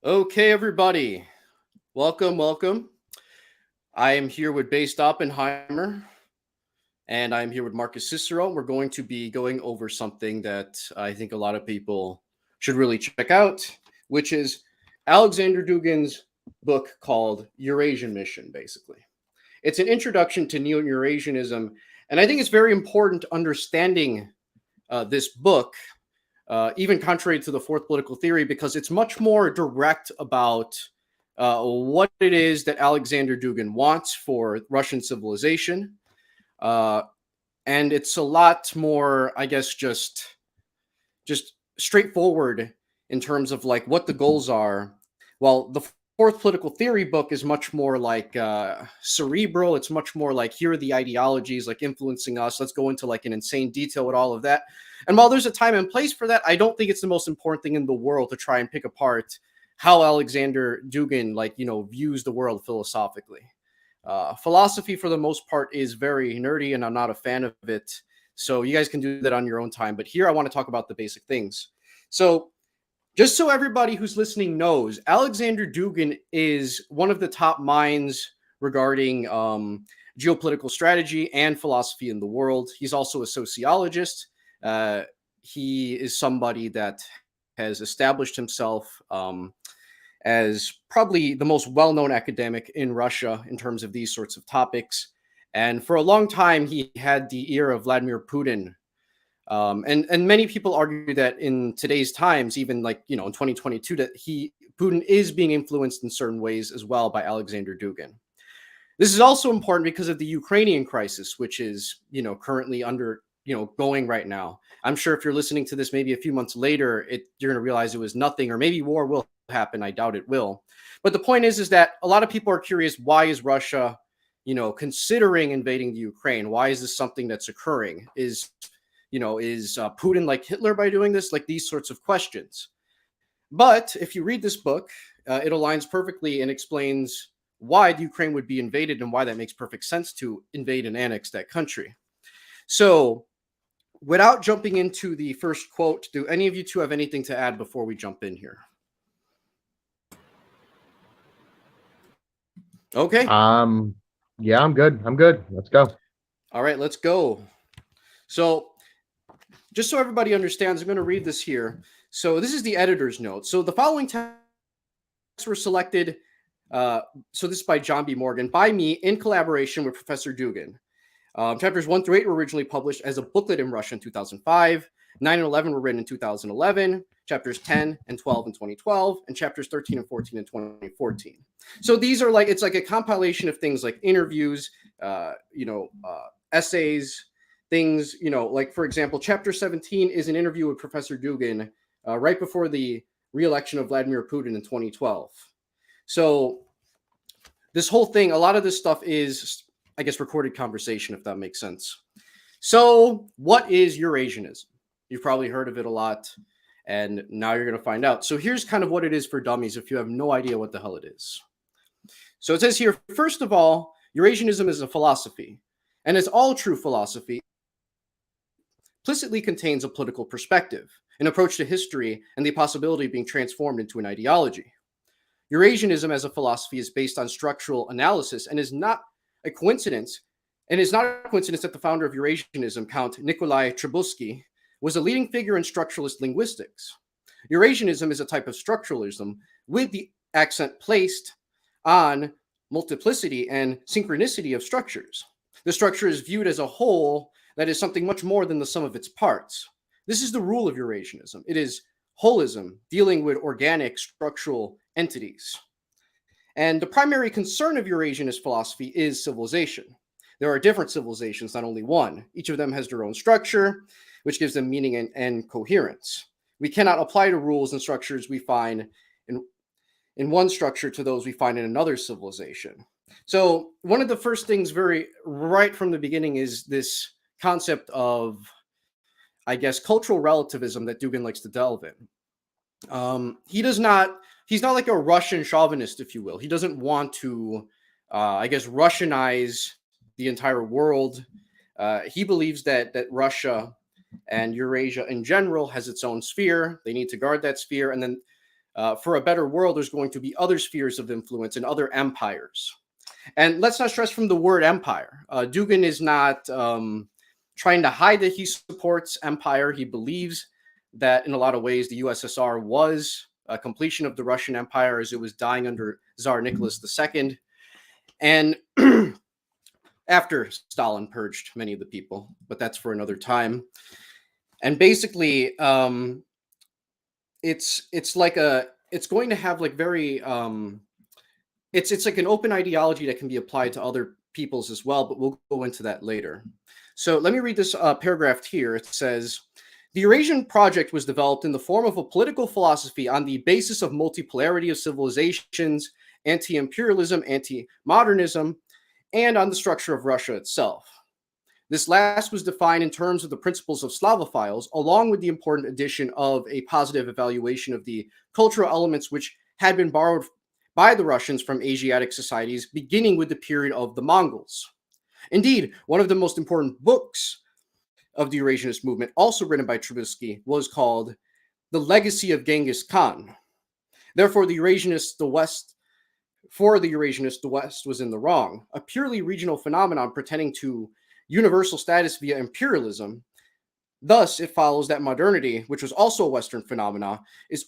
Okay, everybody, welcome. I am here with Based Oppenheimer, and I'm here with Marcus Cicero. We're going to be going over something that I think a lot of people should really check out, which is Alexander Dugin's book called Eurasian Mission, basically. It's an introduction to Neo Eurasianism, and I think it's very important understanding this book even contrary to the fourth political theory, because it's much more direct about what it is that Alexander Dugin wants for Russian civilization. Uh, and it's a lot more, I guess, just straightforward in terms of like what the goals are. Well, the fourth political theory book is much more like cerebral. It's much more like here are the ideologies like influencing us. Let's go into like an insane detail with all of that. And while there's a time and place for that, I don't think it's the most important thing in the world to try and pick apart how Alexander Dugin views the world philosophically. Philosophy for the most part is very nerdy, and I'm not a fan of it. So you guys can do that on your own time. But here I want to talk about the basic things. So just so everybody who's listening knows, Alexander Dugin is one of the top minds regarding geopolitical strategy and philosophy in the world. He's also a sociologist. He is somebody that has established himself as probably the most well-known academic in Russia in terms of these sorts of topics. And for a long time, he had the ear of Vladimir Putin. And many people argue that in today's times, even like, in 2022, that Putin is being influenced in certain ways as well by Alexander Dugin. This is also important because of the Ukrainian crisis, which is, currently going right now. I'm sure if you're listening to this maybe a few months later, you're going to realize it was nothing, or maybe war will happen. I doubt it will. But the point is that a lot of people are curious, why is Russia, considering invading the Ukraine? Why is this something that's occurring? Is Putin like Hitler by doing this? Like these sorts of questions. But if you read this book, it aligns perfectly and explains why the Ukraine would be invaded and why that makes perfect sense to invade and annex that country. So without jumping into the first quote, do any of you two have anything to add before we jump in here? Okay. Yeah, I'm good. Let's go. All right, let's go. So just so everybody understands, I'm going to read this here. So this is the editor's note. So the following texts were selected. So this is by John B. Morgan, by me in collaboration with Professor Dugin. Chapters 1 through 8 were originally published as a booklet in Russia in 2005. 9 and 11 were written in 2011. Chapters 10 and 12 in 2012, and chapters 13 and 14 in 2014. So these are it's like a compilation of things like interviews, essays, things, like for example, chapter 17 is an interview with Professor Dugin right before the re-election of Vladimir Putin in 2012. So this whole thing, a lot of this stuff is, I guess, recorded conversation, if that makes sense. So what is Eurasianism? You've probably heard of it a lot, and now you're going to find out. So here's kind of what it is for dummies if you have no idea what the hell it is. So it says here, first of all, Eurasianism is a philosophy, and as all true philosophy, implicitly contains a political perspective, an approach to history, and the possibility of being transformed into an ideology. Eurasianism as a philosophy is based on structural analysis and is not a coincidence, and it's not a coincidence that the founder of Eurasianism, Count Nikolai Trubulsky, was a leading figure in structuralist linguistics. Eurasianism is a type of structuralism with the accent placed on multiplicity and synchronicity of structures. The structure is viewed as a whole that is something much more than the sum of its parts. This is the rule of Eurasianism. It is holism, dealing with organic structural entities. And the primary concern of Eurasianist philosophy is civilization. There are different civilizations, not only one. Each of them has their own structure, which gives them meaning and coherence. We cannot apply the rules and structures we find in one structure to those we find in another civilization. So one of the first things right from the beginning is this concept of, I guess, cultural relativism that Dugin likes to delve in. He's not like a Russian chauvinist, if you will. He doesn't want to, Russianize the entire world. He believes that Russia and Eurasia in general has its own sphere. They need to guard that sphere. And then For a better world, there's going to be other spheres of influence and other empires. And let's not stress from the word empire. Dugin is not trying to hide that he supports empire. He believes that in a lot of ways the USSR was a completion of the Russian Empire as it was dying under Tsar Nicholas II. And after Stalin purged many of the people, but that's for another time. And basically, it's like it's going to have like very it's like an open ideology that can be applied to other peoples as well, but we'll go into that later. So let me read this paragraph here. It says, the Eurasian project was developed in the form of a political philosophy on the basis of multipolarity of civilizations, anti-imperialism, anti-modernism, and on the structure of Russia itself. This last was defined in terms of the principles of Slavophiles, along with the important addition of a positive evaluation of the cultural elements which had been borrowed by the Russians from Asiatic societies, beginning with the period of the Mongols. Indeed, one of the most important books of the Eurasianist movement, also written by Trubisky, was called The Legacy of Genghis Khan. Therefore, the Eurasianists, the West was in the wrong, a purely regional phenomenon pretending to universal status via imperialism. Thus, it follows that modernity, which was also a Western phenomenon, is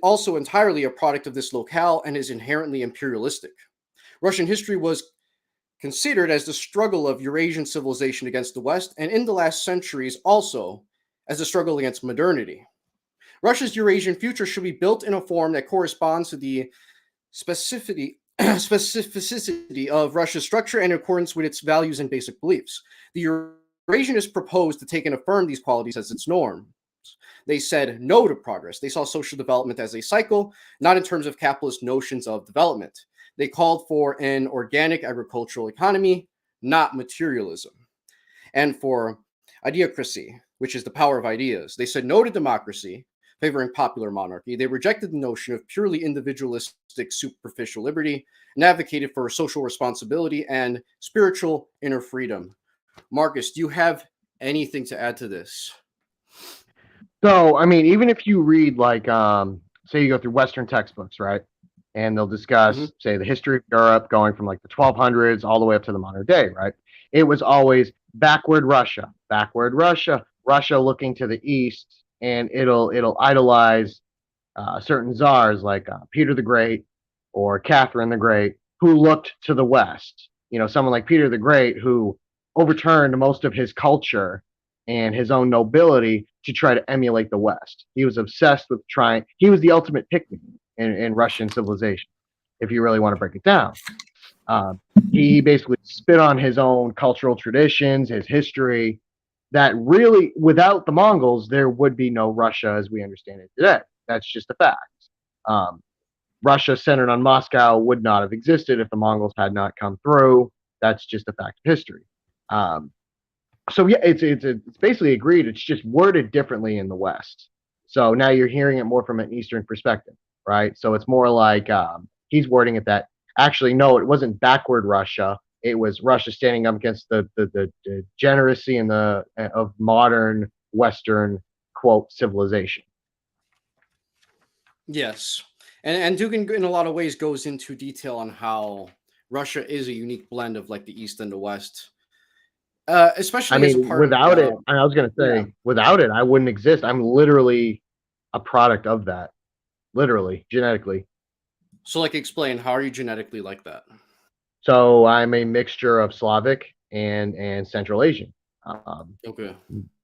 also entirely a product of this locale and is inherently imperialistic. Russian history was considered as the struggle of Eurasian civilization against the West, and in the last centuries also as a struggle against modernity. Russia's Eurasian future should be built in a form that corresponds to the specificity of Russia's structure and in accordance with its values and basic beliefs. The Eurasianists proposed to take and affirm these qualities as its norm. They said no to progress. They saw social development as a cycle, not in terms of capitalist notions of development. They called for an organic agricultural economy, not materialism. And for ideocracy, which is the power of ideas, they said no to democracy, favoring popular monarchy. They rejected the notion of purely individualistic superficial liberty and advocated for social responsibility and spiritual inner freedom. Marcus, do you have anything to add to this? So, I mean, even if you read like, say you go through Western textbooks, right? And they'll discuss, say, the history of Europe going from like the 1200s all the way up to the modern day, right? It was always backward Russia, Russia looking to the east, and it'll idolize certain czars like Peter the Great or Catherine the Great, who looked to the west. You know, someone like Peter the Great who overturned most of his culture and his own nobility to try to emulate the West. He was obsessed with trying. He was the ultimate pick-me in Russian civilization, if you really want to break it down. He basically spit on his own cultural traditions, his history, that really, without the Mongols, there would be no Russia as we understand it today. That's just a fact. Russia centered on Moscow would not have existed if the Mongols had not come through. That's just a fact of history. So yeah, it's basically agreed. It's just worded differently in the West. So now you're hearing it more from an Eastern perspective, right? So it's more like he's wording it that actually no, it wasn't backward Russia. It was Russia standing up against the degeneracy and of modern Western quote civilization. Yes, and Dugan in a lot of ways goes into detail on how Russia is a unique blend of like the East and the West. Especially I mean, as a part without of it, I was going to say, without it, I wouldn't exist. I'm literally a product of that, literally, genetically. So, like, explain how are you genetically like that? So I'm a mixture of Slavic and Central Asian. Okay.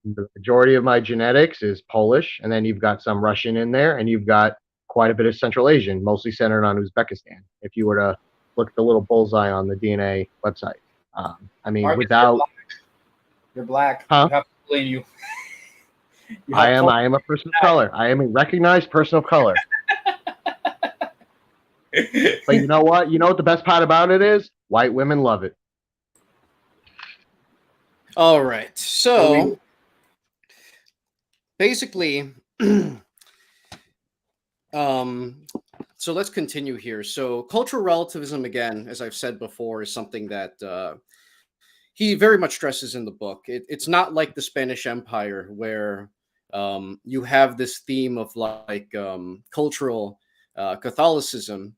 The majority of my genetics is Polish, and then you've got some Russian in there, and you've got quite a bit of Central Asian, mostly centered on Uzbekistan. If you were to look at the little bullseye on the DNA website, I mean, Marcus, without you're black. Huh? You have to blame you. I am a person of color. I am a recognized person of color. But you know what? You know what the best part about it is? White women love it. All right. So basically, so let's continue here. So cultural relativism, again, as I've said before, is something that he very much stresses in the book. It's not like the Spanish Empire where You have this theme of like cultural Catholicism.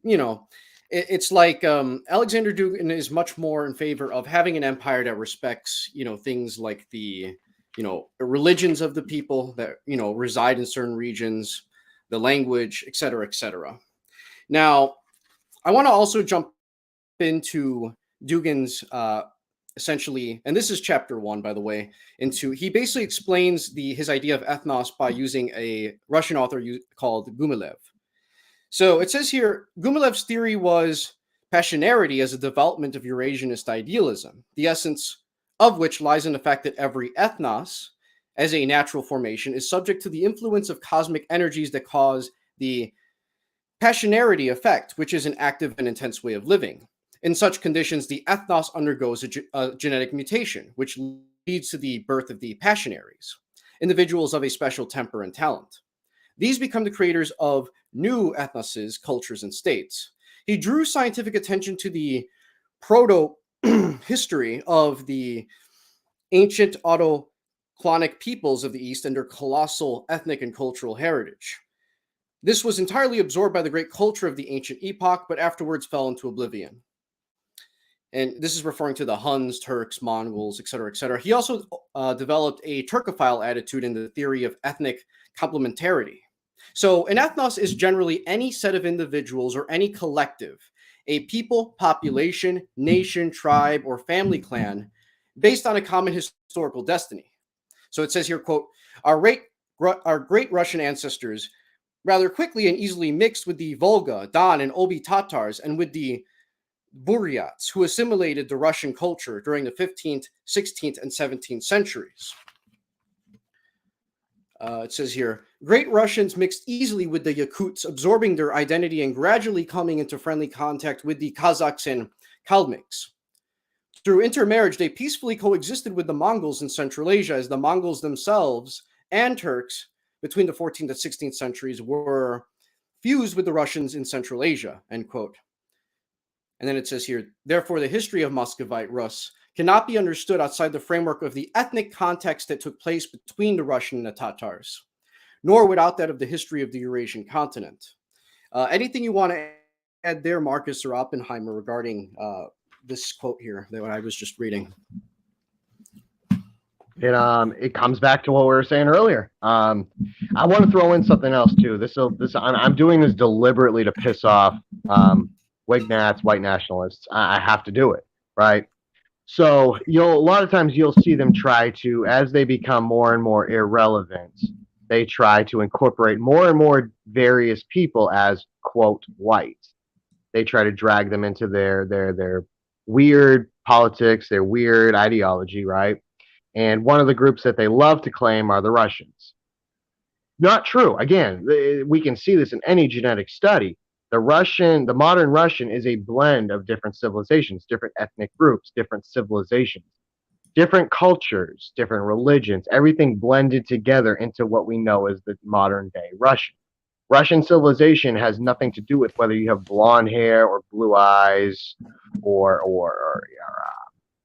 You know, it's like Alexander Dugin is much more in favor of having an empire that respects, things like the, religions of the people that, reside in certain regions, the language, et cetera, et cetera. Now, I want to also jump into Dugin's essentially, and this is chapter 1, by the way, into he basically explains his idea of ethnos by using a Russian author called Gumilev. So it says here, Gumilev's theory was passionarity as a development of Eurasianist idealism, the essence of which lies in the fact that every ethnos, as a natural formation, is subject to the influence of cosmic energies that cause the passionarity effect, which is an active and intense way of living. In such conditions, the ethnos undergoes a genetic mutation, which leads to the birth of the passionaries, individuals of a special temper and talent. These become the creators of new ethnoses, cultures, and states. He drew scientific attention to the proto-history of the ancient autoclonic peoples of the East and their colossal ethnic and cultural heritage. This was entirely absorbed by the great culture of the ancient epoch, but afterwards fell into oblivion. And this is referring to the Huns, Turks, Mongols, etc., etc. He also developed a Turkophile attitude in the theory of ethnic complementarity. So an ethnos is generally any set of individuals or any collective, a people, population, nation, tribe, or family clan based on a common historical destiny. So it says here, quote, our great Russian ancestors rather quickly and easily mixed with the Volga, Don, and Obi Tatars and with the Buryats, who assimilated the Russian culture during the 15th, 16th, and 17th centuries. It says here, great Russians mixed easily with the Yakuts, absorbing their identity and gradually coming into friendly contact with the Kazakhs and Kalmyks. Through intermarriage, they peacefully coexisted with the Mongols in Central Asia, as the Mongols themselves and Turks between the 14th and 16th centuries were fused with the Russians in Central Asia, end quote. And then it says here, therefore, the history of Muscovite Rus cannot be understood outside the framework of the ethnic context that took place between the Russian and the Tatars, nor without that of the history of the Eurasian continent. Anything you want to add there, Marcus or Oppenheimer, regarding this quote here that I was just reading? It comes back to what we were saying earlier. I want to throw in something else too. I'm doing this deliberately to piss off Wignats, white nationalists. I have to do it, right? So a lot of times you'll see them try to, as they become more and more irrelevant, they try to incorporate more and more various people as quote white. They try to drag them into their weird politics, their weird ideology, right? And one of the groups that they love to claim are the Russians. Not true. Again, we can see this in any genetic study. The modern Russian is a blend of different civilizations, different ethnic groups, different civilizations, different cultures, different religions, everything blended together into what we know as the modern day Russian. Russian civilization has nothing to do with whether you have blonde hair or blue eyes or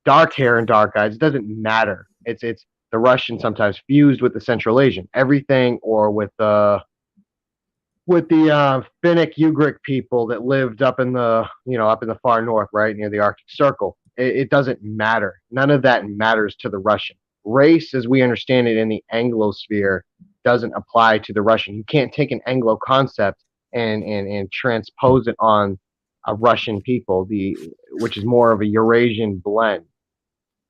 dark hair and dark eyes. It doesn't matter. It's the Russian sometimes fused with the Central Asian, everything, or with the Finnic Ugric people that lived up in the far north, right near the Arctic Circle. It doesn't matter. None of that matters to the Russian. Race, as we understand it in the Anglosphere, doesn't apply to the Russian. You can't take an Anglo concept and transpose it on a Russian people, which is more of a Eurasian blend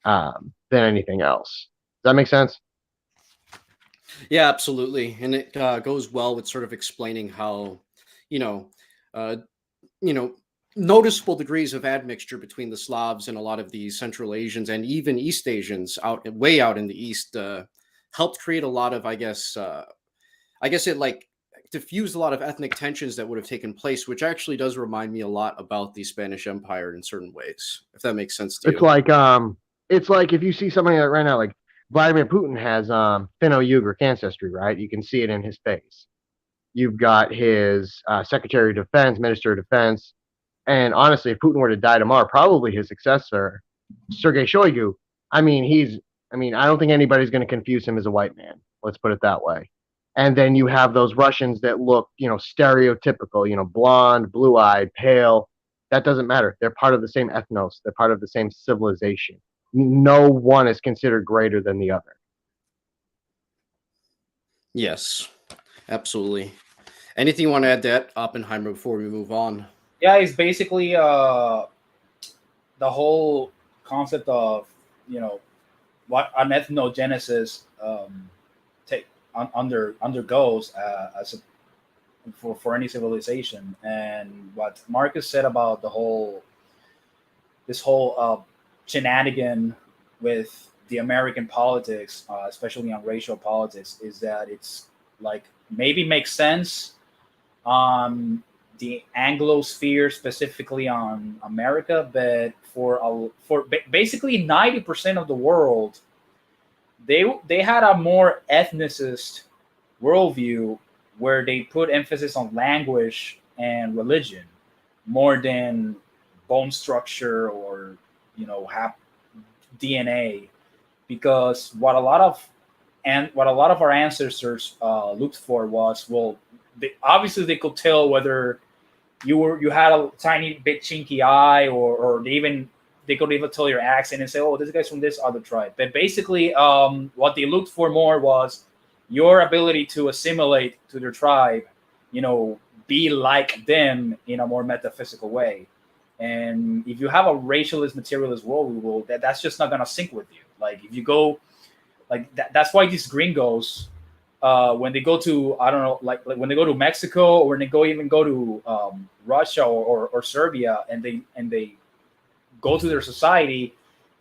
than anything else. Does that make sense? Yeah, absolutely, and it goes well with sort of explaining how, noticeable degrees of admixture between the Slavs and a lot of the Central Asians and even East Asians way out in the East helped create a lot of, I guess it like diffused a lot of ethnic tensions that would have taken place, which actually does remind me a lot about the Spanish Empire in certain ways, if that makes sense to you. It's like if you see somebody right now, like Vladimir Putin has Finno-Ugric ancestry, right? You can see it in his face. You've got his Secretary of Defense, Minister of Defense, and honestly, if Putin were to die tomorrow, probably his successor, Sergei Shoigu. I don't think anybody's going to confuse him as a white man. Let's put it that way. And then you have those Russians that look, stereotypical, blonde, blue-eyed, pale. That doesn't matter. They're part of the same ethnos. They're part of the same civilization. No one is considered greater than the other. Yes, absolutely. Anything you want to add to that, Oppenheimer, before we move on? Yeah, it's basically the whole concept of what an ethnogenesis undergoes for any civilization, and what Marcus said about this whole shenanigan with the American politics, especially on racial politics, is that it's like maybe makes sense on the Anglosphere, specifically on America, but basically 90% of the world, they had a more ethnicist worldview where they put emphasis on language and religion more than bone structure or DNA, because what a lot of our ancestors looked for was, well, obviously they could tell whether you had a tiny bit chinky eye, or they could even tell your accent and say, oh, this guy's from this other tribe. But basically, what they looked for more was your ability to assimilate to their tribe, be like them in a more metaphysical way. And if you have a racialist, materialist worldview, that's just not gonna sync with you. Like if you go, like that's why these gringos, when they go to, I don't know, like when they go to Mexico, or when they go to Russia or Serbia, and they go to their society,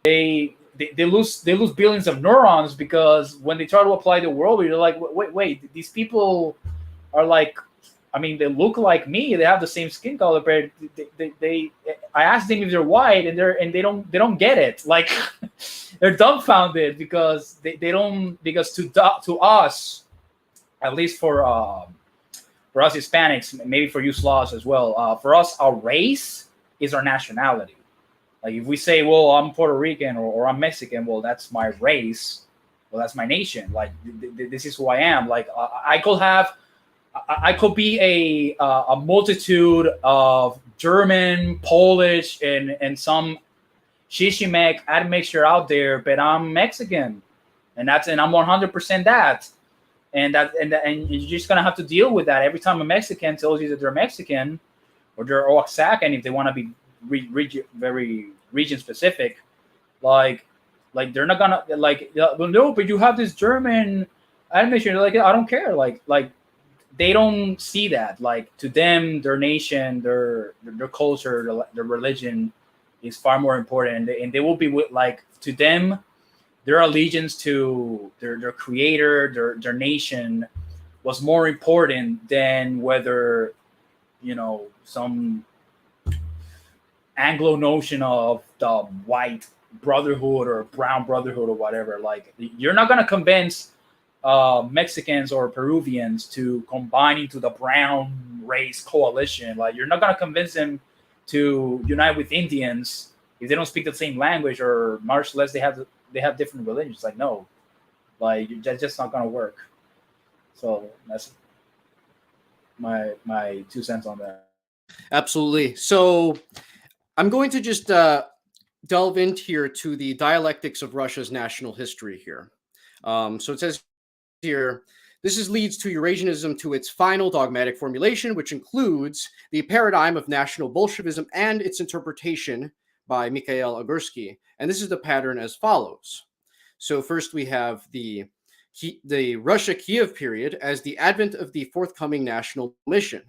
they lose billions of neurons, because when they try to apply the worldview, they're like, wait, these people are like, I mean, they look like me. They have the same skin color, but I asked them if they're white, and they don't get it. Like they're dumbfounded because they don't, because to us, at least for us Hispanics, maybe for you Slavs as well, for us, our race is our nationality. Like if we say, well, I'm Puerto Rican, or I'm Mexican, well, that's my race. Well, that's my nation. Like this is who I am. Like I could be a multitude of German, Polish, and some Shishimek admixture out there, but I'm Mexican, and I'm 100% that. And you're just gonna have to deal with that every time a Mexican tells you that they're Mexican, or they're Oaxacan if they want to be very region specific. Like they're not gonna no, but you have this German admixture. Like I don't care. Like they don't see that. Like to them, their nation, their culture, their religion is far more important, and they will be like, to them, their allegiance to their creator, their nation, was more important than whether some Anglo notion of the white brotherhood or brown brotherhood or whatever. Like you're not gonna convince Mexicans or Peruvians to combine into the brown race coalition. Like you're not gonna convince them to unite with Indians if they don't speak the same language, or much less they have different religions. Like no, like that's just not gonna work. So that's my 2 cents on that. Absolutely. So I'm going to just delve into here to the dialectics of Russia's national history here. So it says here, this leads to Eurasianism to its final dogmatic formulation, which includes the paradigm of national Bolshevism and its interpretation by Mikhail Agursky. And this is the pattern as follows. So first we have the Russia-Kiev period as the advent of the forthcoming national mission,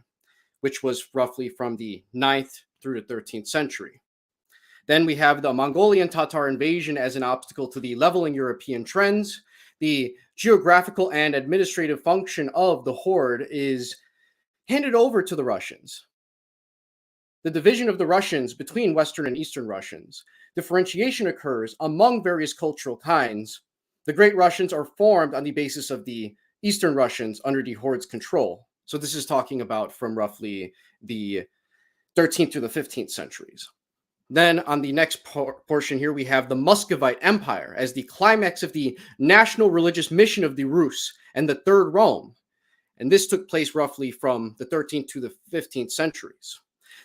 which was roughly from the 9th through the 13th century. Then we have the Mongolian Tatar invasion as an obstacle to the leveling European trends. The geographical and administrative function of the horde is handed over to the Russians. The division of the Russians between Western and Eastern Russians. Differentiation occurs among various cultural kinds. The Great Russians are formed on the basis of the Eastern Russians under the horde's control. So this is talking about from roughly the 13th to the 15th centuries. Then on the next portion here, we have the Muscovite Empire as the climax of the national religious mission of the Rus and the Third Rome. And this took place roughly from the 13th to the 15th centuries.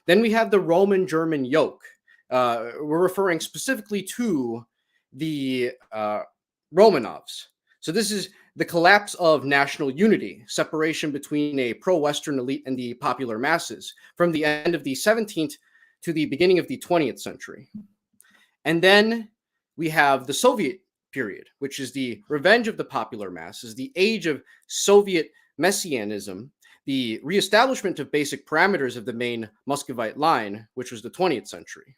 Then we have the Roman-German yoke. We're referring specifically to the Romanovs. So this is the collapse of national unity, separation between a pro-Western elite and the popular masses from the end of the 17th to the beginning of the 20th century. And then we have the Soviet period, which is the revenge of the popular masses, the age of Soviet messianism, the reestablishment of basic parameters of the main Muscovite line, which was the 20th century.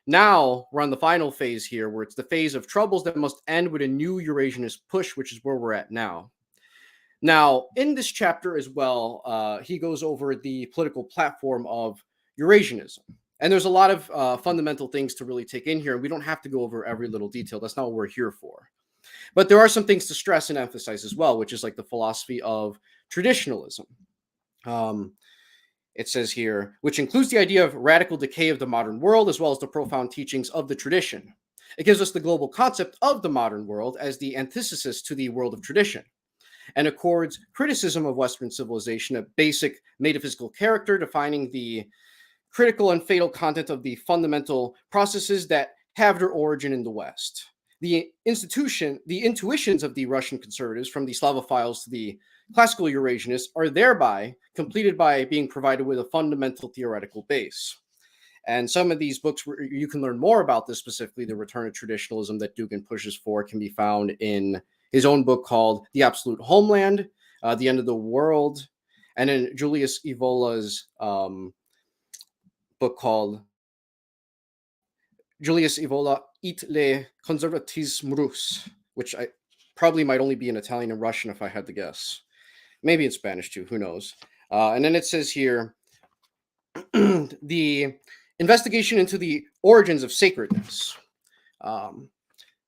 Now we're on the final phase here, where it's the phase of troubles that must end with a new Eurasianist push, which is where we're at now. Now, in this chapter as well, he goes over the political platform of Eurasianism. And there's a lot of fundamental things to really take in here, and we don't have to go over every little detail. That's not what we're here for. But there are some things to stress and emphasize as well, which is like the philosophy of traditionalism. It says here, which includes the idea of radical decay of the modern world, as well as the profound teachings of the tradition. It gives us the global concept of the modern world as the antithesis to the world of tradition, and accords criticism of Western civilization a basic metaphysical character, defining the critical and fatal content of the fundamental processes that have their origin in the West. The intuitions of the Russian conservatives, from the Slavophiles to the classical Eurasianists, are thereby completed by being provided with a fundamental theoretical base. And some of these books where you can learn more about this, specifically the return of traditionalism that Dugin pushes for, can be found in his own book called The Absolute Homeland, The End of the World, and in Julius Evola's book called Julius Evola et le conservatisme russe, which I probably might only be in Italian and Russian if I had to guess. Maybe in Spanish too, who knows? And then it says here, the investigation into the origins of sacredness.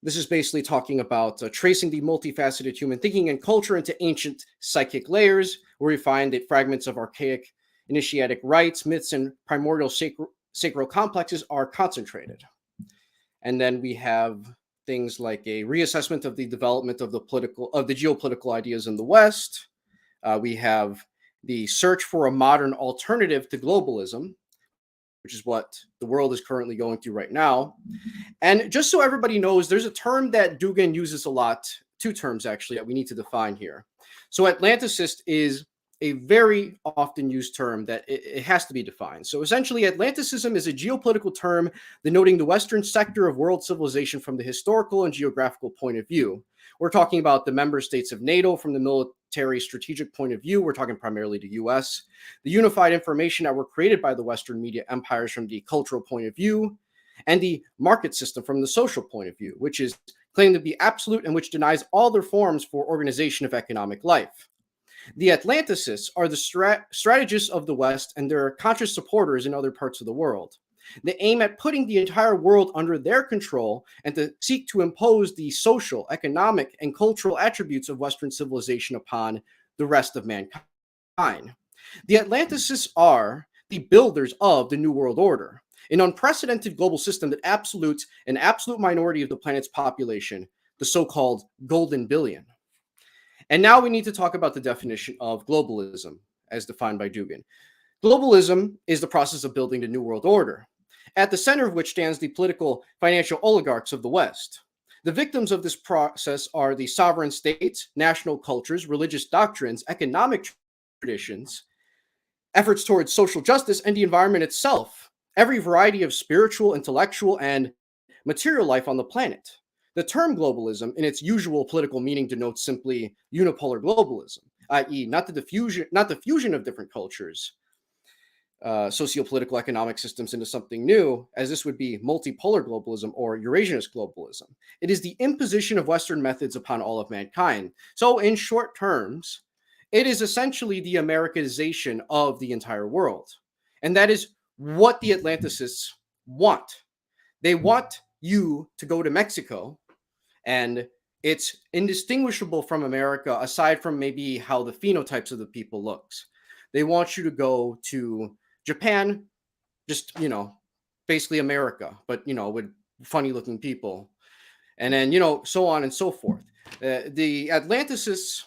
This is basically talking about tracing the multifaceted human thinking and culture into ancient psychic layers, where we find that fragments of archaic initiatic rites, myths, and primordial sacral complexes are concentrated. And then we have things like a reassessment of the development of the geopolitical ideas in the West. We have the search for a modern alternative to globalism, which is what the world is currently going through right now. And just so everybody knows, there's a term that Dugin uses a lot, two terms actually, that we need to define here. So Atlanticist is a very often used term that it has to be defined. So essentially, Atlanticism is a geopolitical term denoting the Western sector of world civilization from the historical and geographical point of view. We're talking about the member states of NATO from the military strategic point of view. We're talking primarily the US. The unified information network created by the Western media empires from the cultural point of view, and the market system from the social point of view, which is claimed to be absolute and which denies all their forms for organization of economic life. The Atlanticists are the strategists of the West and their conscious supporters in other parts of the world. They aim at putting the entire world under their control and to seek to impose the social, economic, and cultural attributes of Western civilization upon the rest of mankind. The Atlanticists are the builders of the New World Order, an unprecedented global system that absolutes an absolute minority of the planet's population, the so-called Golden Billion. And now we need to talk about the definition of globalism as defined by Dugin. Globalism is the process of building the New World Order, at the center of which stands the political financial oligarchs of the West. The victims of this process are the sovereign states, national cultures, religious doctrines, economic traditions, efforts towards social justice, and the environment itself, every variety of spiritual, intellectual, and material life on the planet. The term globalism, in its usual political meaning, denotes simply unipolar globalism, i.e., not the fusion of different cultures, socio-political economic systems into something new, as this would be multipolar globalism or Eurasianist globalism. It is the imposition of Western methods upon all of mankind. So, in short terms, it is essentially the Americanization of the entire world. And that is what the Atlanticists want. They want you to go to Mexico, and it's indistinguishable from America, aside from maybe how the phenotypes of the people looks. They want you to go to Japan, just, basically America, but with funny looking people, and then so on and so forth. The Atlanticists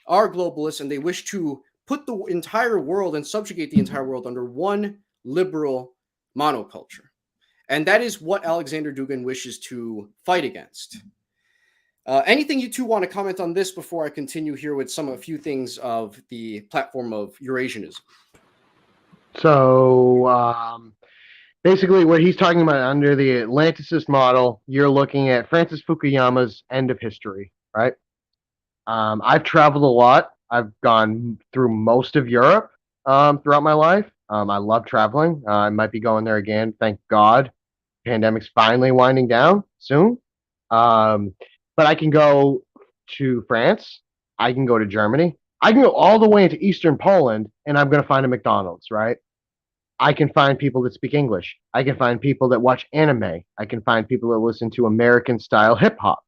are globalists, and they wish to put the entire world and subjugate the entire world under one liberal monoculture. And that is what Alexander Dugin wishes to fight against. Anything you two want to comment on this before I continue here with a few things of the platform of Eurasianism? So basically, what he's talking about under the Atlanticist model, you're looking at Francis Fukuyama's End of History, right? I've traveled a lot. I've gone through most of Europe throughout my life. I love traveling. I might be going there again. Thank God. Pandemic's finally winding down soon. But I can go to France. I can go to Germany. I can go all the way into Eastern Poland, and I'm going to find a McDonald's, right? I can find people that speak English. I can find people that watch anime. I can find people that listen to American style hip hop.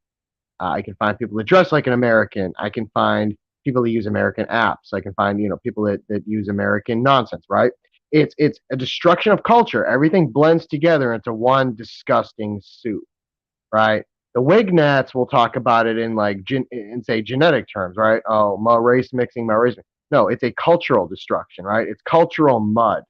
I can find people that dress like an American. I can find people that use American apps. I can find people that use American nonsense. Right? It's a destruction of culture. Everything blends together into one disgusting soup. Right? The Wignats will talk about it in say genetic terms. Right? Oh, race mixing, race. No, it's a cultural destruction. Right? It's cultural mud.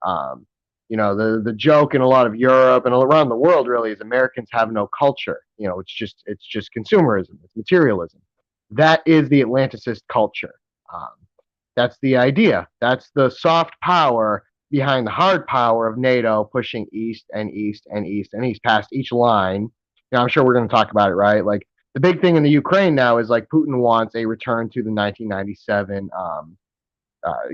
Um, the joke in a lot of Europe and around the world really is Americans have no culture. It's just consumerism, it's materialism. That is the Atlanticist culture. Um, that's the idea. That's the soft power behind the hard power of NATO pushing east and east and east and east past each line. I'm sure we're going to talk about it, right? Like the big thing in the Ukraine now is like Putin wants a return to the 1997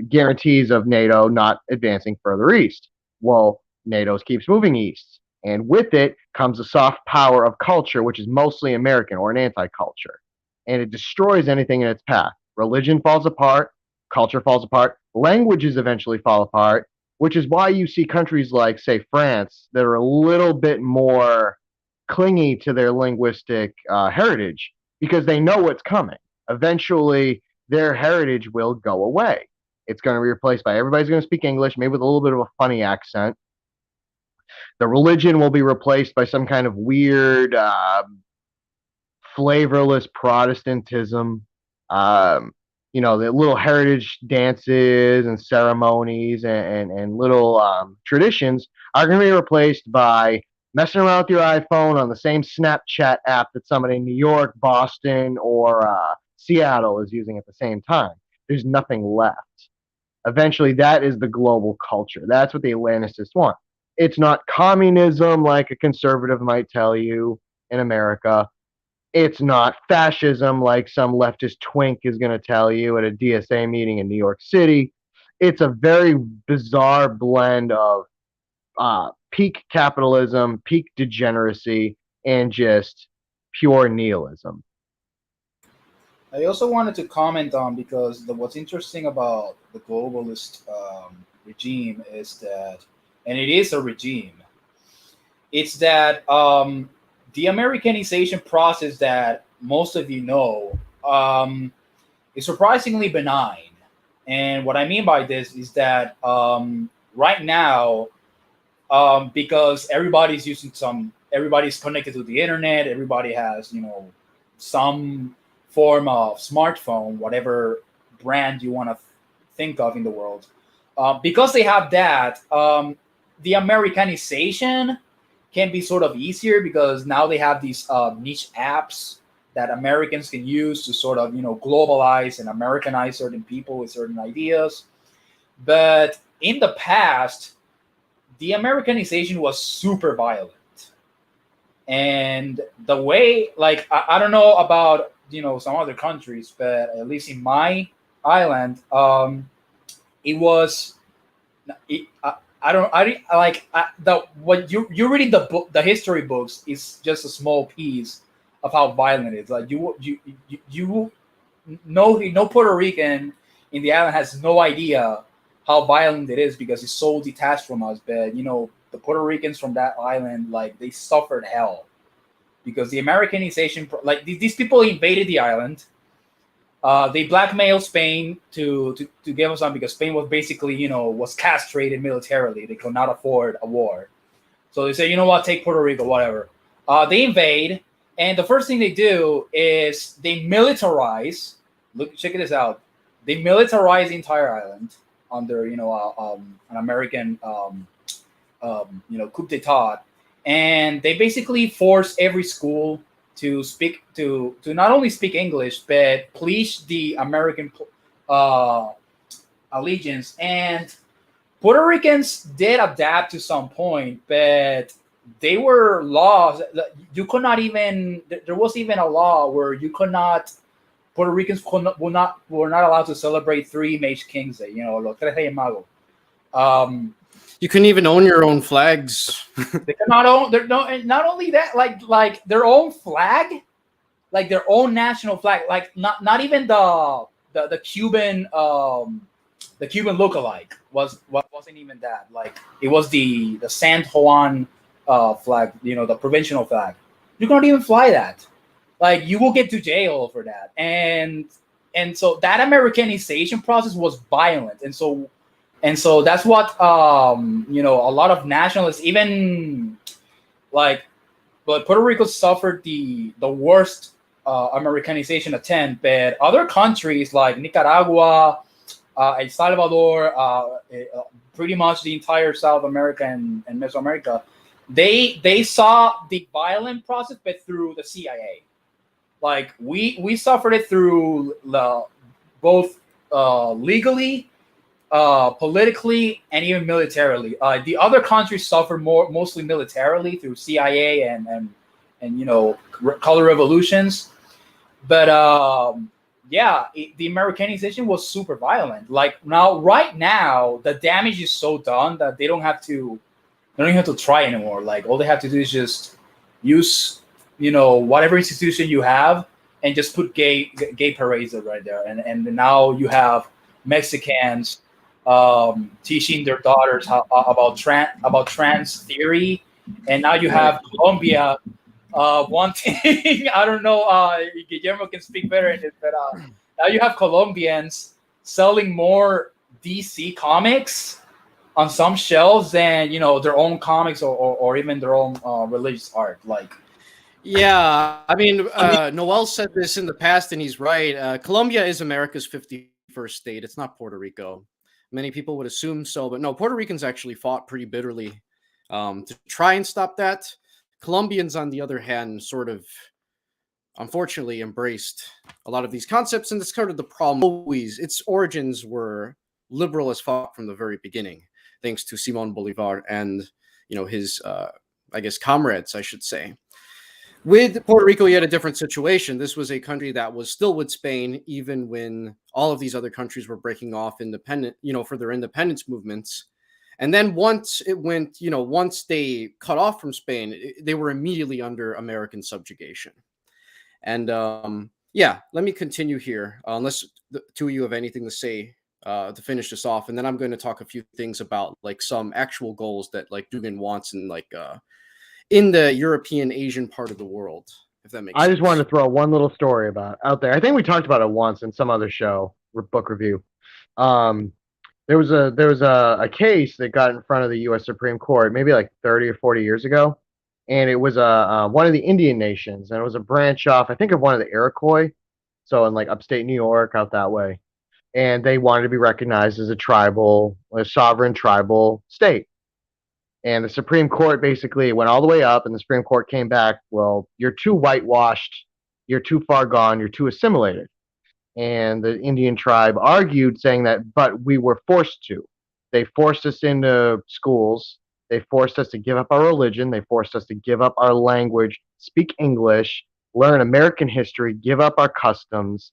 guarantees of NATO not advancing further east. Well, NATO keeps moving east. And with it comes a soft power of culture, which is mostly American or an anti culture. And it destroys anything in its path. Religion falls apart, culture falls apart, languages eventually fall apart, which is why you see countries like, say, France that are a little bit more clingy to their linguistic heritage because they know what's coming. Eventually, their heritage will go away. It's going to be replaced by everybody's going to speak English, maybe with a little bit of a funny accent. The religion will be replaced by some kind of weird, flavorless Protestantism. The little heritage dances and ceremonies and little traditions are going to be replaced by messing around with your iPhone on the same Snapchat app that somebody in New York, Boston, or Seattle is using at the same time. There's nothing left. Eventually, that is the global culture. That's what the Atlanticists want. It's not communism like a conservative might tell you in America. It's not fascism like some leftist twink is going to tell you at a DSA meeting in New York City. It's a very bizarre blend of peak capitalism, peak degeneracy, and just pure nihilism. I also wanted to comment on because what's interesting about the globalist regime is that, and it is a regime, it's that the Americanization process that most of you know is surprisingly benign. And what I mean by this is that right now, because everybody's connected to the internet, everybody has, some form of smartphone, whatever brand you want to think of in the world. Because they have that, the Americanization can be sort of easier because now they have these niche apps that Americans can use to sort of, globalize and Americanize certain people with certain ideas. But in the past, the Americanization was super violent. And the way, I don't know about, some other countries, but at least in my island, it was, what you're reading the history books is just a small piece of how violent it is. Like no Puerto Rican in the island has no idea how violent it is because it's so detached from us. But the Puerto Ricans from that island, they suffered hell because the Americanization, these people invaded the island. They blackmailed Spain to give us some because Spain was basically, was castrated militarily. They could not afford a war. So they say, you know what, take Puerto Rico, whatever. They invade, and the first thing they do is they militarize. Look, check this out. They militarize the entire island under, an American, coup d'état, and they basically force every school to speak to not only speak English but please the American uh, allegiance. And Puerto Ricans did adapt to some point, but they were laws that you could not even. There was even a law where you could not. Puerto Ricans were not allowed to celebrate three Mage Kings Day. Los Tres Reyes Magos. You couldn't even own your own flags. They cannot own. Not only that, like their own flag, like their own national flag, like not even the Cuban the Cuban lookalike wasn't even that. Like it was the San Juan flag, the provincial flag. You cannot even fly that. Like you will get to jail for that. And so that Americanization process was violent, and so that's what a lot of nationalists, even like, but Puerto Rico suffered the worst Americanization attempt, but other countries like Nicaragua, El Salvador, pretty much the entire South America and Mesoamerica, they saw the violent process, but through the CIA. Like we suffered it through both legally, politically, and even militarily. The other countries suffered mostly militarily through CIA and color revolutions. But the Americanization was super violent. Like right now, the damage is so done that they don't have to try anymore. Like all they have to do is just use whatever institution you have and just put gay parades right there, and now you have Mexicans teaching their daughters about trans theory, and now you have Colombia wanting I don't know, Guillermo can speak better in this, but now you have Colombians selling more DC comics on some shelves than their own comics or even their own religious art. Like, yeah, I mean, Noel said this in the past, and he's right. Colombia is America's 51st state. It's not Puerto Rico. Many people would assume so, but no, Puerto Ricans actually fought pretty bitterly to try and stop that. Colombians, on the other hand, sort of, unfortunately, embraced a lot of these concepts, and that's kind of the problem. Always, its origins were liberal as fuck from the very beginning, thanks to Simon Bolivar and his, I guess, comrades, I should say. With Puerto Rico, you had a different situation. This was a country that was still with Spain, even when all of these other countries were breaking off independent, for their independence movements. And then once it went, once they cut off from Spain, they were immediately under American subjugation. And let me continue here, unless the two of you have anything to say to finish this off. And then I'm going to talk a few things about like some actual goals that like Dugan wants and like in the European Asian part of the world, if that makes sense. I just wanted to throw one little story out there. I think we talked about it once in some other show, book review. There was a case that got in front of the U.S. Supreme Court maybe like 30 or 40 years ago, and it was one of the Indian nations, and it was a branch off, I think, of one of the Iroquois, so in like upstate New York, out that way, and they wanted to be recognized as a sovereign tribal state. And the Supreme Court basically went all the way up, and the Supreme Court came back, well, you're too whitewashed, you're too far gone, you're too assimilated. And the Indian tribe argued, saying that, but we were forced to. They forced us into schools. They forced us to give up our religion. They forced us to give up our language, speak English, learn American history, give up our customs,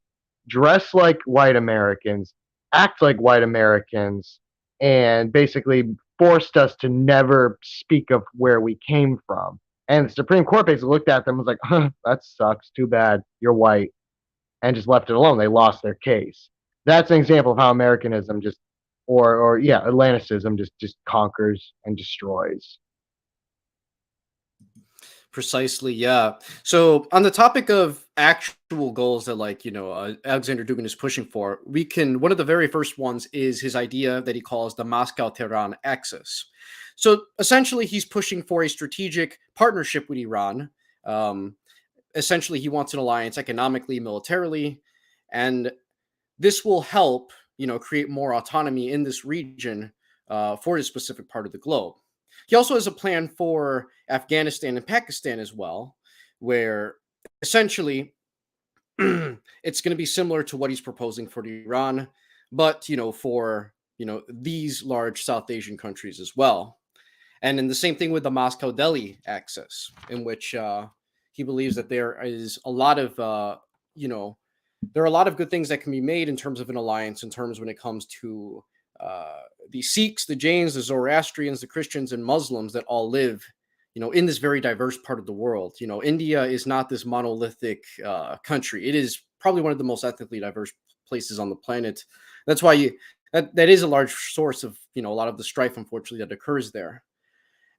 dress like white Americans, act like white Americans, and basically forced us to never speak of where we came from. And the Supreme Court basically looked at them and was like, huh, that sucks. Too bad. You're white. And just left it alone. They lost their case. That's an example of how Americanism Atlanticism just conquers and destroys. Precisely, yeah. So on the topic of actual goals that, like, Alexander Dugin is pushing for, one of the very first ones is his idea that he calls the Moscow-Tehran axis. So essentially, he's pushing for a strategic partnership with Iran. Um, Essentially, he wants an alliance economically, militarily, and this will help, create more autonomy in this region for this specific part of the globe. He also has a plan for Afghanistan and Pakistan as well, where essentially it's going to be similar to what he's proposing for Iran, but for these large South Asian countries as well. And then the same thing with the Moscow Delhi axis, in which he believes that there is a lot of you know there are a lot of good things that can be made in terms of an alliance, in terms when it comes to the Sikhs, the Jains, the Zoroastrians, the Christians, and Muslims that all live, in this very diverse part of the world. India is not this monolithic country. It is probably one of the most ethnically diverse places on the planet. That's why that is a large source of, a lot of the strife, unfortunately, that occurs there.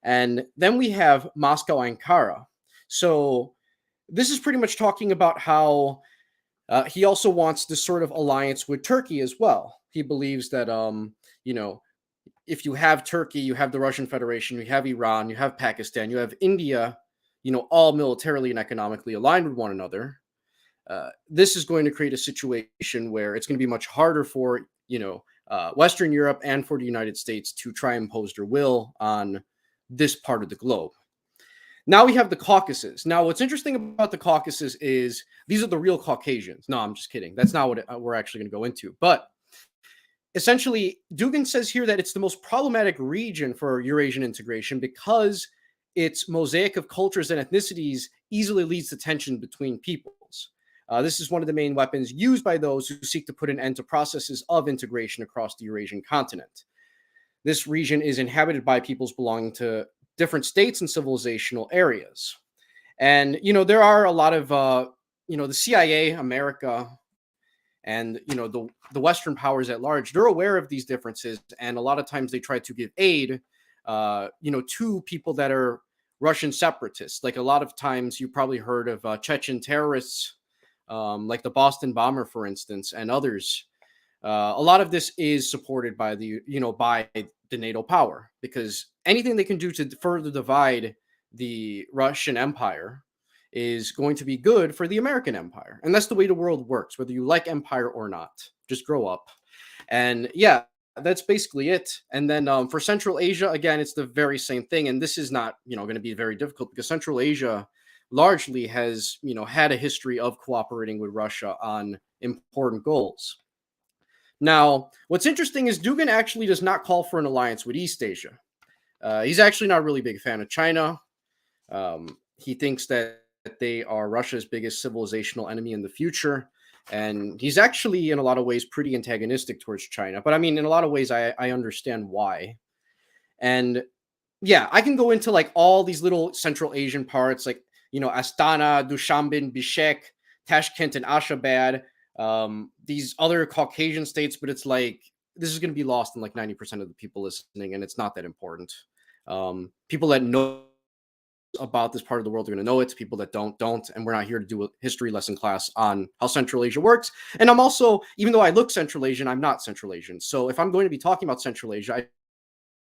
And then we have Moscow, Ankara. So this is pretty much talking about how he also wants this sort of alliance with Turkey as well. He believes that, if you have Turkey, you have the Russian Federation, you have Iran, you have Pakistan, you have India, all militarily and economically aligned with one another. This is going to create a situation where it's going to be much harder for, Western Europe and for the United States to try and impose their will on this part of the globe. Now we have the Caucasus. Now, what's interesting about the Caucasus is these are the real Caucasians. No, I'm just kidding. That's not what we're actually going to go into. But essentially, Dugin says here that it's the most problematic region for Eurasian integration because its mosaic of cultures and ethnicities easily leads to tension between peoples. This is one of the main weapons used by those who seek to put an end to processes of integration across the Eurasian continent. This region is inhabited by peoples belonging to different states and civilizational areas. And, there are a lot of, the CIA, America, and, the Western powers at large, they're aware of these differences. And a lot of times they try to give aid, to people that are Russian separatists. Like a lot of times you probably heard of Chechen terrorists, like the Boston bomber, for instance, and others. A lot of this is supported by by the NATO power, because anything they can do to further divide the Russian Empire is going to be good for the American Empire. And that's the way the world works, whether you like empire or not. Just grow up. And yeah, that's basically it. And then for Central Asia, again, it's the very same thing. And this is not, going to be very difficult because Central Asia largely has, had a history of cooperating with Russia on important goals. Now, what's interesting is Dugin actually does not call for an alliance with East Asia. He's actually not a really big fan of China. He thinks that they are Russia's biggest civilizational enemy in the future. And he's actually, in a lot of ways, pretty antagonistic towards China. But I mean, in a lot of ways, I understand why. And yeah, I can go into like all these little Central Asian parts, like, Astana, Dushanbe, Bishkek, Tashkent, and Ashabad. These other Caucasian states, but it's like this is going to be lost in like 90% of the people listening, and it's not that important. People that know about this part of the world are going to know it. People that don't, and we're not here to do a history lesson class on how Central Asia works. And I'm also, even though I look Central Asian, I'm not Central Asian. So if I'm going to be talking about Central Asia, I'm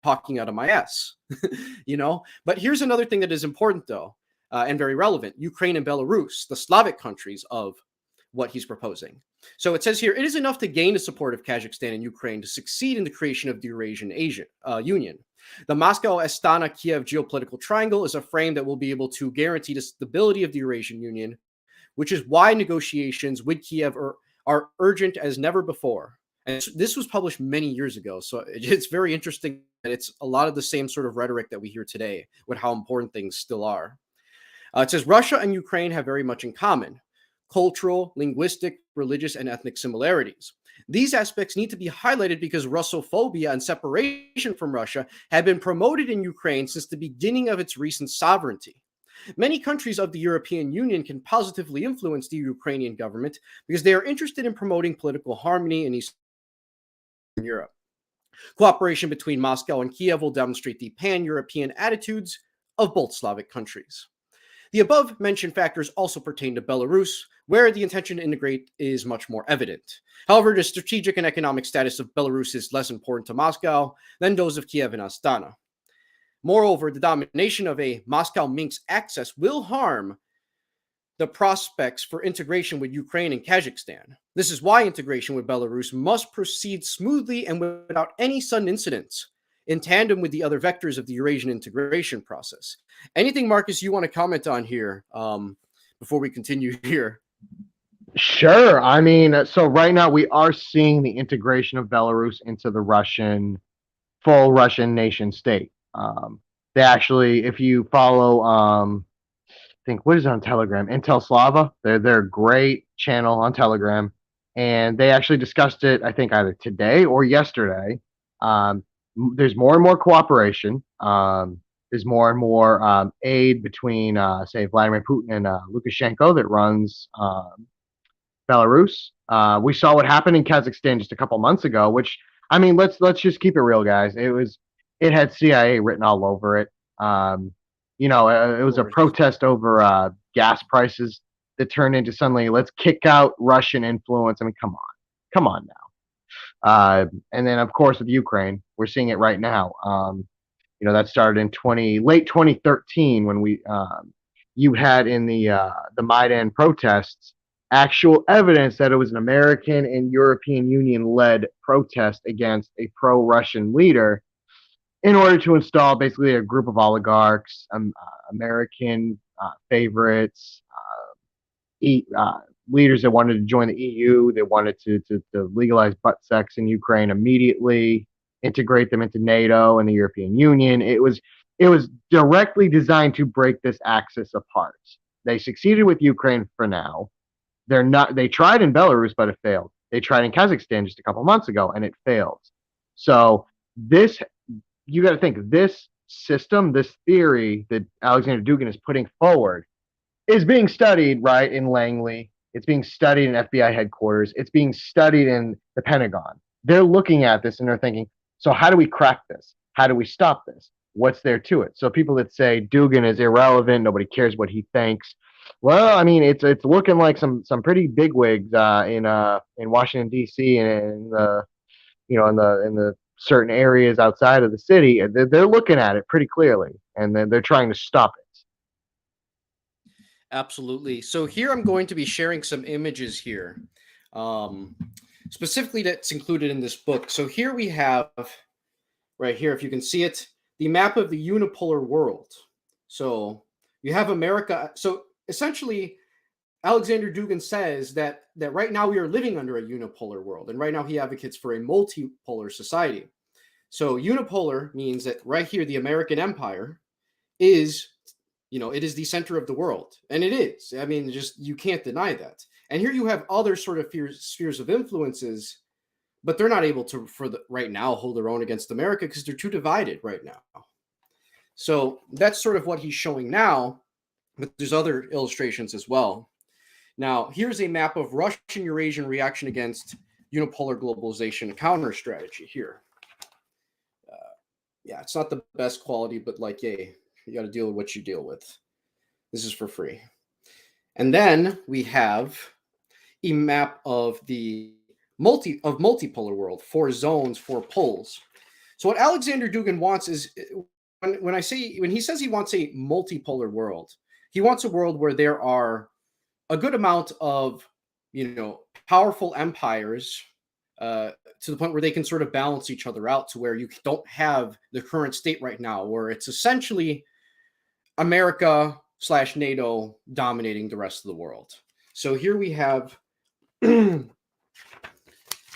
talking out of my ass, But here's another thing that is important, though, and very relevant. Ukraine and Belarus, the Slavic countries of what he's proposing. So it says here, it is enough to gain the support of Kazakhstan and Ukraine to succeed in the creation of the Eurasian Union. The Moscow-Astana-Kiev geopolitical triangle is a frame that will be able to guarantee the stability of the Eurasian Union, which is why negotiations with Kiev are urgent as never before. And this was published many years ago, so it's very interesting that it's a lot of the same sort of rhetoric that we hear today with how important things still are. It says Russia and Ukraine have very much in common: cultural, linguistic, religious, and ethnic similarities. These aspects need to be highlighted because Russophobia and separation from Russia have been promoted in Ukraine since the beginning of its recent sovereignty. Many countries of the European Union can positively influence the Ukrainian government because they are interested in promoting political harmony in Eastern Europe. Cooperation between Moscow and Kiev will demonstrate the pan-European attitudes of both Slavic countries. The above-mentioned factors also pertain to Belarus, where the intention to integrate is much more evident. However, the strategic and economic status of Belarus is less important to Moscow than those of Kiev and Astana. Moreover, the domination of a Moscow-Minsk axis will harm the prospects for integration with Ukraine and Kazakhstan. This is why integration with Belarus must proceed smoothly and without any sudden incidents, in tandem with the other vectors of the Eurasian integration process. Anything, Marcus, you want to comment on here before we continue here? Sure. I mean, so right now we are seeing the integration of Belarus into the full Russian nation state. They actually, if you follow, think what is it on Telegram? Intel Slava. They're a great channel on Telegram, and they actually discussed it. I think either today or yesterday. There's more and more cooperation. There's more and more aid between, say, Vladimir Putin and Lukashenko that runs Belarus. We saw what happened in Kazakhstan just a couple months ago. Which, I mean, let's just keep it real, guys. It had CIA written all over it. It was a protest over gas prices that turned into suddenly let's kick out Russian influence. I mean, come on now. And then of course with Ukraine, we're seeing it right now. That started in late 2013 when you had in the Maidan protests actual evidence that it was an American and European Union led protest against a pro-Russian leader, in order to install basically a group of oligarchs, American favorites, leaders that wanted to join the EU. They wanted to legalize butt sex in Ukraine immediately, integrate them into NATO and the European Union. It was directly designed to break this axis apart. They succeeded with Ukraine for now. They tried in Belarus, but it failed. They tried in Kazakhstan just a couple months ago, and it failed. So you got to think this system, this theory that Alexander Dugin is putting forward is being studied right in Langley. It's being studied in FBI headquarters. It's being studied in the Pentagon. They're looking at this and they're thinking, so how do we crack this? How do we stop this? What's there to it? So people that say Dugin is irrelevant, nobody cares what he thinks. Well, I mean, it's looking like some pretty bigwigs in Washington D.C. and in the certain areas outside of the city, they're looking at it pretty clearly, and they're trying to stop it. Absolutely. So here I'm going to be sharing some images here, specifically that's included in this book. So here we have, right here, if you can see it, the map of the unipolar world. So you have America. So essentially, Alexander Dugin says that right now we are living under a unipolar world, and right now he advocates for a multipolar society. So unipolar means that right here, the American empire is, it is the center of the world, and it is. I mean, just you can't deny that. And here you have other sort of spheres of influences, but they're not able to, right now, hold their own against America because they're too divided right now. So that's sort of what he's showing now, but there's other illustrations as well. Now, here's a map of Russian Eurasian reaction against unipolar globalization counter strategy here. Yeah, it's not the best quality, but you got to deal with what you deal with. This is for free. And then we have a map of the multipolar world, 4 zones, 4 poles. So what Alexander Dugin wants is, when he says he wants a multipolar world, he wants a world where there are a good amount of, powerful empires to the point where they can sort of balance each other out, to where you don't have the current state right now, where it's essentially America/NATO dominating the rest of the world. So here we have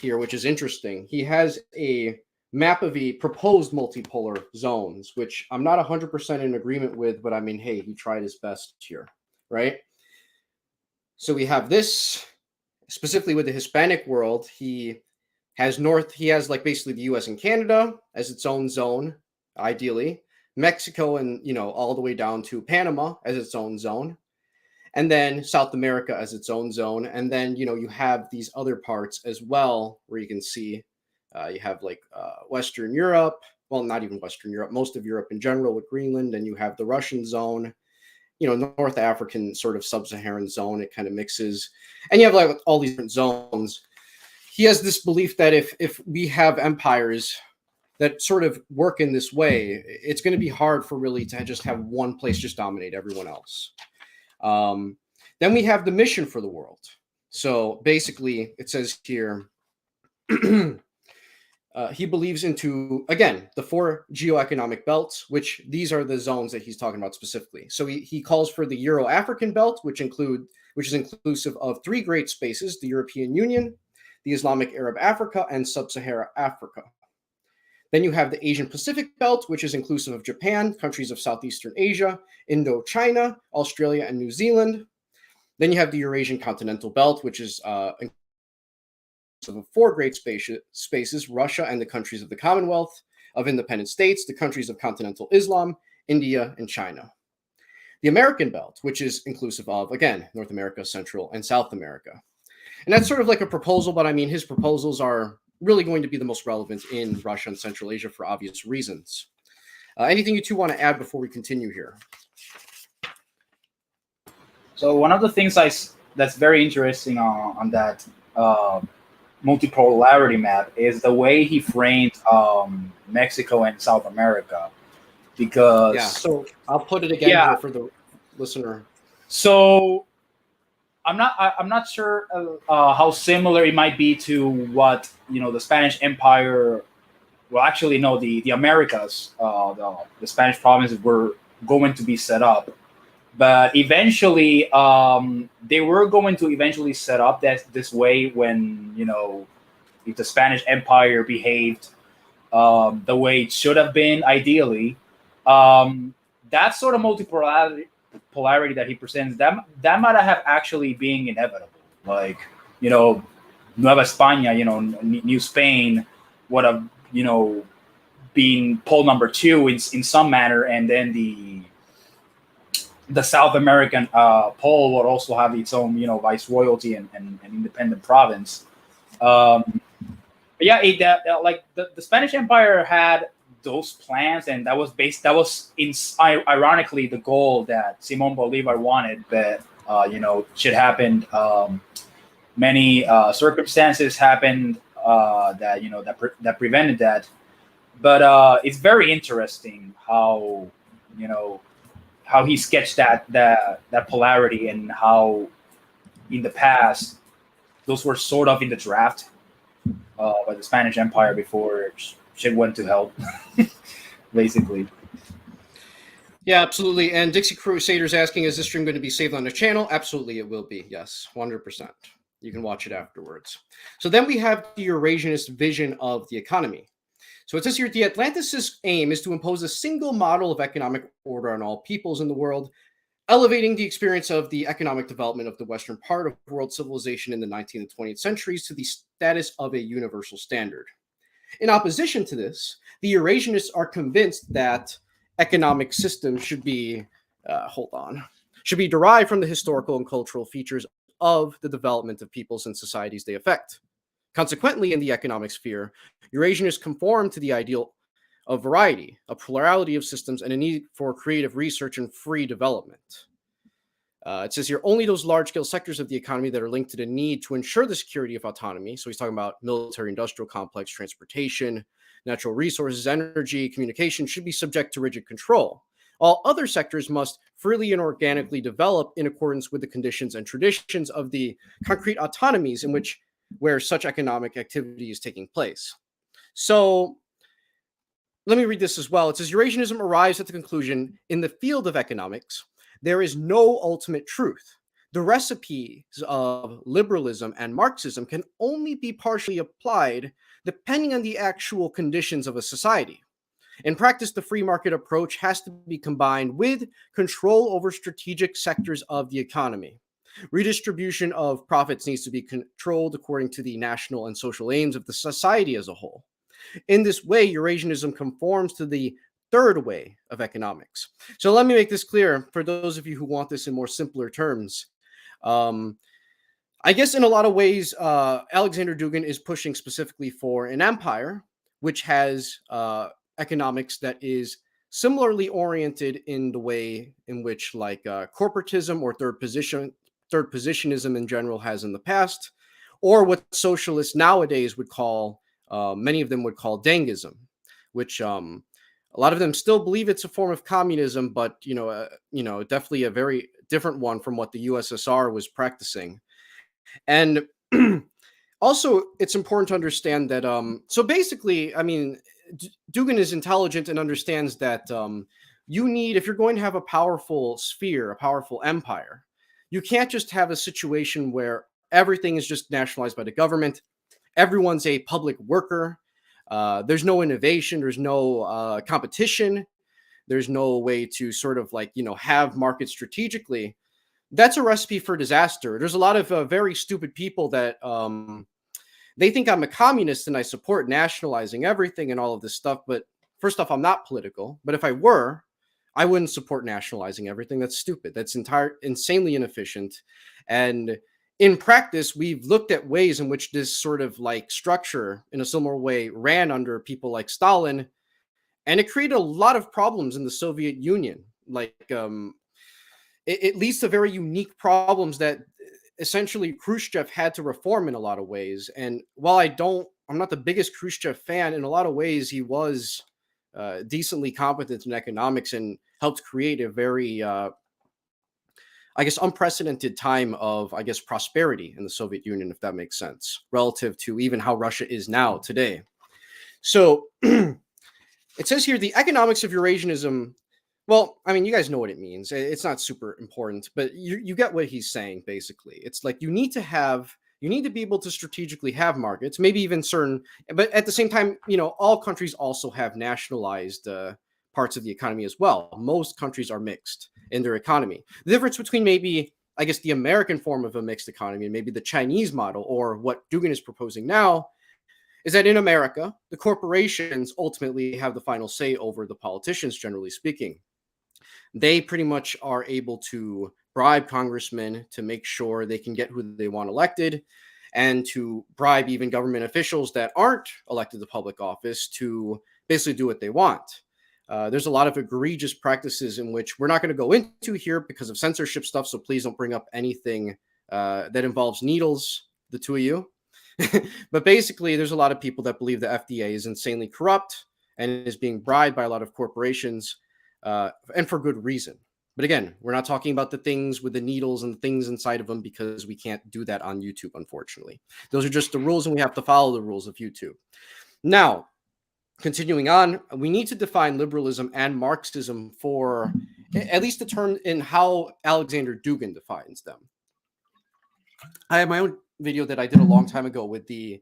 here, which is interesting. He has a map of the proposed multipolar zones, which I'm not 100% in agreement with, but I mean, hey, he tried his best here, right? So we have this specifically with the Hispanic world. He has basically the US and Canada as its own zone, ideally. Mexico and, all the way down to Panama as its own zone. And then South America as its own zone. And then, you have these other parts as well, where you can see you have Western Europe. Well, not even Western Europe, most of Europe in general with Greenland. And you have the Russian zone. North African sort of sub-Saharan zone. It kind of mixes, and you have like all these different zones. He has this belief that if we have empires that sort of work in this way, it's going to be hard for really to just have one place just dominate everyone else. Then we have the mission for the world. So basically, it says here, he believes into, again, the 4 geoeconomic belts, which these are the zones that he's talking about specifically. So he calls for the Euro-African belt, which is inclusive of 3 great spaces: the European Union, the Islamic Arab Africa, and Sub-Saharan Africa. Then you have the Asian Pacific belt, which is inclusive of Japan, countries of Southeastern Asia, Indochina, Australia, and New Zealand. Then you have the Eurasian continental belt, which is inclusive of 4 great spaces: Russia and the countries of the Commonwealth of Independent States, the countries of continental Islam, India, and China. The American belt, which is inclusive of, again, North America, Central, and South America. And that's sort of like a proposal, but I mean, his proposals are really going to be the most relevant in Russia and Central Asia for obvious reasons. Anything you two want to add before we continue here? So one of the things that's very interesting on that multipolarity map is the way he framed Mexico and South America. Because so I'll put it again here for the listener. So I'm not sure how similar it might be to what the Spanish Empire. Well, actually, no, the Americas, the Spanish provinces were going to be set up, but eventually they were going to eventually set up this way when if the Spanish Empire behaved the way it should have been ideally. That sort of multipolarity that he presents, that might have actually been inevitable. Like, Nueva España, New Spain would have, been pole number 2 in some manner, and then the South American pole would also have its own, viceroyalty and independent province. Like the Spanish Empire had those plans, and that was ironically the goal that Simón Bolívar wanted, but shit happened. Many circumstances happened that prevented that. But it's very interesting how he sketched that polarity, and how in the past those were sort of in the draft by the Spanish Empire before shit went to hell, basically. Yeah, absolutely. And Dixie Crusader's asking, is this stream going to be saved on the channel? Absolutely, it will be. Yes, 100%. You can watch it afterwards. So then we have the Eurasianist vision of the economy. So it says here, the Atlanticist aim is to impose a single model of economic order on all peoples in the world, elevating the experience of the economic development of the Western part of world civilization in the 19th and 20th centuries to the status of a universal standard. In opposition to this, the Eurasianists are convinced that economic systems should be derived from the historical and cultural features of the development of peoples and societies they affect. Consequently, in the economic sphere, Eurasianists conform to the ideal of variety, a plurality of systems, and a need for creative research and free development. It says here, only those large-scale sectors of the economy that are linked to the need to ensure the security of autonomy, so he's talking about military-industrial complex, transportation, natural resources, energy, communication, should be subject to rigid control. All other sectors must freely and organically develop in accordance with the conditions and traditions of the concrete autonomies where such economic activity is taking place. So let me read this as well. It says, Eurasianism arrives at the conclusion, in the field of economics, there is no ultimate truth. The recipes of liberalism and Marxism can only be partially applied depending on the actual conditions of a society. In practice, the free market approach has to be combined with control over strategic sectors of the economy. Redistribution of profits needs to be controlled according to the national and social aims of the society as a whole. In this way, Eurasianism conforms to the third way of economics. So let me make this clear for those of you who want this in more simpler terms. I guess in a lot of ways, Alexander Dugin is pushing specifically for an empire, which has economics that is similarly oriented in the way in which like corporatism or third positionism in general has in the past, or what socialists nowadays would call, many of them would call Dengism, which a lot of them still believe it's a form of communism, but definitely a very different one from what the USSR was practicing. And also, it's important to understand that. So basically, I mean, Dugin is intelligent and understands that you need, if you're going to have a powerful sphere, a powerful empire, you can't just have a situation where everything is just nationalized by the government. Everyone's a public worker. There's no innovation. There's no competition. There's no way to sort of like, have markets strategically. That's a recipe for disaster. There's a lot of very stupid people that they think I'm a communist and I support nationalizing everything and all of this stuff. But first off, I'm not political. But if I were, I wouldn't support nationalizing everything. That's stupid. That's insanely inefficient. And in practice, we've looked at ways in which this sort of like structure in a similar way ran under people like Stalin. And it created a lot of problems in the Soviet Union. Like, it leads to very unique problems that essentially Khrushchev had to reform in a lot of ways. And while I'm not the biggest Khrushchev fan, in a lot of ways, he was decently competent in economics and helped create a very, unprecedented time of, prosperity in the Soviet Union, if that makes sense, relative to even how Russia is now today. So it says here, the economics of Eurasianism. Well, I mean, you guys know what it means. It's not super important, but you get what he's saying, basically. It's like you need to be able to strategically have markets, maybe even certain, but at the same time, all countries also have nationalized parts of the economy as well. Most countries are mixed in their economy. The difference between maybe, the American form of a mixed economy and maybe the Chinese model, or what Dugin is proposing now, is that in America, the corporations ultimately have the final say over the politicians, generally speaking. They pretty much are able to bribe congressmen to make sure they can get who they want elected, and to bribe even government officials that aren't elected to public office to basically do what they want. There's a lot of egregious practices in which we're not going to go into here because of censorship stuff, so please don't bring up anything that involves needles, the two of you. But basically, there's a lot of people that believe the FDA is insanely corrupt and is being bribed by a lot of corporations, and for good reason. But again, we're not talking about the things with the needles and the things inside of them, because we can't do that on YouTube, unfortunately. Those are just the rules, and we have to follow the rules of YouTube. Now, continuing on, we need to define liberalism and Marxism for at least the term in how Alexander Dugin defines them. I have my own video that I did a long time ago with the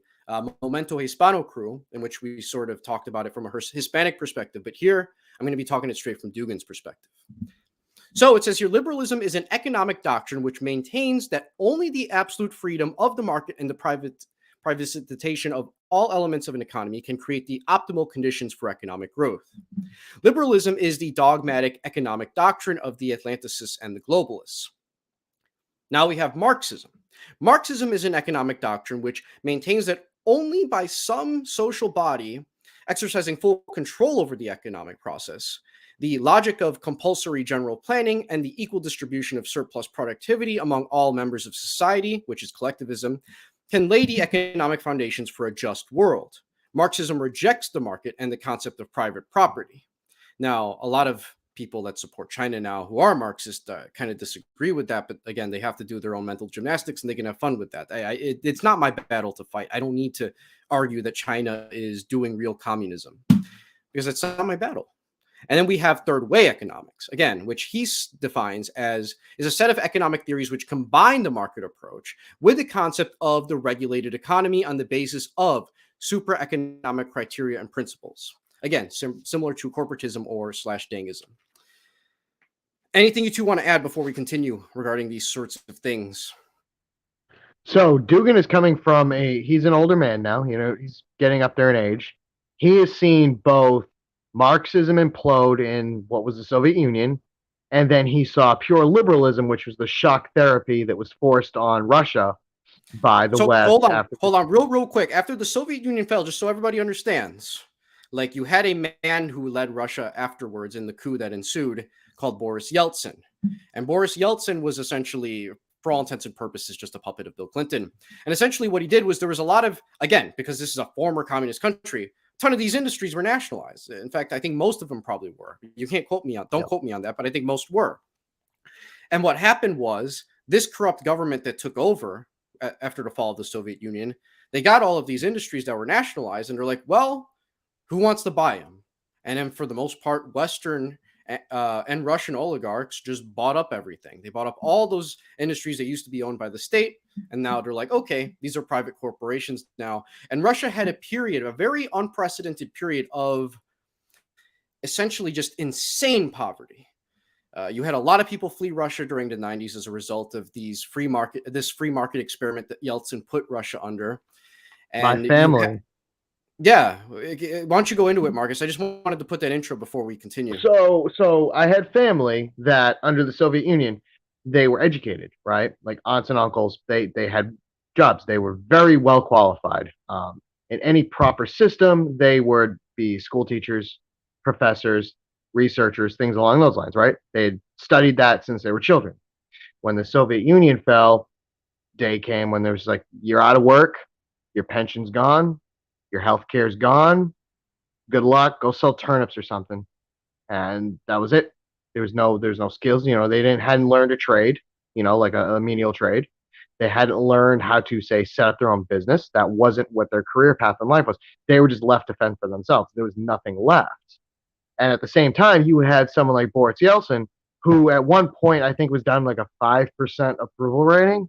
Momento Hispano crew, in which we sort of talked about it from a Hispanic perspective. But here, I'm going to be talking it straight from Dugin's perspective. So it says here, liberalism is an economic doctrine which maintains that only the absolute freedom of the market and the privatization of all elements of an economy can create the optimal conditions for economic growth. Liberalism is the dogmatic economic doctrine of the Atlanticists and the globalists. Now we have Marxism. Marxism is an economic doctrine which maintains that only by some social body exercising full control over the economic process, the logic of compulsory general planning and the equal distribution of surplus productivity among all members of society, which is collectivism, can lay the economic foundations for a just world. Marxism rejects the market and the concept of private property. Now, a lot of people that support China now who are Marxist kind of disagree with that, but again, they have to do their own mental gymnastics and they can have fun with that. It's not my battle to fight. I don't need to argue that China is doing real communism, because it's not my battle. And then we have third way economics, again, which he defines as is a set of economic theories which combine the market approach with the concept of the regulated economy on the basis of supra-economic criteria and principles. Again, similar to corporatism or /Dengism. Anything you two want to add before we continue regarding these sorts of things? So Dugin is coming from he's an older man now, he's getting up there in age. He has seen both Marxism implode in what was the Soviet Union, and then he saw pure liberalism, which was the shock therapy that was forced on Russia by the West. Hold on, real quick. After the Soviet Union fell, just so everybody understands, Like you had a man who led Russia afterwards in the coup that ensued called Boris Yeltsin. And Boris Yeltsin was essentially, for all intents and purposes, just a puppet of Bill Clinton. And essentially what he did was there was a lot of, again, because this is a former communist country, a ton of these industries were nationalized. In fact, I think most of them probably were. You can't quote me on, don't quote me on that, but I think most were. And what happened was this corrupt government that took over after the fall of the Soviet Union, they got all of these industries that were nationalized, and they're like, well, who wants to buy them? And then for the most part, Western and Russian oligarchs just bought up everything. They bought up all those industries that used to be owned by the state. And now they're like, okay, these are private corporations now. And Russia had a period, a very unprecedented period of essentially just insane poverty. You had a lot of people flee Russia during the 90s as a result of this free market experiment that Yeltsin put Russia under. And My family. Yeah. Why don't you go into it, Marcus? I just wanted to put that intro before we continue. So I had family that under the Soviet Union, they were educated, right? Like aunts and uncles, they had jobs. They were very well qualified. In any proper system, they would be school teachers, professors, researchers, things along those lines, right? They'd studied that since they were children. When the Soviet Union fell, day came when there was like, you're out of work, your pension's gone, your health care's gone. Good luck. Go sell turnips or something. And that was it. There's no skills. They hadn't learned a trade, like a menial trade. They hadn't learned how to say set up their own business. That wasn't what their career path in life was. They were just left to fend for themselves. There was nothing left. And at the same time, you had someone like Boris Yeltsin, who at one point I think was down like a 5% approval rating.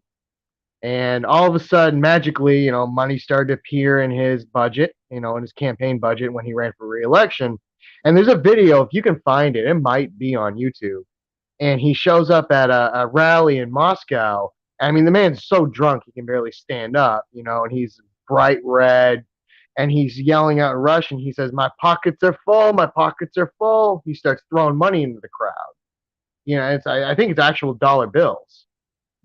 And all of a sudden, magically, money started to appear in his budget, in his campaign budget when he ran for re-election. And there's a video, if you can find it, it might be on YouTube. And he shows up at a rally in Moscow. I mean, the man's so drunk he can barely stand up, and he's bright red. And he's yelling out in Russian. He says, "My pockets are full. My pockets are full." He starts throwing money into the crowd. I think it's actual dollar bills.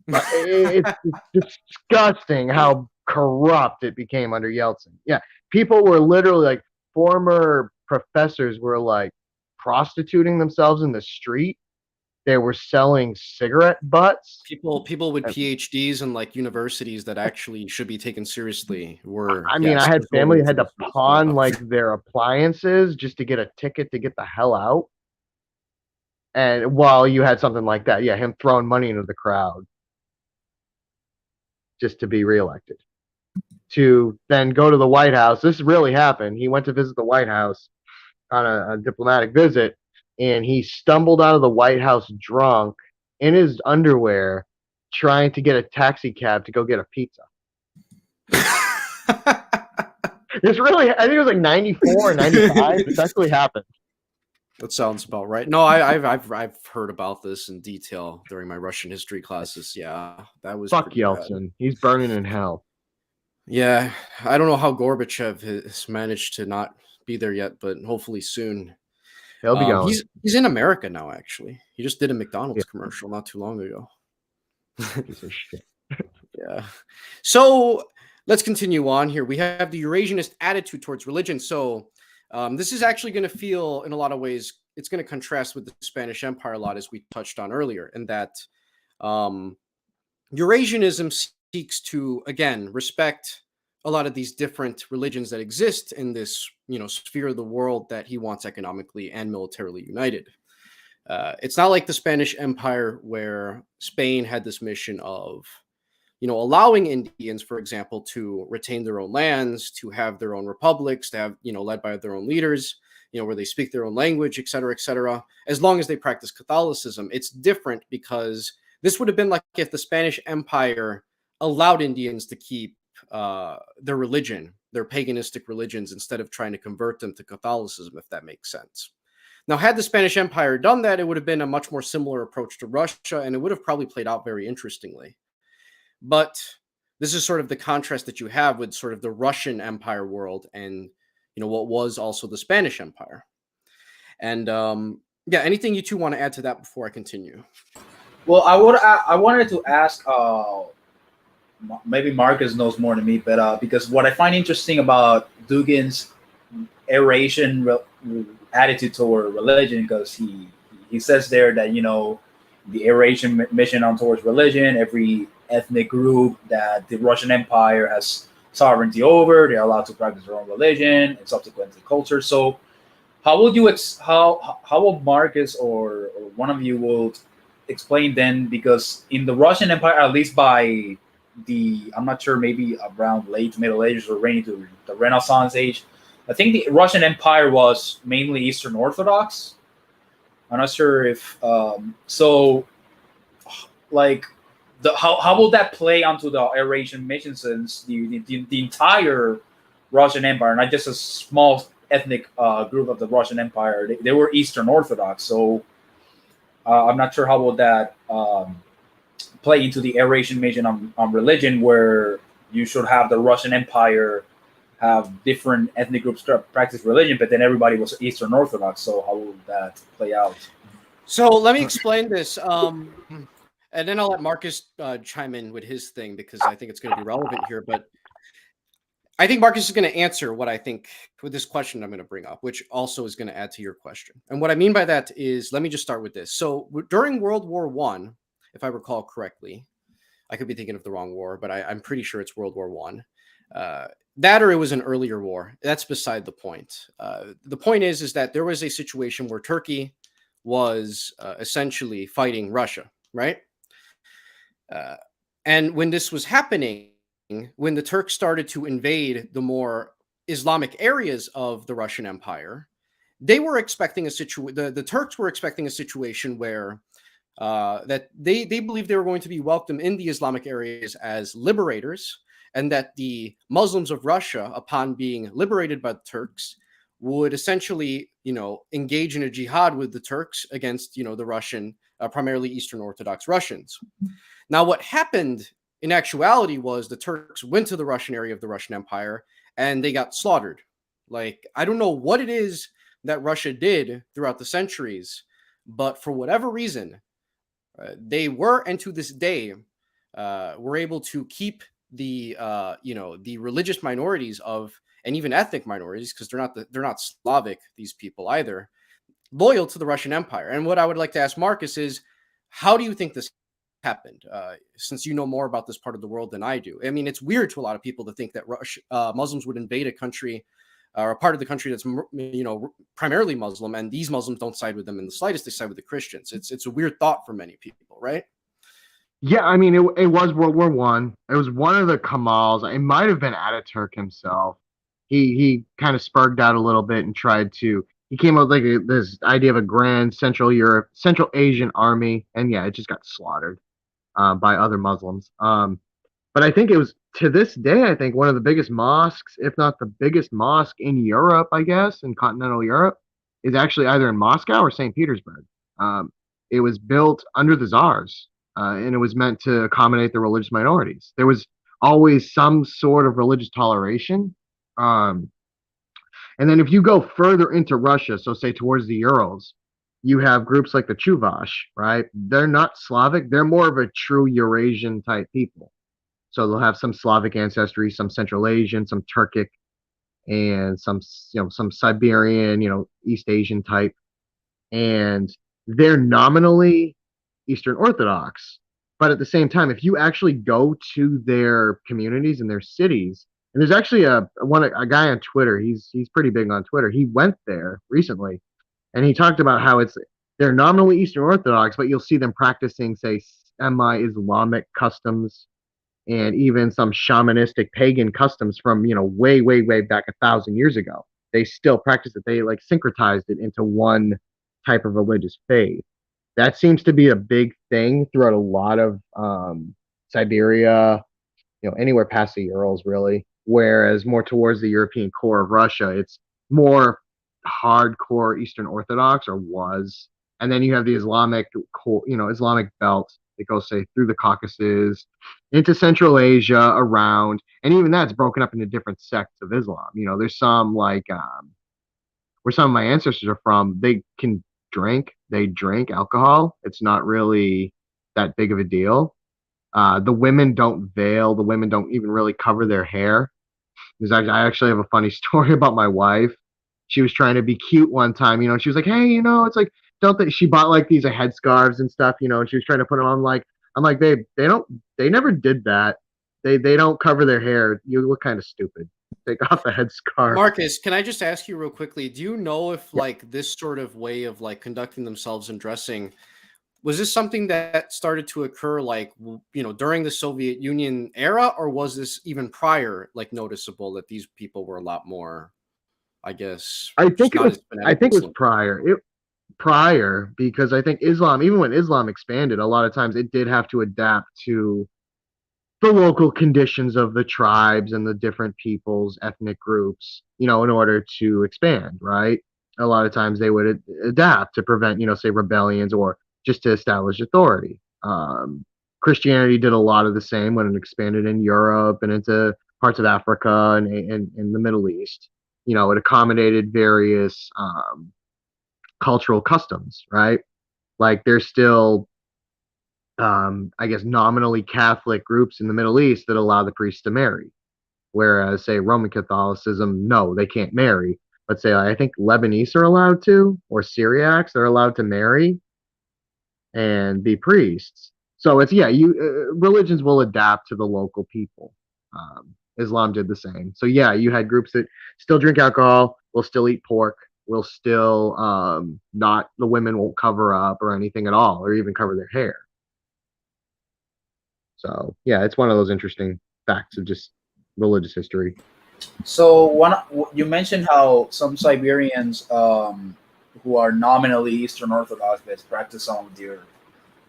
But it's disgusting how corrupt it became under Yeltsin. Yeah, people were literally like former professors were like prostituting themselves in the street. They were selling cigarette butts. People with PhDs and like universities that actually should be taken seriously were. I mean, I had family that had to pawn like their appliances just to get a ticket to get the hell out. And while you had something like that, yeah, him throwing money into the crowd just to be reelected. To then go to the White House. This really happened. He went to visit the White House on a diplomatic visit, and he stumbled out of the White House drunk in his underwear, trying to get a taxi cab to go get a pizza. This really, I think it was like 94 or 95. This actually happened. That sounds about right. No, I've heard about this in detail during my Russian history classes. Yeah, that was fuck Yeltsin. Bad. He's burning in hell. Yeah, I don't know how Gorbachev has managed to not be there yet, but hopefully soon. He'll be going. He's in America now. Actually, he just did a McDonald's commercial not too long ago. Piece of shit. Yeah. So let's continue on here. We have the Eurasianist attitude towards religion. So this is actually going to feel, in a lot of ways, it's going to contrast with the Spanish Empire a lot, as we touched on earlier, in that Eurasianism seeks to, again, respect a lot of these different religions that exist in this, sphere of the world that he wants economically and militarily united. It's not like the Spanish Empire, where Spain had this mission of, allowing Indians, for example, to retain their own lands, to have their own republics, to have, led by their own leaders, where they speak their own language, et cetera, as long as they practice Catholicism. It's different because this would have been like if the Spanish Empire allowed Indians to keep their religion, their paganistic religions, instead of trying to convert them to Catholicism, if that makes sense. Now, had the Spanish Empire done that, it would have been a much more similar approach to Russia, and it would have probably played out very interestingly. But this is sort of the contrast that you have with sort of the Russian Empire world and, what was also the Spanish Empire. And anything you two want to add to that before I continue? Well, I wanted to ask, maybe Marcus knows more than me, but because what I find interesting about Dugin's Eurasian attitude toward religion, because he says there that the Eurasian mission on towards religion, every ethnic group that the Russian Empire has sovereignty over, they're allowed to practice their own religion and subsequently culture. So how would you how will Marcus or one of you will explain then, because in the Russian Empire, at least by the, I'm not sure, maybe around late Middle Ages or reigning to the Renaissance age, I think the Russian Empire was mainly Eastern Orthodox. I'm not sure if so. Like, how will that play onto the Eurasian mission, since the entire Russian Empire, not just a small ethnic group of the Russian Empire, they were Eastern Orthodox. So I'm not sure how will that play into the Eurasian mission on religion, where you should have the Russian Empire have different ethnic groups practice religion, but then everybody was Eastern Orthodox. So how will that play out? So let me explain this, and then I'll let Marcus chime in with his thing, because I think it's going to be relevant here. But I think Marcus is going to answer what I think with this question I'm going to bring up, which also is going to add to your question. And what I mean by that is, let me just start with this. So during World War One, if I recall correctly, I could be thinking of the wrong war, but I'm pretty sure it's World War One. That, or it was an earlier war. That's beside the point. The point is that there was a situation where Turkey was essentially fighting Russia, right? And when this was happening, when the Turks started to invade the more Islamic areas of the Russian Empire, they were expecting a situation. The Turks were expecting a situation where that they believed they were going to be welcomed in the Islamic areas as liberators, and that the Muslims of Russia, upon being liberated by the Turks, would essentially, engage in a jihad with the Turks against, the Russian, primarily Eastern Orthodox Russians. Now, what happened in actuality was the Turks went to the Russian area of the Russian Empire and they got slaughtered. Like, I don't know what it is that Russia did throughout the centuries, but for whatever reason, they were, and to this day, were able to keep the the religious minorities of, and even ethnic minorities, because they're not Slavic, these people either, loyal to the Russian Empire. And what I would like to ask Marcus is, how do you think this happened? Since you know more about this part of the world than I do. I mean, it's weird to a lot of people to think that Muslims would invade a country or a part of the country that's primarily Muslim, and these Muslims don't side with them in the slightest. They side with the Christians. It's a weird thought for many people, right? Yeah, I mean, it was World War One. It was one of the Kamals. It might have been Ataturk himself. He kind of sparked out a little bit and tried to. He came up with this idea of a grand Central Asian army, and yeah, it just got slaughtered by other Muslims. But I think it was, to this day, I think one of the biggest mosques, if not the biggest mosque in Europe, I guess, in continental Europe, is actually either in Moscow or St. Petersburg. It was built under the Tsars, and it was meant to accommodate the religious minorities. There was always some sort of religious toleration. And then if you go further into Russia, so say towards the Urals, you have groups like the Chuvash, right? They're not Slavic. They're more of a true Eurasian type people. So they'll have some Slavic ancestry, some Central Asian, some Turkic, and some Siberian, East Asian type. And they're nominally Eastern Orthodox. But at the same time, if you actually go to their communities and their cities, and there's actually a guy on Twitter, he's pretty big on Twitter. He went there recently, and he talked about how they're nominally Eastern Orthodox, but you'll see them practicing, say, semi-Islamic customs, and even some shamanistic pagan customs from way back 1,000 years ago. They still practice it. They syncretized it into one type of religious faith. That seems to be a big thing throughout a lot of Siberia, anywhere past the Urals, really. Whereas more towards the European core of Russia, it's more hardcore Eastern Orthodox, or was. And then you have the Islamic core, Islamic belt that goes, say, through the Caucasus, into Central Asia, around, and even that's broken up into different sects of Islam. There's some where some of my ancestors are from, they drink alcohol. It's not really that big of a deal. The women don't veil. The women don't even really cover their hair. I actually have a funny story about my wife. she was trying to be cute one time, and she was like, hey, it's like, don't they, she bought like these headscarves and stuff, and she was trying to put them on. Like, I'm like, they never did that. They don't cover their hair. You look kind of stupid. Take off the headscarf. Marcus, can I just ask you real quickly? Do you know if Yeah. like this sort of way of like conducting themselves and dressing, was this something that started to occur like during the Soviet Union era, or was this even prior like noticeable that these people were a lot more, I guess, I just think it not was. as I think phonetically it was slim? prior, because I think Islam, even when Islam expanded, a lot of times it did have to adapt to the local conditions of the tribes and the different peoples, ethnic groups, in order to expand, right? A lot of times they would adapt to prevent, say, rebellions or just to establish authority. Christianity did a lot of the same when it expanded in Europe and into parts of Africa and in the Middle East. It accommodated various cultural customs, right? Like there's still I guess, nominally Catholic groups in the Middle East that allow the priests to marry. Whereas, say, Roman Catholicism, no, they can't marry. But say, I think Lebanese are allowed to, or Syriacs, they're allowed to marry and be priests. So it's, yeah, religions will adapt to the local people. Islam did the same. So yeah, you had groups that still drink alcohol, will still eat pork, will still not, the women won't cover up or anything at all, or even cover their hair. So yeah, it's one of those interesting facts of just religious history. So you mentioned how some Siberians who are nominally Eastern Orthodox but practice some of their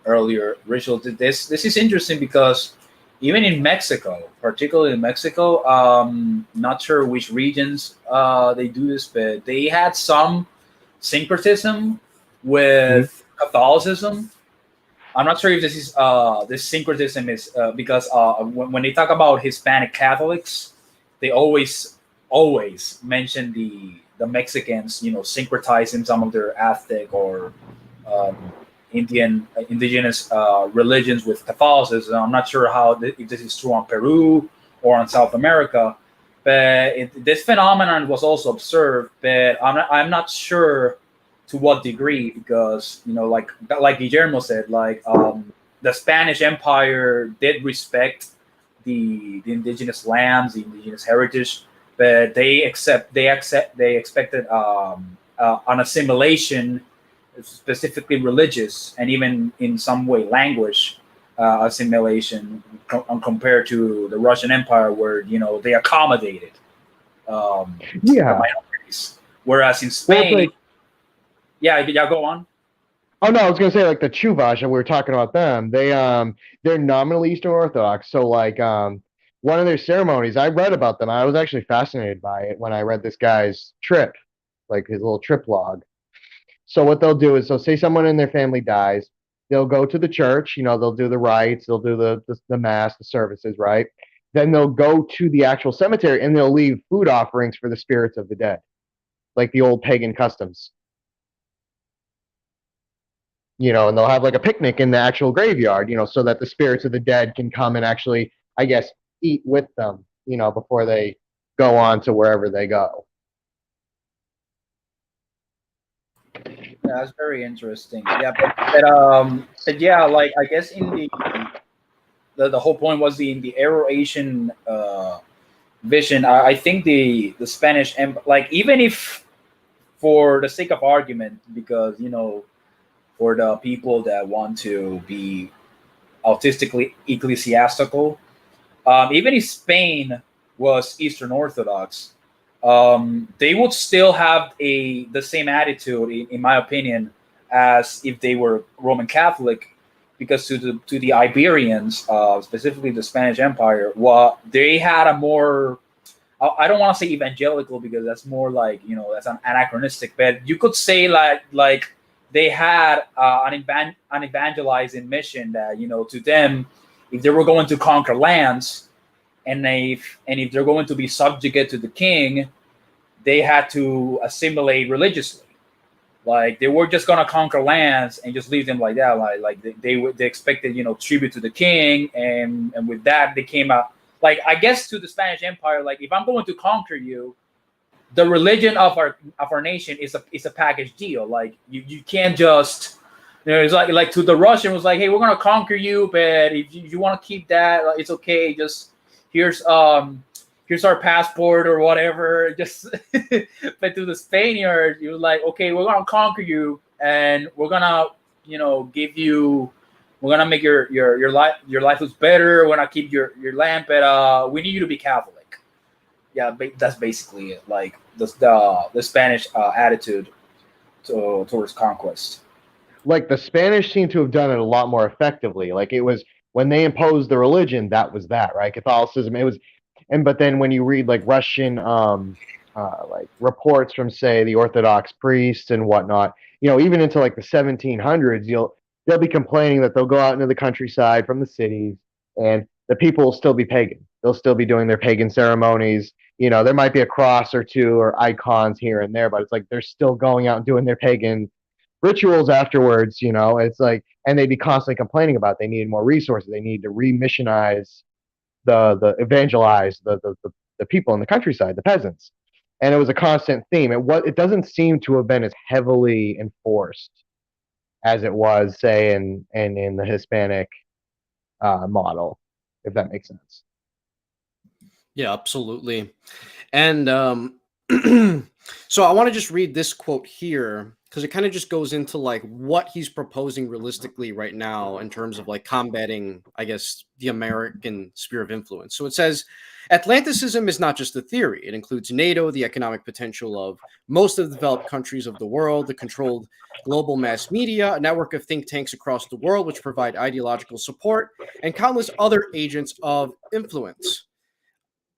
earlier rituals. This is interesting because even in Mexico, particularly in Mexico, not sure which regions they do this, but they had some syncretism with Catholicism. I'm not sure if this syncretism is because when they talk about Hispanic Catholics, they always mention the Mexicans, syncretizing some of their Aztec or um, indigenous religions with Catholicism. I'm not sure if this is true on Peru or on South America, but this phenomenon was also observed. But I'm not sure to what degree, because like Guillermo said, the Spanish Empire did respect the indigenous lands, the indigenous heritage, but they expected an assimilation, specifically religious and even in some way language assimilation, compared to the Russian Empire, where they accommodated the Yeah. minorities, whereas in Well, it's Spain, like, yeah, go on. oh no, I was gonna say like the Chuvash, and we were talking about them. They're nominally Eastern Orthodox. So like one of their ceremonies, I read about them. I was actually fascinated by it when I read this guy's trip, like his little trip log. So what they'll do is, so say someone in their family dies, they'll go to the church, they'll do the rites, they'll do the mass, the services, right? Then they'll go to the actual cemetery and they'll leave food offerings for the spirits of the dead, like the old pagan customs. And they'll have like a picnic in the actual graveyard, so that the spirits of the dead can come and actually, I guess, eat with them, before they go on to wherever they go. Yeah, that's very interesting. Yeah, but yeah, like I guess in the whole point was in the Eurasian vision. I think the Spanish like, even if, for the sake of argument, because for the people that want to be autistically ecclesiastical, even if Spain was Eastern Orthodox, they would still have the same attitude, in my opinion, as if they were Roman Catholic, because to the Iberians, specifically the Spanish Empire, they had a more, I don't want to say evangelical, because that's more like, that's an anachronistic, but you could say like they had an evangelizing mission that, to them, if they were going to conquer lands, and if they're going to be subjugate to the king, they had to assimilate religiously. Like, they were just gonna conquer lands and just leave them like that. Like they expected, tribute to the king, and with that they came out, like, I guess, to the Spanish Empire. Like, if I'm going to conquer you, the religion of our nation is a package deal. Like you can't just, it's like to the Russian was like, hey, we're gonna conquer you, but if you want to keep that, it's okay. Just here's our passport or whatever. Just but to the Spaniard, you was like, okay, we're gonna conquer you, and we're gonna give you. We're gonna make your life looks better. We're gonna keep your land, but we need you to be Catholic. Yeah, that's basically it. Like the Spanish attitude towards conquest. Like the Spanish seem to have done it a lot more effectively. Like it was when they imposed the religion, that was that, right? Catholicism. It was, but then when you read like Russian like reports from say the Orthodox priests and whatnot, even into like the 1700s, they'll be complaining that they'll go out into the countryside from the cities, and the people will still be pagan. They'll still be doing their pagan ceremonies. There might be a cross or two or icons here and there, but it's like they're still going out and doing their pagan rituals afterwards. It's like, and they'd be constantly complaining about they needed more resources. They need to remissionize the evangelize the people in the countryside, the peasants. And it was a constant theme. It doesn't seem to have been as heavily enforced as it was, say, in the Hispanic model, if that makes sense. Yeah, absolutely. And so I want to just read this quote here because it kind of just goes into like what he's proposing realistically right now in terms of like combating, I guess, the American sphere of influence. So it says, Atlanticism is not just a theory. It includes NATO, the economic potential of most of the developed countries of the world, the controlled global mass media, a network of think tanks across the world which provide ideological support, and countless other agents of influence.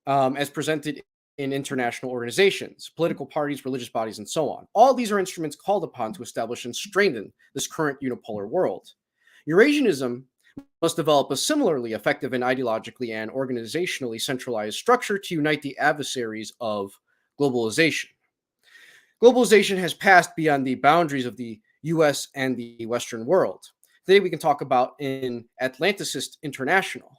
As presented in international organizations, political parties, religious bodies, and so on. All these are instruments called upon to establish and strengthen this current unipolar world. Eurasianism must develop a similarly effective and ideologically and organizationally centralized structure to unite the adversaries of globalization. Globalization has passed beyond the boundaries of the US and the Western world. Today we can talk about an Atlanticist international.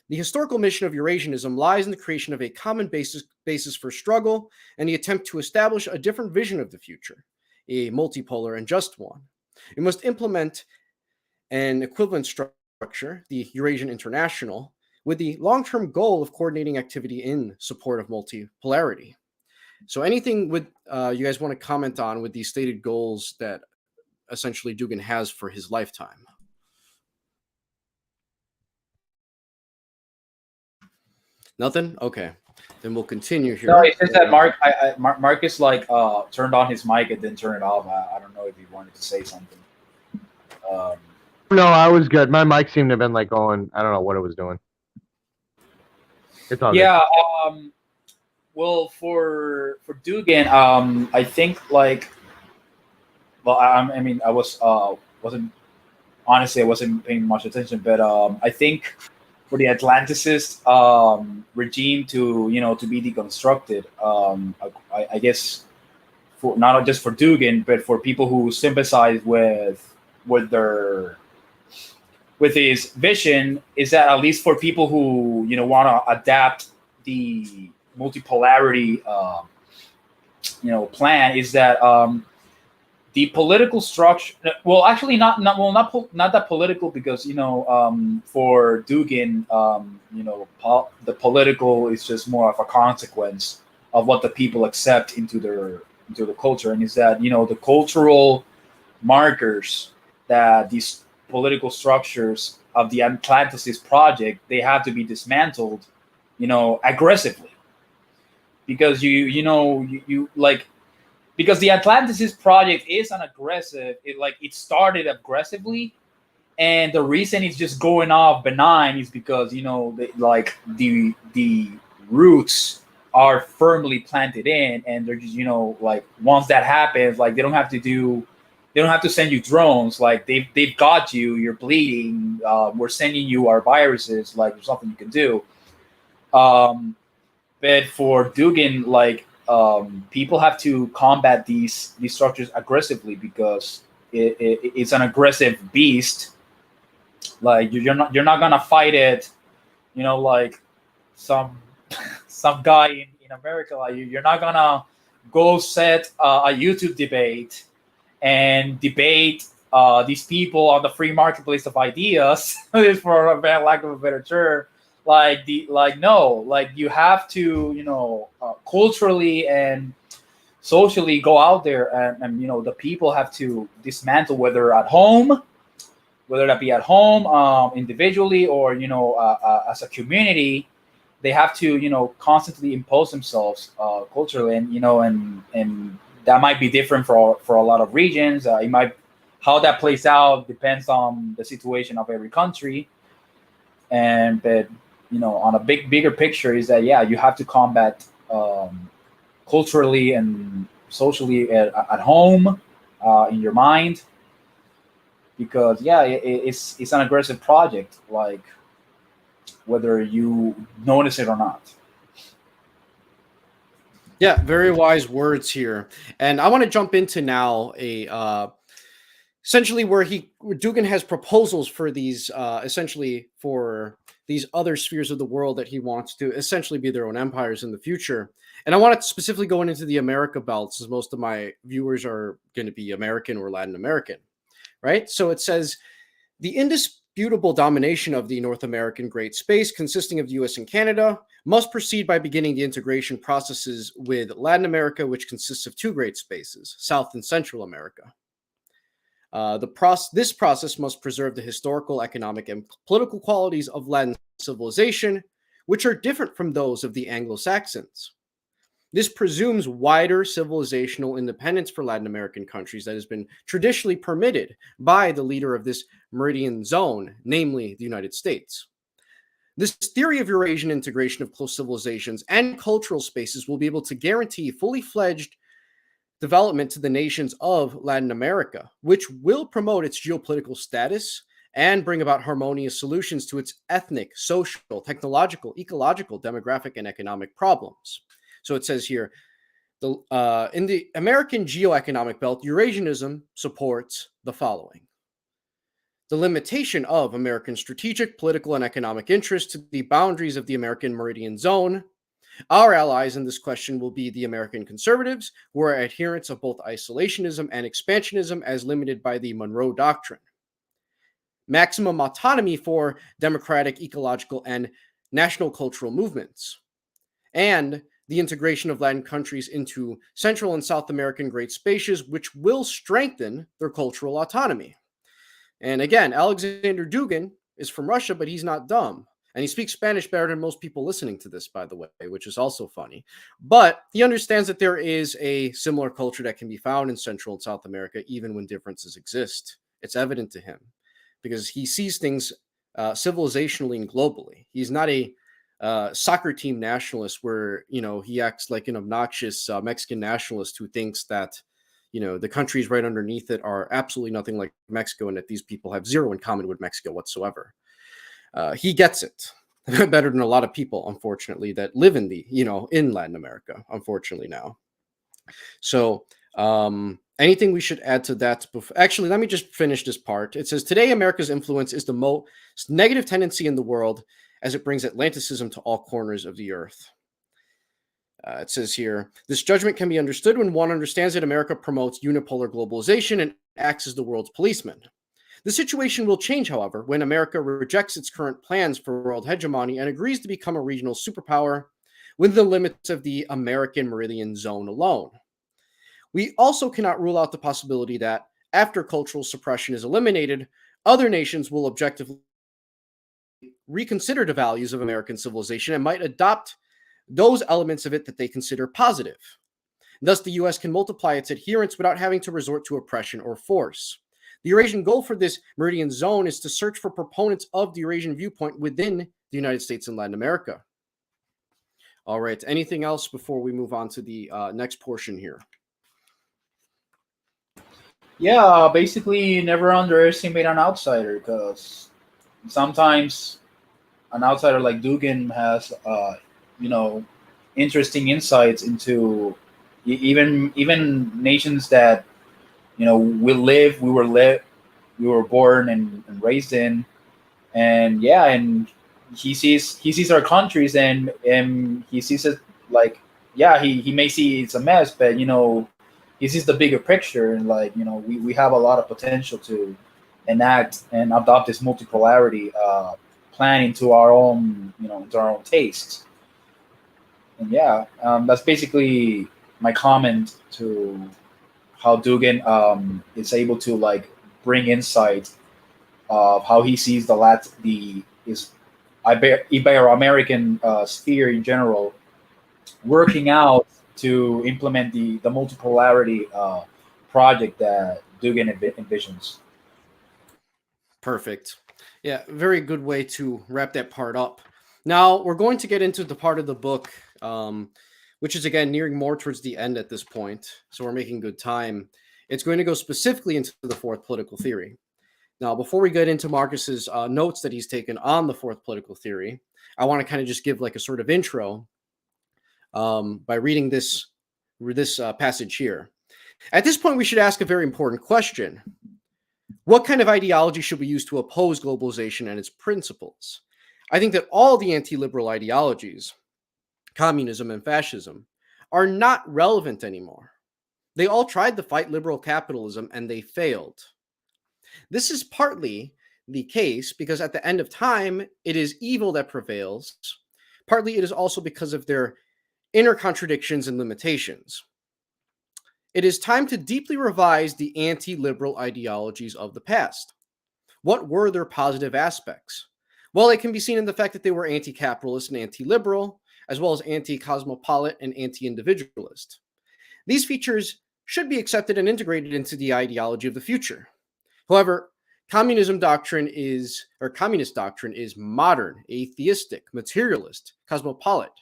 The historical mission of Eurasianism lies in the creation of a common basis for struggle and the attempt to establish a different vision of the future, a multipolar and just one. We must implement an equivalent structure, the Eurasian International, with the long-term goal of coordinating activity in support of multipolarity. So anything with you guys want to comment on with these stated goals that essentially Dugin has for his lifetime? Nothing? Okay. Then we'll continue here. No, it says that Marcus like turned on his mic and then turned it off. I don't know if he wanted to say something. No, I was good. My mic seemed to have been like going. I don't know what it was doing. It's all yeah. Well, for Dugin, I think like, well, I mean, I wasn't paying much attention, but I think for the Atlanticist regime to be deconstructed, I guess for not just for Dugin, but for people who sympathize with his vision, is that at least for people who want to adapt the multipolarity plan, is that the political structure, well, actually not that political, because for Dugin, the political is just more of a consequence of what the people accept into the culture, and is that the cultural markers that these political structures of the Atlanticist project, they have to be dismantled, aggressively, because you like. Because the Atlanticist project is an aggressive, it started aggressively, and the reason it's just going off benign is because the roots are firmly planted in, and they're just once that happens, they don't have to send you drones, they've got you, you're bleeding, we're sending you our viruses, there's nothing you can do. But for Dugin, people have to combat these structures aggressively, because it's an aggressive beast. You're not gonna fight it, some guy in America. You're not gonna go set a YouTube debate and debate these people on the free marketplace of ideas, for a lack of a better term. No, like you have to, culturally and socially go out there, and the people have to dismantle, whether that be at home, individually, or as a community. They have to constantly impose themselves culturally, and that might be different for a lot of regions. It might How that plays out depends on the situation of every country. But on a bigger picture is that, yeah, you have to combat culturally and socially at home, in your mind, because yeah, it's an aggressive project, like whether you notice it or not. Yeah, very wise words here. And I want to jump into now essentially where Dugan has proposals for these essentially for these other spheres of the world that he wants to essentially be their own empires in the future. And I want to specifically go into the America belts, as most of my viewers are going to be American or Latin American, right? So it says the indisputable domination of the North American great space, consisting of the US and Canada, must proceed by beginning the integration processes with Latin America, which consists of two great spaces, South and Central America. This process must preserve the historical, economic, and political qualities of Latin civilization, which are different from those of the Anglo-Saxons. This presumes wider civilizational independence for Latin American countries that has been traditionally permitted by the leader of this meridian zone, namely the United States. This theory of Eurasian integration of close civilizations and cultural spaces will be able to guarantee fully fledged development to the nations of Latin America, which will promote its geopolitical status and bring about harmonious solutions to its ethnic, social, technological, ecological, demographic, and economic problems. So it says here, in the American geoeconomic belt, Eurasianism supports the following: the limitation of American strategic, political, and economic interests to the boundaries of the American Meridian Zone. Our allies in this question will be the American conservatives, who are adherents of both isolationism and expansionism as limited by the Monroe Doctrine. Maximum autonomy for democratic, ecological, and national cultural movements. And the integration of Latin countries into Central and South American great spaces, which will strengthen their cultural autonomy. And again, Alexander Dugin is from Russia, but he's not dumb. And he speaks Spanish better than most people listening to this, by the way, which is also funny. But he understands that there is a similar culture that can be found in Central and South America, even when differences exist. It's evident to him because he sees things civilizationally and globally. He's not a soccer team nationalist where, he acts like an obnoxious Mexican nationalist who thinks that, the countries right underneath it are absolutely nothing like Mexico and that these people have zero in common with Mexico whatsoever. He gets it better than a lot of people, unfortunately, that live in in Latin America, unfortunately now. So anything we should add to that? Actually, let me just finish this part. It says, today, America's influence is the most negative tendency in the world as it brings Atlanticism to all corners of the earth. It says here, this judgment can be understood when one understands that America promotes unipolar globalization and acts as the world's policeman. The situation will change, however, when America rejects its current plans for world hegemony and agrees to become a regional superpower within the limits of the American Meridian Zone alone. We also cannot rule out the possibility that, after cultural suppression is eliminated, other nations will objectively reconsider the values of American civilization and might adopt those elements of it that they consider positive. Thus, the U.S. can multiply its adherents without having to resort to oppression or force. The Eurasian goal for this Meridian Zone is to search for proponents of the Eurasian viewpoint within the United States and Latin America. All right. Anything else before we move on to the next portion here? Yeah, basically, never underestimate an outsider, because sometimes an outsider like Dugan has, interesting insights into even nations that we were born and raised in. And yeah, and he sees our countries, and he sees it like yeah, he may see it's a mess, but he sees the bigger picture, and like we have a lot of potential to enact and adopt this multipolarity plan into our own into our own tastes. And yeah, that's basically my comment to how Dugan is able to like bring insight of how he sees the is Ibero-American sphere in general working out to implement the multipolarity project that Dugan envisions. Perfect. Yeah, very good way to wrap that part up. Now we're going to get into the part of the book, which is again nearing more towards the end at this point. So we're making good time. It's going to go specifically into the fourth political theory. Now, before we get into Marcus's notes that he's taken on the fourth political theory, I want to kind of just give like a sort of intro by reading this passage here. At this point, we should ask a very important question. What kind of ideology should we use to oppose globalization and its principles? I think that all the anti-liberal ideologies, communism and fascism, are not relevant anymore. They all tried to fight liberal capitalism and they failed. This is partly the case because at the end of time, it is evil that prevails. Partly it is also because of their inner contradictions and limitations. It is time to deeply revise the anti-liberal ideologies of the past. What were their positive aspects? Well, it can be seen in the fact that they were anti-capitalist and anti-liberal, as well as anti-cosmopolitan and anti-individualist. These features should be accepted and integrated into the ideology of the future. However, communist doctrine is modern, atheistic, materialist, cosmopolitan.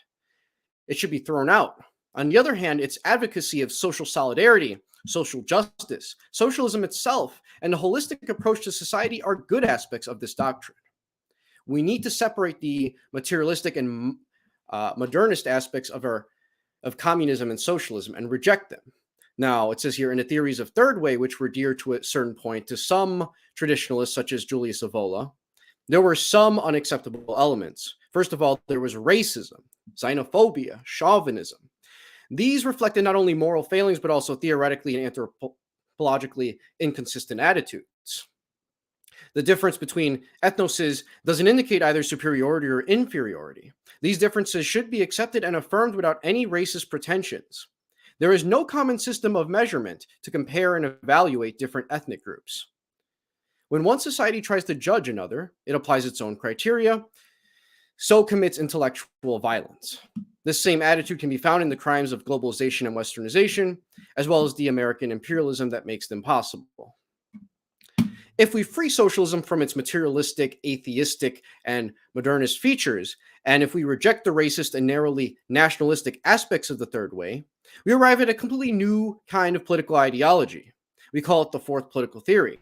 It should be thrown out. On the other hand, its advocacy of social solidarity, social justice, socialism itself, and a holistic approach to society are good aspects of this doctrine. We need to separate the materialistic and modernist aspects of communism and socialism and reject them. Now, it says here in the theories of third way, which were dear to a certain point to some traditionalists such as Julius Evola, there were some unacceptable elements. First of all, there was racism, xenophobia, chauvinism. These reflected not only moral failings, but also theoretically and anthropologically inconsistent attitudes. The difference between ethnoses doesn't indicate either superiority or inferiority. These differences should be accepted and affirmed without any racist pretensions. There is no common system of measurement to compare and evaluate different ethnic groups. When one society tries to judge another, it applies its own criteria, so commits intellectual violence. This same attitude can be found in the crimes of globalization and westernization, as well as the American imperialism that makes them possible. If we free socialism from its materialistic, atheistic, and modernist features, and if we reject the racist and narrowly nationalistic aspects of the third way, we arrive at a completely new kind of political ideology. We call it the fourth political theory.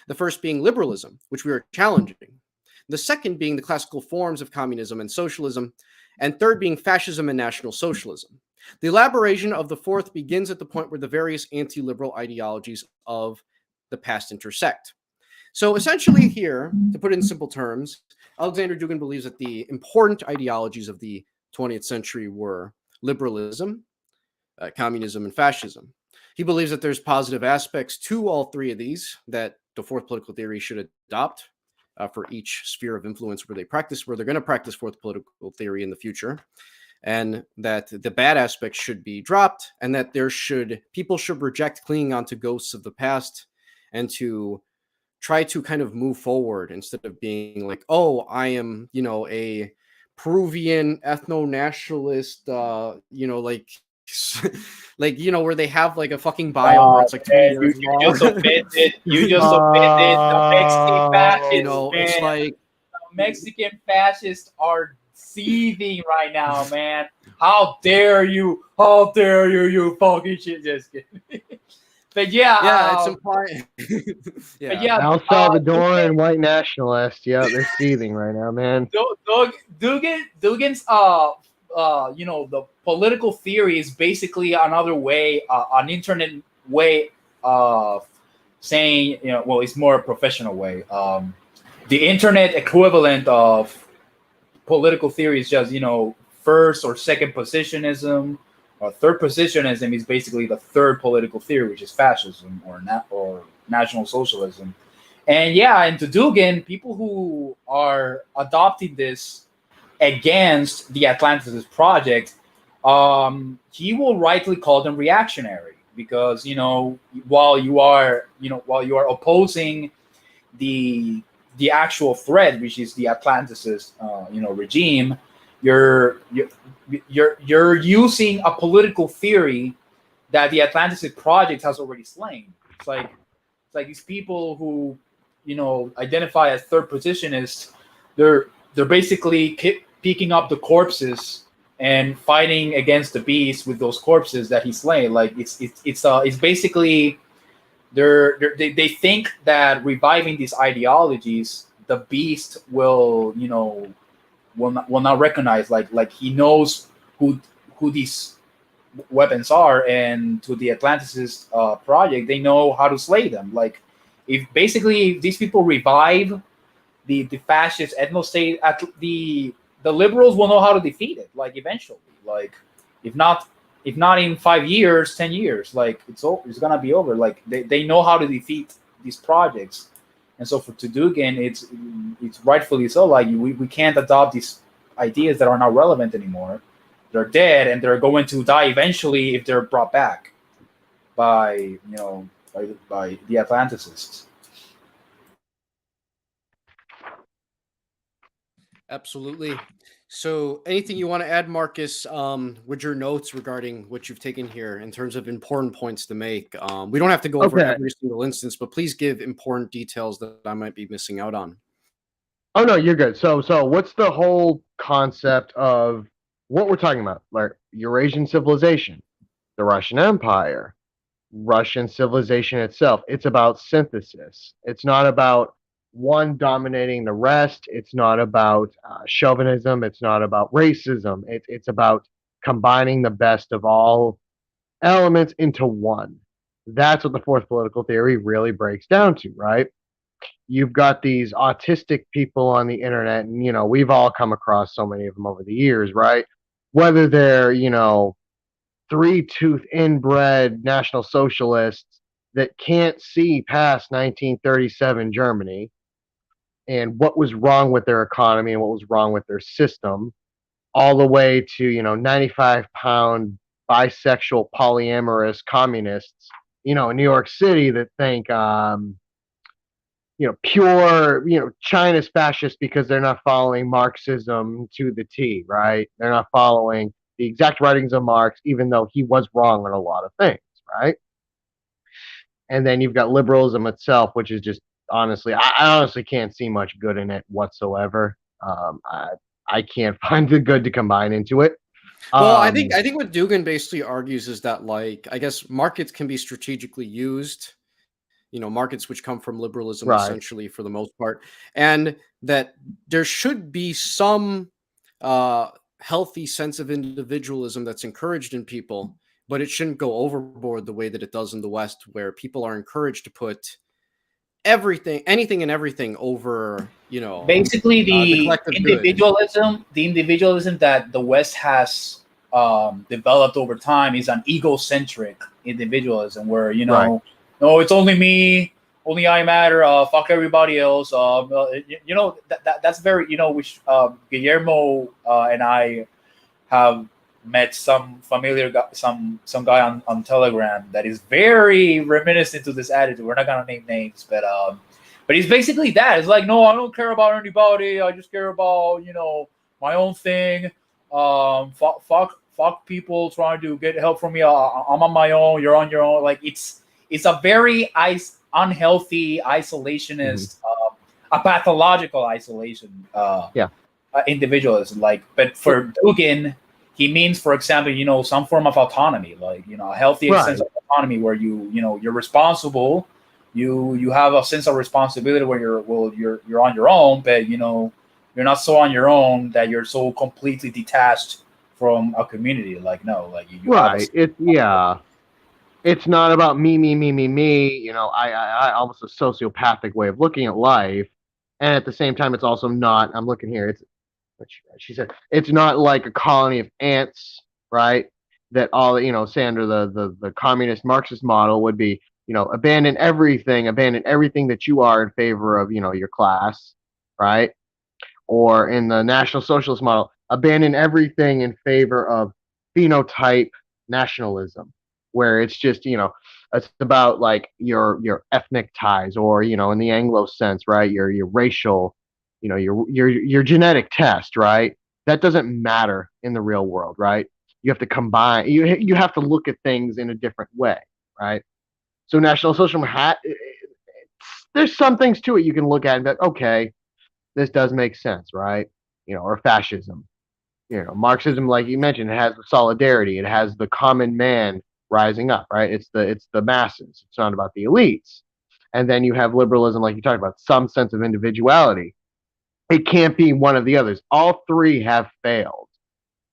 The first being liberalism, which we are challenging. The second being the classical forms of communism and socialism, and third being fascism and National Socialism. The elaboration of the fourth begins at the point where the various anti-liberal ideologies of the past intersect. So essentially here, to put it in simple terms, Alexander Dugin believes that the important ideologies of the 20th century were liberalism, communism, and fascism. He believes that there's positive aspects to all three of these that the fourth political theory should adopt for each sphere of influence where they're going to practice fourth political theory in the future, and that the bad aspects should be dropped, and that people should reject clinging onto ghosts of the past and to try to kind of move forward instead of being like, oh, I am, a Peruvian ethno-nationalist, where they have like a fucking bio where it's like 20 years long. You just offended the Mexican fascists, man. It's like the Mexican fascists are seething right now, man. How dare you? How dare you? You fucking shit. Just kidding. But yeah, it's implying. Yeah, but yeah, El Salvadoran white nationalists. Yeah, they're seething right now, man. Dugan's the political theory is basically another way, an internet way of saying, well, it's more a professional way. The internet equivalent of political theory is just, first or second positionism, third positionism is basically the third political theory, which is fascism or National Socialism. And yeah, and to Dugin, people who are adopting this against the Atlantis project, he will rightly call them reactionary because while you are opposing the actual threat, which is the Atlanticist regime, you're you're using a political theory that the Atlanticist project has already slain. It's like these people who identify as third positionists. They're basically picking up the corpses and fighting against the beast with those corpses that he slain. Like it's basically they think that reviving these ideologies, the beast will not recognize, like he knows who these weapons are, and to the Atlanticist project, they know how to slay them. Like if these people revive the fascist ethno state, the liberals will know how to defeat it. Like eventually, like if not in 5 years, 10 years, like it's gonna be over. Like they know how to defeat these projects. And so for Dugan, it's rightfully so. Like we can't adopt these ideas that are not relevant anymore. They're dead, and they're going to die eventually if they're brought back by by the Atlanticists. Absolutely. So, anything you want to add, Marcus, with your notes regarding what you've taken here in terms of important points to make? We don't have to go over Okay. every single instance, but please give important details that I might be missing out on. Oh no, you're good. So what's the whole concept of what we're talking about? Like Eurasian civilization, the Russian Empire, Russian civilization itself. It's about synthesis. It's not about one dominating the rest. It's not about chauvinism. It's not about racism. It's about combining the best of all elements into one. That's what the fourth political theory really breaks down to, right? You've got these autistic people on the internet, and we've all come across so many of them over the years, right? Whether they're three-tooth inbred national socialists that can't see past 1937 Germany and what was wrong with their economy and what was wrong with their system, all the way to 95-pound bisexual polyamorous communists in New York City that think pure, China's fascist because they're not following Marxism to the T, right? They're not following the exact writings of Marx, even though he was wrong on a lot of things, right? And then you've got liberalism itself, which is just honestly, I honestly can't see much good in it whatsoever. I can't find the good to combine into it. Well, I think what Dugan basically argues is that, like, I guess markets can be strategically used. Markets which come from liberalism, Right. essentially, for the most part, and that there should be some healthy sense of individualism that's encouraged in people, but it shouldn't go overboard the way that it does in the West, where people are encouraged to put anything and everything over, Basically the collective good. the individualism that the West has developed over time is an egocentric individualism where Right. no, it's only me, only I matter, fuck everybody else. That's very, which Guillermo and I have met some familiar guy, some guy on Telegram that is very reminiscent to this attitude. We're not gonna name names, but he's basically that. It's like, no, I don't care about anybody. I just care about my own thing. Fuck people trying to get help from me. I'm on my own. You're on your own. Like it's a very unhealthy isolationist, a pathological isolation. Individualism. Like, but for Dugin, he means, for example, some form of autonomy, like a healthy sense of autonomy where you're responsible. You have a sense of responsibility where you're on your own, but you're not so on your own that you're so completely detached from a community. Like no, like you Right. It's not about me. I almost a sociopathic way of looking at life, and at the same time, it's also not. I'm looking here. It's what she said. It's not like a colony of ants, right? that all, say under the communist Marxist model would be, abandon everything that you are in favor of, your class, right? Or in the National Socialist model, abandon everything in favor of phenotype nationalism, where it's just, it's about like your ethnic ties, or, in the Anglo sense, right? Your racial, your genetic test, right? That doesn't matter in the real world, right? You have to combine, you have to look at things in a different way, right? So National Socialism there's some things to it you can look at and be like, okay, this does make sense, right? Or fascism. Marxism, like you mentioned, it has the solidarity, it has the common man rising up, right? It's the masses. It's not about the elites. And then you have liberalism, like you talked about, some sense of individuality. It can't be one of the others. All three have failed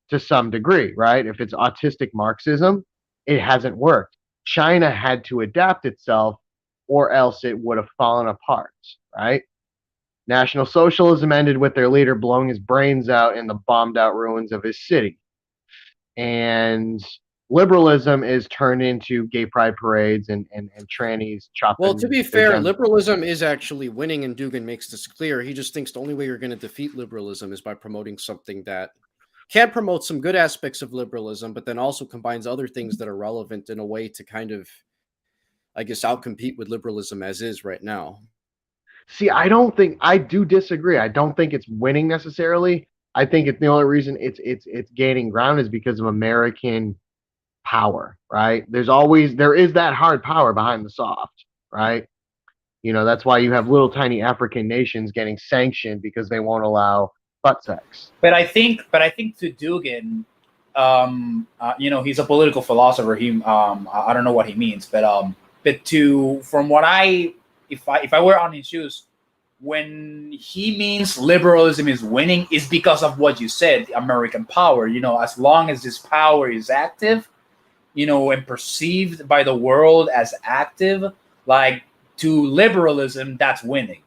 to some degree, right? If it's autistic Marxism, it hasn't worked. China had to adapt itself, or else it would have fallen apart, right? National Socialism ended with their leader blowing his brains out in the bombed out ruins of his city. And liberalism is turned into gay pride parades and trannies chopping. Well, to be fair, liberalism is actually winning, and Dugin makes this clear. He just thinks the only way you're going to defeat liberalism is by promoting something that can promote some good aspects of liberalism, but then also combines other things that are relevant in a way to kind of, I guess, outcompete with liberalism as is right now. See, I do disagree. I don't think it's winning necessarily. I think it's the only reason it's gaining ground is because of American power, right? There is that hard power behind the soft, right? That's why you have little tiny African nations getting sanctioned because they won't allow butt sex. But I think to Dugin, he's a political philosopher. I don't know what he means, but from what if I were on his shoes, when he means liberalism is winning, is because of what you said, American power. As long as this power is active, and perceived by the world as active, like to liberalism, that's winning.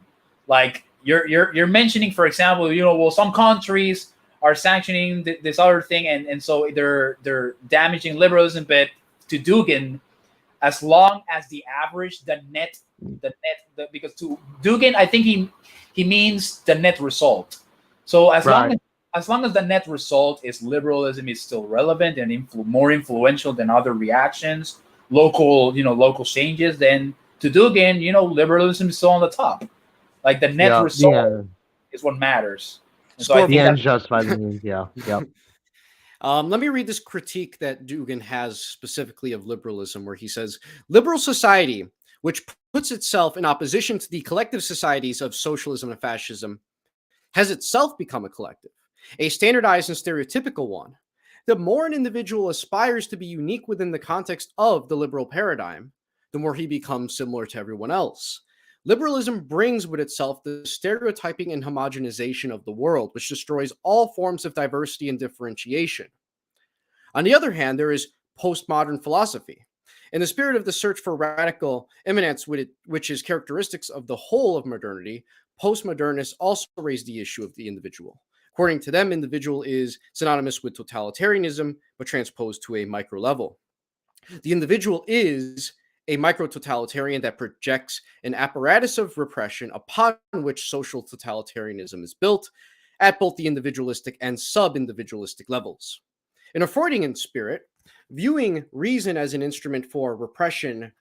Like you're mentioning, for example, well, some countries are sanctioning this other thing, and so they're damaging liberalism. But to Dugin, as long as the average, because to Dugin, I think he means the net result. So as long as the net result is liberalism is still relevant and more influential than other reactions, local changes, then to Dugin, liberalism is still on the top. Like the net result is what matters. And so I think the end justifies the means. Yeah. Let me read this critique that Dugin has specifically of liberalism, where he says, liberal society, which puts itself in opposition to the collective societies of socialism and fascism, has itself become a collective, a standardized and stereotypical one. The more an individual aspires to be unique within the context of the liberal paradigm, the more he becomes similar to everyone else. Liberalism brings with itself the stereotyping and homogenization of the world, which destroys all forms of diversity and differentiation. On the other hand, there is postmodern philosophy. In the spirit of the search for radical immanence, which is characteristics of the whole of modernity, postmodernists also raise the issue of the individual. According to them, individual is synonymous with totalitarianism, but transposed to a micro level. The individual is a micro-totalitarian that projects an apparatus of repression upon which social totalitarianism is built at both the individualistic and sub-individualistic levels. In a Freudian spirit, viewing reason as an instrument for repression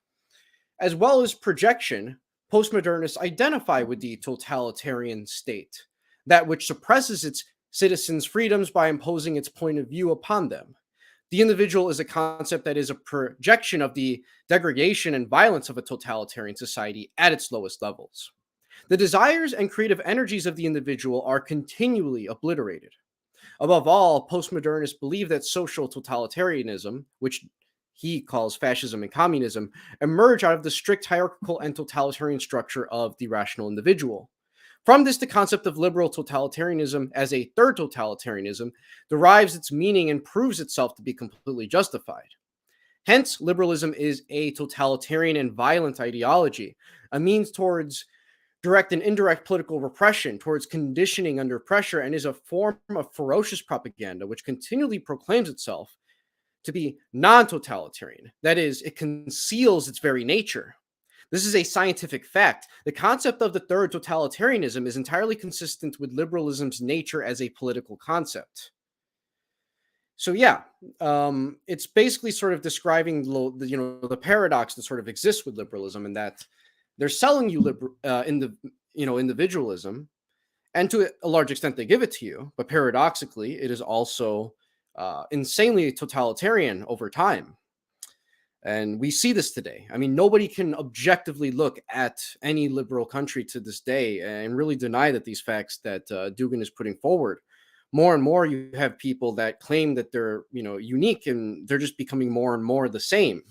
as well as projection, postmodernists identify with the totalitarian state, that which suppresses its citizens' freedoms by imposing its point of view upon them. The individual is a concept that is a projection of the degradation and violence of a totalitarian society at its lowest levels. The desires and creative energies of the individual are continually obliterated. Above all, postmodernists believe that social totalitarianism, which he calls fascism and communism, emerge out of the strict hierarchical and totalitarian structure of the rational individual. From this, the concept of liberal totalitarianism as a third totalitarianism derives its meaning and proves itself to be completely justified. Hence, liberalism is a totalitarian and violent ideology, a means towards direct and indirect political repression, towards conditioning under pressure, and is a form of ferocious propaganda which continually proclaims itself to be non-totalitarian. That is, it conceals its very nature. This is a scientific fact. The concept of the third totalitarianism is entirely consistent with liberalism's nature as a political concept. So yeah, it's basically sort of describing the paradox that sort of exists with liberalism, and that they're selling you individualism, and to a large extent they give it to you, but paradoxically it is also insanely totalitarian over time. And we see this today. I mean, nobody can objectively look at any liberal country to this day and really deny that these facts that Dugin is putting forward. More and more, you have people that claim that they're, unique, and they're just becoming more and more the same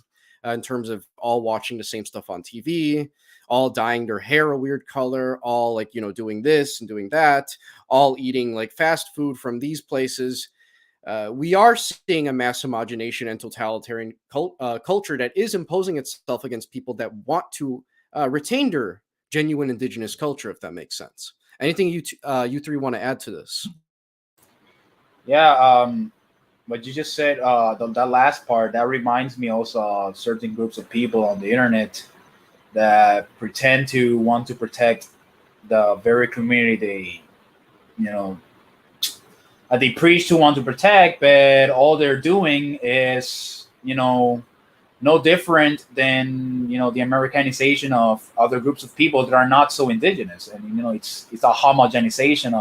in terms of all watching the same stuff on TV, all dyeing their hair a weird color, all doing this and doing that, all eating like fast food from these places. We are seeing a mass homogenation and totalitarian culture that is imposing itself against people that want to retain their genuine indigenous culture, if that makes sense. Anything you three want to add to this? Yeah, what you just said, that last part, that reminds me also of certain groups of people on the internet that pretend to want to protect the very community they preach to want to protect, but all they're doing is, no different than, the Americanization of other groups of people that are not so indigenous. And, it's a homogenization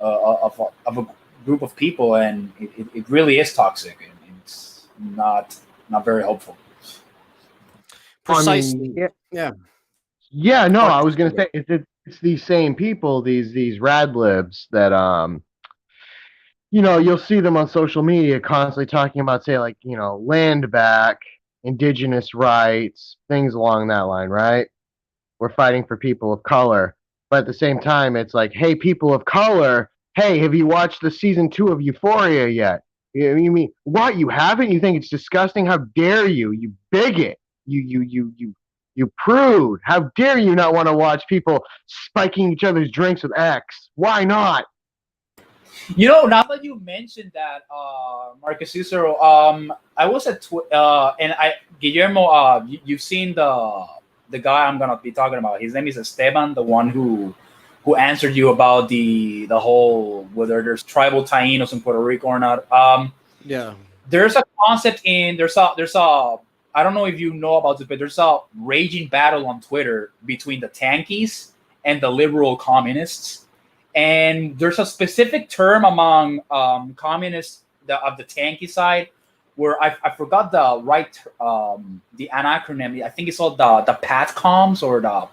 of a group of people, and it really is toxic, and it's not very helpful. Precisely. I mean, yeah. No, I was going to say it's these same people, these rad libs that you'll see them on social media constantly talking about, say, like, land back, indigenous rights, things along that line, right? We're fighting for people of color. But at the same time, it's like, hey, people of color, hey, have you watched the season 2 of Euphoria yet? You mean, what, you haven't? You think it's disgusting? How dare you, you bigot, you prude. How dare you not want to watch people spiking each other's drinks with X? Why not? Now that you mentioned that, Marcus Cicero, I was at Guillermo. You've seen the guy I'm gonna be talking about. His name is Esteban, the one who answered you about the whole whether there's tribal Taínos in Puerto Rico or not. Yeah, there's a concept there's a I don't know if you know about this, but there's a raging battle on Twitter between the tankies and the liberal communists. And there's a specific term among communists of the tanky side where I forgot the acronym. I think it's called the PATCOMs, or the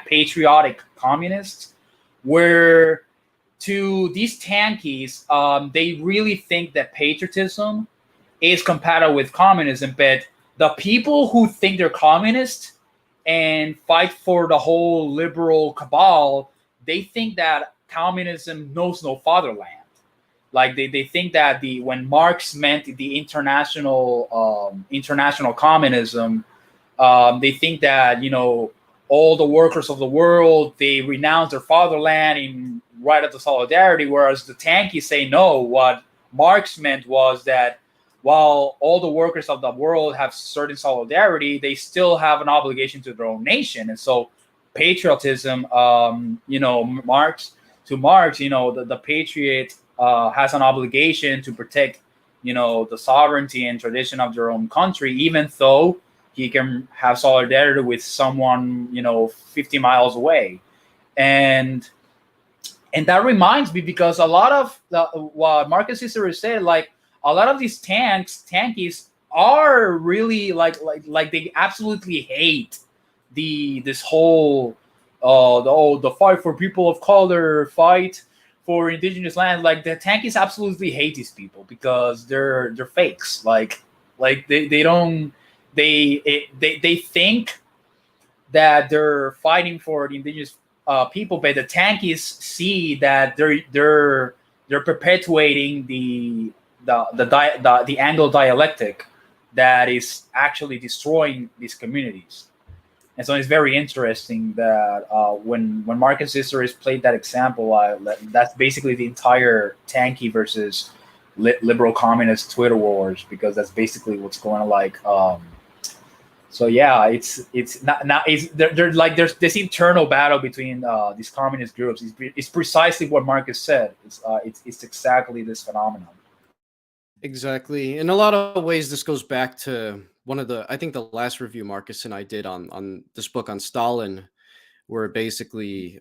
Patriotic Communists, where to these tankies, they really think that patriotism is compatible with communism. But the people who think they're communist and fight for the whole liberal cabal, they think that communism knows no fatherland. Like they think that when Marx meant the international communism, they think that all the workers of the world, they renounce their fatherland in right at the solidarity, whereas the tankies say no. What Marx meant was that while all the workers of the world have certain solidarity, they still have an obligation to their own nation. And so patriotism, Marx, the patriot has an obligation to protect, the sovereignty and tradition of their own country, even though he can have solidarity with someone, 50 miles away. And that reminds me, because a lot of what Marcus Cicero said, like a lot of these tankies are really like they absolutely hate this whole the fight for people of color, fight for indigenous land. Like the tankies absolutely hate these people because they're fakes. Like they don't they think that they're fighting for the indigenous people, but the tankies see that they're perpetuating the Anglo dialectic that is actually destroying these communities. And so it's very interesting that when Marcus Cicero played that example, that's basically the entire tanky versus liberal communist Twitter wars, because that's basically what's going on. Like, so yeah, it's not it's they're like there's this internal battle between these communist groups. It's precisely what Marcus said. It's exactly this phenomenon. Exactly. In a lot of ways, this goes back to one of I think the last review Marcus and I did on this book on Stalin, where basically,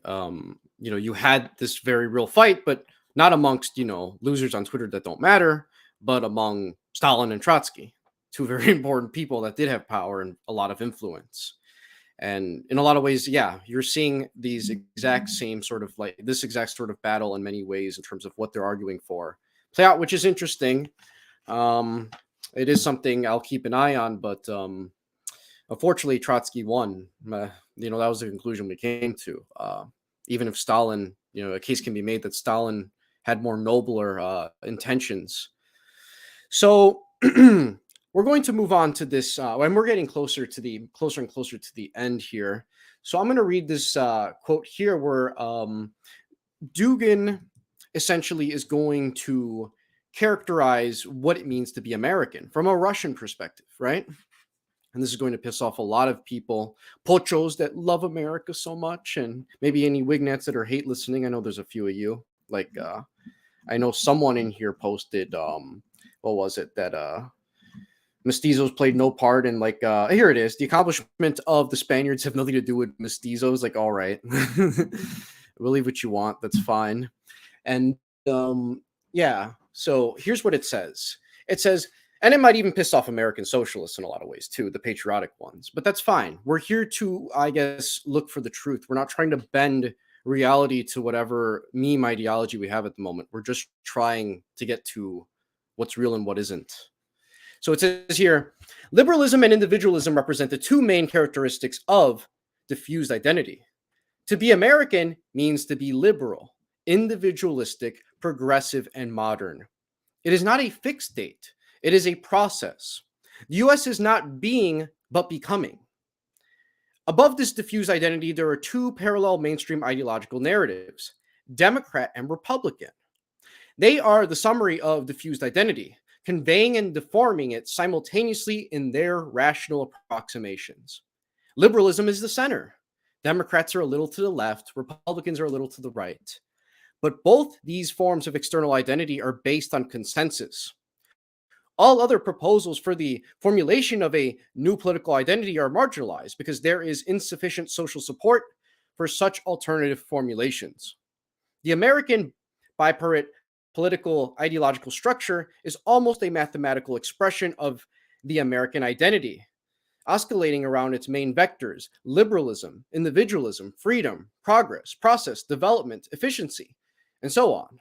you had this very real fight, but not amongst, losers on Twitter that don't matter, but among Stalin and Trotsky, two very important people that did have power and a lot of influence. And in a lot of ways, yeah, you're seeing these exact same sort of like this exact sort of battle in many ways in terms of what they're arguing for play out, which is interesting. It is something I'll keep an eye on, but unfortunately, Trotsky won. That was the conclusion we came to. Even if Stalin, a case can be made that Stalin had more nobler intentions. So we're going to move on to this, and we're getting closer and closer to the end here. So I'm going to read this quote here, where Dugin essentially is going to characterize what it means to be American from a Russian perspective, right? And this is going to piss off a lot of people, pochos that love America so much, and maybe any Wignats that are hate listening. I know there's a few of you. Like, I know someone in here posted, what was it, that mestizos played no part in, like, here it is. The accomplishment of the Spaniards have nothing to do with mestizos. Like, all right. Believe what you want. That's fine. And yeah, so here's what it says. It says, and it might even piss off American socialists in a lot of ways too, the patriotic ones, but that's fine. We're here to, I guess, look for the truth. We're not trying to bend reality to whatever meme ideology we have at the moment. We're just trying to get to what's real and what isn't. So it says here, liberalism and individualism represent the two main characteristics of diffused identity. To be American means to be liberal, individualistic, progressive, and modern. It is not a fixed date. It is a process. The U.S. is not being, but becoming. Above this diffused identity, there are two parallel mainstream ideological narratives, Democrat and Republican. They are the summary of diffused identity, conveying and deforming it simultaneously in their rational approximations. Liberalism is the center. Democrats are a little to the left, Republicans are a little to the right. But both these forms of external identity are based on consensus. All other proposals for the formulation of a new political identity are marginalized because there is insufficient social support for such alternative formulations. The American bipartite political ideological structure is almost a mathematical expression of the American identity, oscillating around its main vectors: liberalism, individualism, freedom, progress, process, development, efficiency, and so on.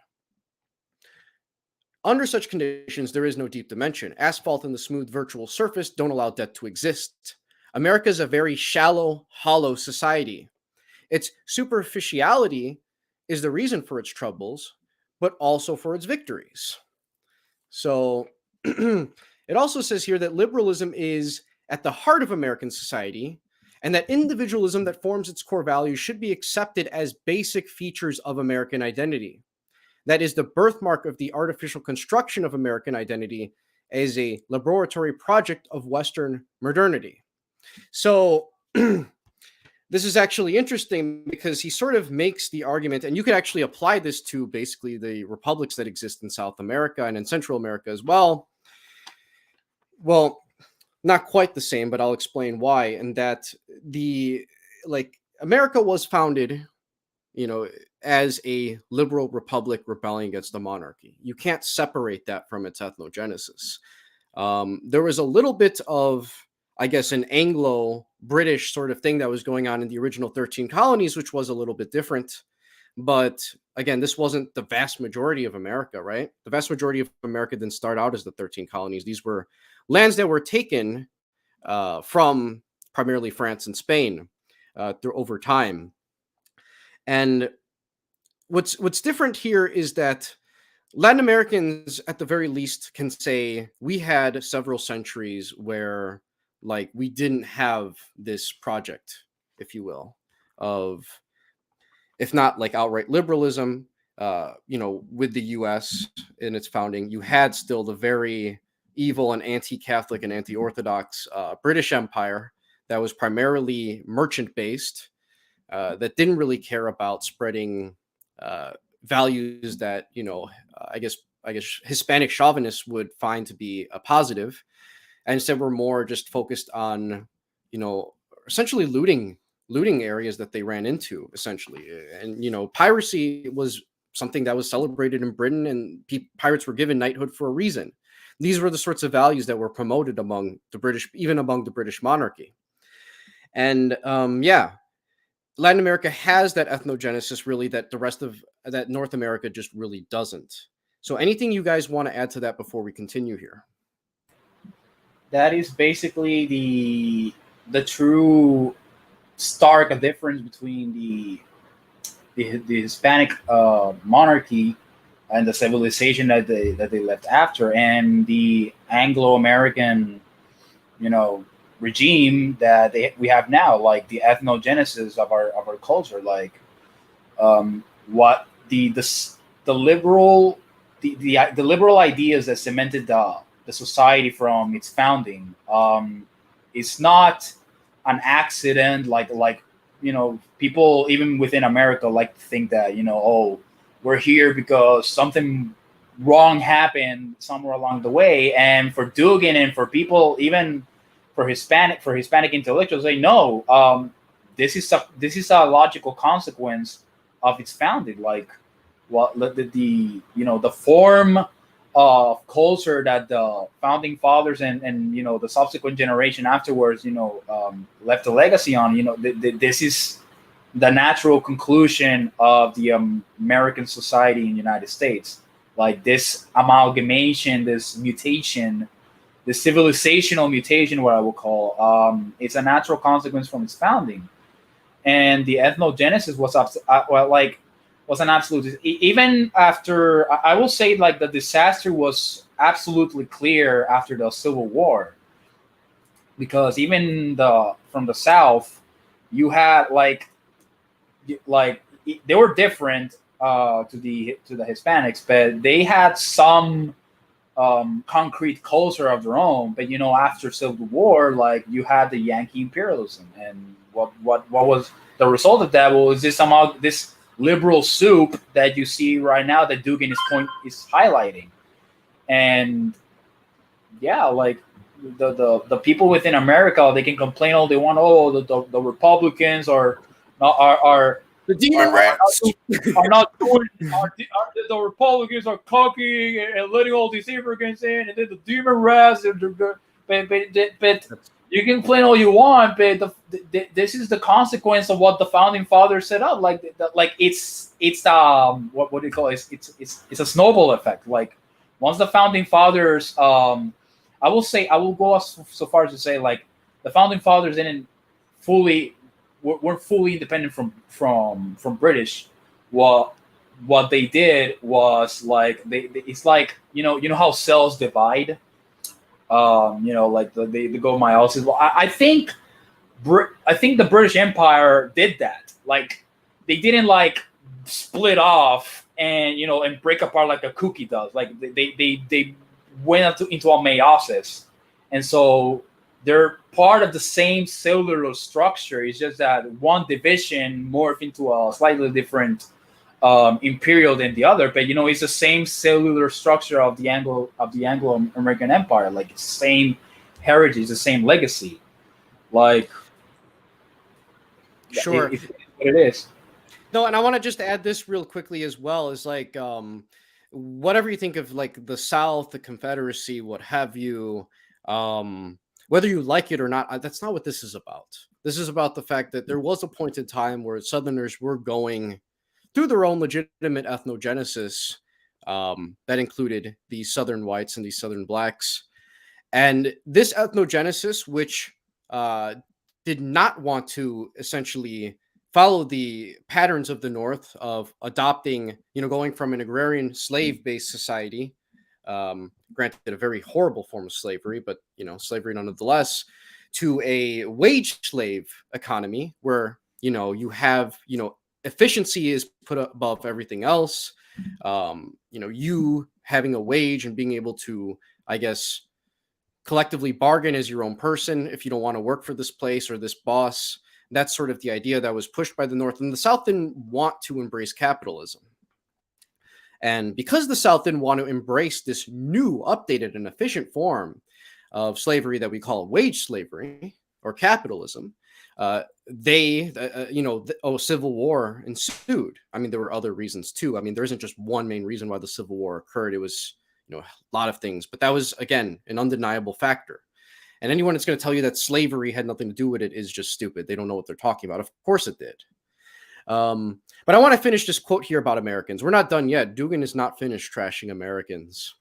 Under such conditions, there is no deep dimension. Asphalt and the smooth virtual surface don't allow depth to exist. America is a very shallow, hollow society. Its superficiality is the reason for its troubles, but also for its victories. So it also says here that liberalism is at the heart of American society, and that individualism that forms its core values should be accepted as basic features of American identity. That is the birthmark of the artificial construction of American identity as a laboratory project of Western modernity. So this is actually interesting because he sort of makes the argument, and you could actually apply this to basically the republics that exist in South America and in Central America as well. Well, not quite the same, but I'll explain why. And that America was founded, as a liberal republic rebelling against the monarchy. You can't separate that from its ethnogenesis. There was a little bit of, I guess, an Anglo-British sort of thing that was going on in the original 13 colonies, which was a little bit different. But again, this wasn't the vast majority of America, right? The vast majority of America didn't start out as the 13 colonies. These were lands that were taken from primarily France and Spain through over time. And what's different here is that Latin Americans, at the very least, can say we had several centuries where, like, we didn't have this project, if you will, of, if not like outright liberalism, with the U.S. in its founding, you had still the very evil and anti-Catholic and anti-Orthodox British Empire that was primarily merchant-based, that didn't really care about spreading values that I guess Hispanic chauvinists would find to be a positive, and instead we're more just focused on essentially looting areas that they ran into essentially. And piracy was something that was celebrated in Britain, and pirates were given knighthood for a reason. These were the sorts of values that were promoted among the British, even among the British monarchy. And Latin America has that ethnogenesis really that the rest of that North America just really doesn't. So anything you guys want to add to that before we continue here? That is basically the true stark difference between the Hispanic monarchy and the civilization that they left after, and the Anglo-American, regime that we have now, like the ethnogenesis of our culture, like what the liberal the liberal ideas that cemented the society from its founding. It's not an accident, like people even within America like to think that oh, we're here because something wrong happened somewhere along the way. And for Dugan and for people, even for Hispanic intellectuals, they know this is a logical consequence of its founding. Like what the form of culture that the founding fathers and the subsequent generation afterwards left a legacy on. This is the natural conclusion of the American society in the United States. Like this amalgamation, this mutation, the civilizational mutation, what I will call, it's a natural consequence from its founding. And the ethnogenesis was an absolute. Even after, I will say, like the disaster was absolutely clear after the Civil War, because even from the South, you had like they were different to the Hispanics, but they had some concrete culture of their own. But after Civil War, like you had the Yankee imperialism, and what was the result of that? Was this liberal soup that you see right now that Dugan is highlighting. And yeah, like the people within America, they can complain all they want. Oh, the Republicans are The demon rats are not doing. The Republicans are cocky and letting all these immigrants in, and then the demon rats. But you can complain all you want, but this is the consequence of what the founding fathers set up. Like it's what do you call it? It's a snowball effect. Like once the founding fathers, I will go so far as to say, like the founding fathers weren't fully independent from British. What they did was like it's like how cells divide. Like they go meiosis. Well, I think the British Empire did that. Like they didn't like split off and and break apart like a cookie does. Like they went into a meiosis, and so they're part of the same cellular structure. It's just that one division morphed into a slightly different imperial than the other, but it's the same cellular structure of the Anglo-American Empire. Like it's the same heritage, the same legacy. Like sure, it's what it is. No, and I want to just add this real quickly as well, is like whatever you think of like the South, the Confederacy, what have you, whether you like it or not, that's not what this is about. This is about the fact that there was a point in time where Southerners were going through their own legitimate ethnogenesis that included the Southern whites and the Southern blacks. And this ethnogenesis, which did not want to essentially follow the patterns of the North of adopting, going from an agrarian slave-based society, granted a very horrible form of slavery, but, slavery nonetheless, to a wage slave economy where, you have, efficiency is put above everything else. You having a wage and being able to, I guess, collectively bargain as your own person if you don't want to work for this place or this boss. That's sort of the idea that was pushed by the North, and the South didn't want to embrace capitalism. And because the South didn't want to embrace this new, updated, and efficient form of slavery that we call wage slavery or capitalism, civil war ensued. I mean, there were other reasons too. I mean, there isn't just one main reason why the Civil War occurred. It was, a lot of things, but that was, again, an undeniable factor. And anyone that's going to tell you that slavery had nothing to do with it is just stupid. They don't know what they're talking about. Of course it did. But I want to finish this quote here about Americans. We're not done yet. Dugan is not finished trashing Americans,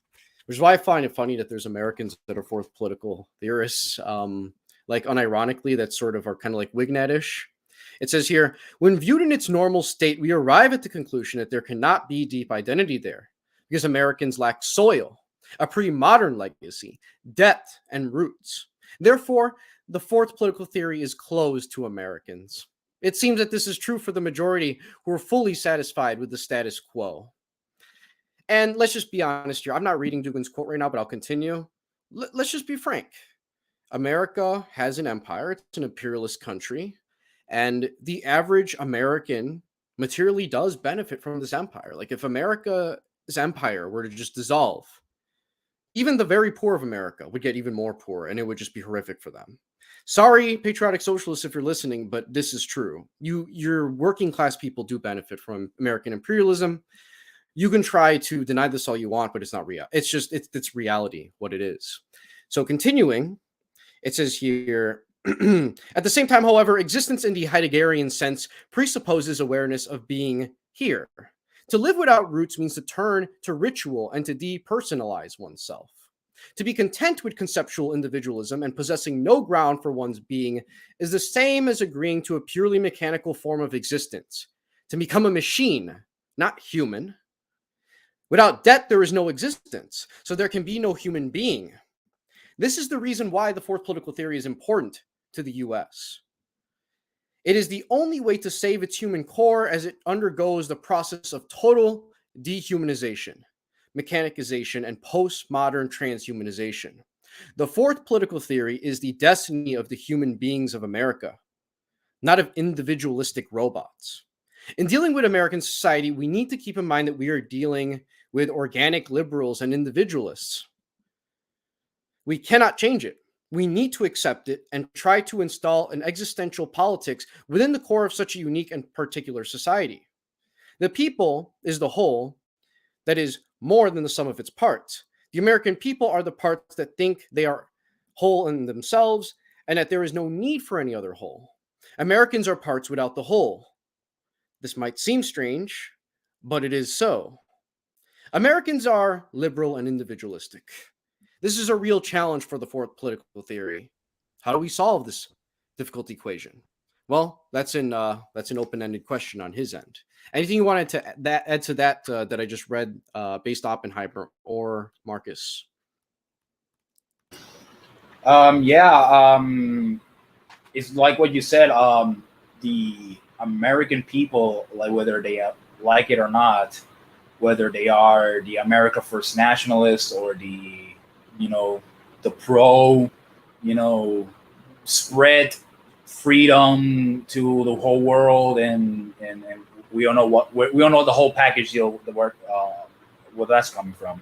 which is why I find it funny that there's Americans that are fourth political theorists. Unironically, that sort of are kind of like Wignatish. It says here, when viewed in its normal state, we arrive at the conclusion that there cannot be deep identity there because Americans lack soil, a pre-modern legacy, depth, and roots. Therefore, the fourth political theory is closed to Americans. It seems that this is true for the majority who are fully satisfied with the status quo. And let's just be honest here. I'm not reading Dugan's quote right now, but I'll continue. Let's just be frank. America has an empire. It's an imperialist country. And the average American materially does benefit from this empire. Like if America's empire were to just dissolve, even the very poor of America would get even more poor, and it would just be horrific for them. Sorry, patriotic socialists, if you're listening, but this is true. Your working class people do benefit from American imperialism. You can try to deny this all you want, but it's not real. It's reality, what it is. So continuing, it says here, at the same time, however, existence in the Heideggerian sense presupposes awareness of being here. To live without roots means to turn to ritual and to depersonalize oneself. To be content with conceptual individualism and possessing no ground for one's being is the same as agreeing to a purely mechanical form of existence. To become a machine, not human. Without debt, there is no existence, so there can be no human being. This is the reason why the fourth political theory is important to the US. It is the only way to save its human core as it undergoes the process of total dehumanization, mechanicization, and postmodern transhumanization. The fourth political theory is the destiny of the human beings of America, not of individualistic robots. In dealing with American society, we need to keep in mind that we are dealing with organic liberals and individualists. We cannot change it. We need to accept it and try to install an existential politics within the core of such a unique and particular society. The people is the whole that is more than the sum of its parts. The American people are the parts that think they are whole in themselves and that there is no need for any other whole. Americans are parts without the whole. This might seem strange, but it is so. Americans are liberal and individualistic. This is a real challenge for the fourth political theory. How do we solve this difficult equation? Well, that's an open-ended question on his end. Anything you wanted to add to that that I just read based Oppenheimer or Marcus? It's like what you said. The American people, like whether they like it or not, whether they are the America First nationalists or the pro, spread freedom to the whole world, and we don't know the whole package deal, the work, where that's coming from.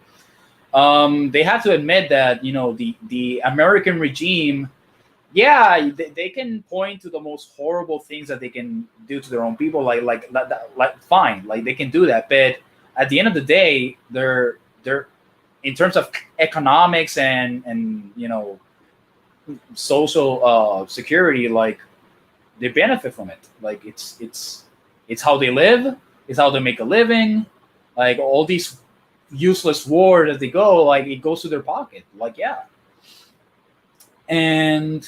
They have to admit that the American regime, they can point to the most horrible things that they can do to their own people, like fine, like they can do that, but at the end of the day, they're in terms of economics and social security, like they benefit from it. Like it's how they live, it's how they make a living. Like all these useless wars as they go, like it goes to their pocket. Like and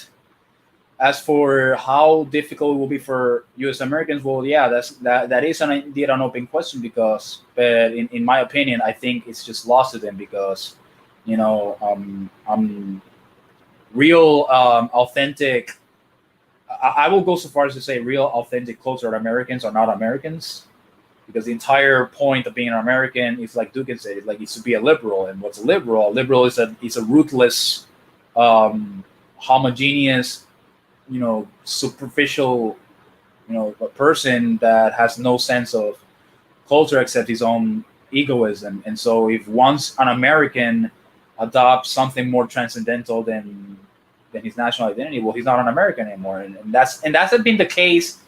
as for how difficult it will be for U.S. Americans, well, that is indeed an open question but in my opinion, I think it's just lost to them because, real authentic I will go so far as to say real, authentic, cultured Americans are not Americans, because the entire point of being an American is, like Dugan said, like it's to be a liberal. And what's a liberal? A liberal is a ruthless, homogeneous, superficial, a person that has no sense of culture except his own egoism. And so, if once an American adopts something more transcendental than his national identity, well, he's not an American anymore. And that's been the case.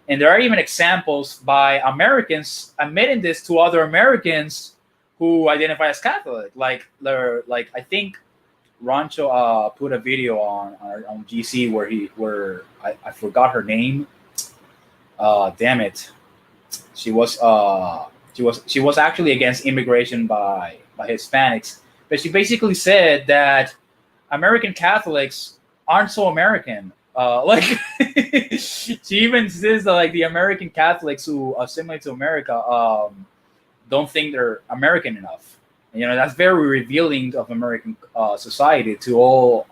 And there are even examples by Americans admitting this to other Americans who identify as Catholic. Like I think Rancho put a video on GC where I forgot her name. Damn it, she was actually against immigration by Hispanics, but she basically said that American Catholics aren't so American. Like she even says that, like, the American Catholics who assimilate to America don't think they're American enough. And, that's very revealing of American society to all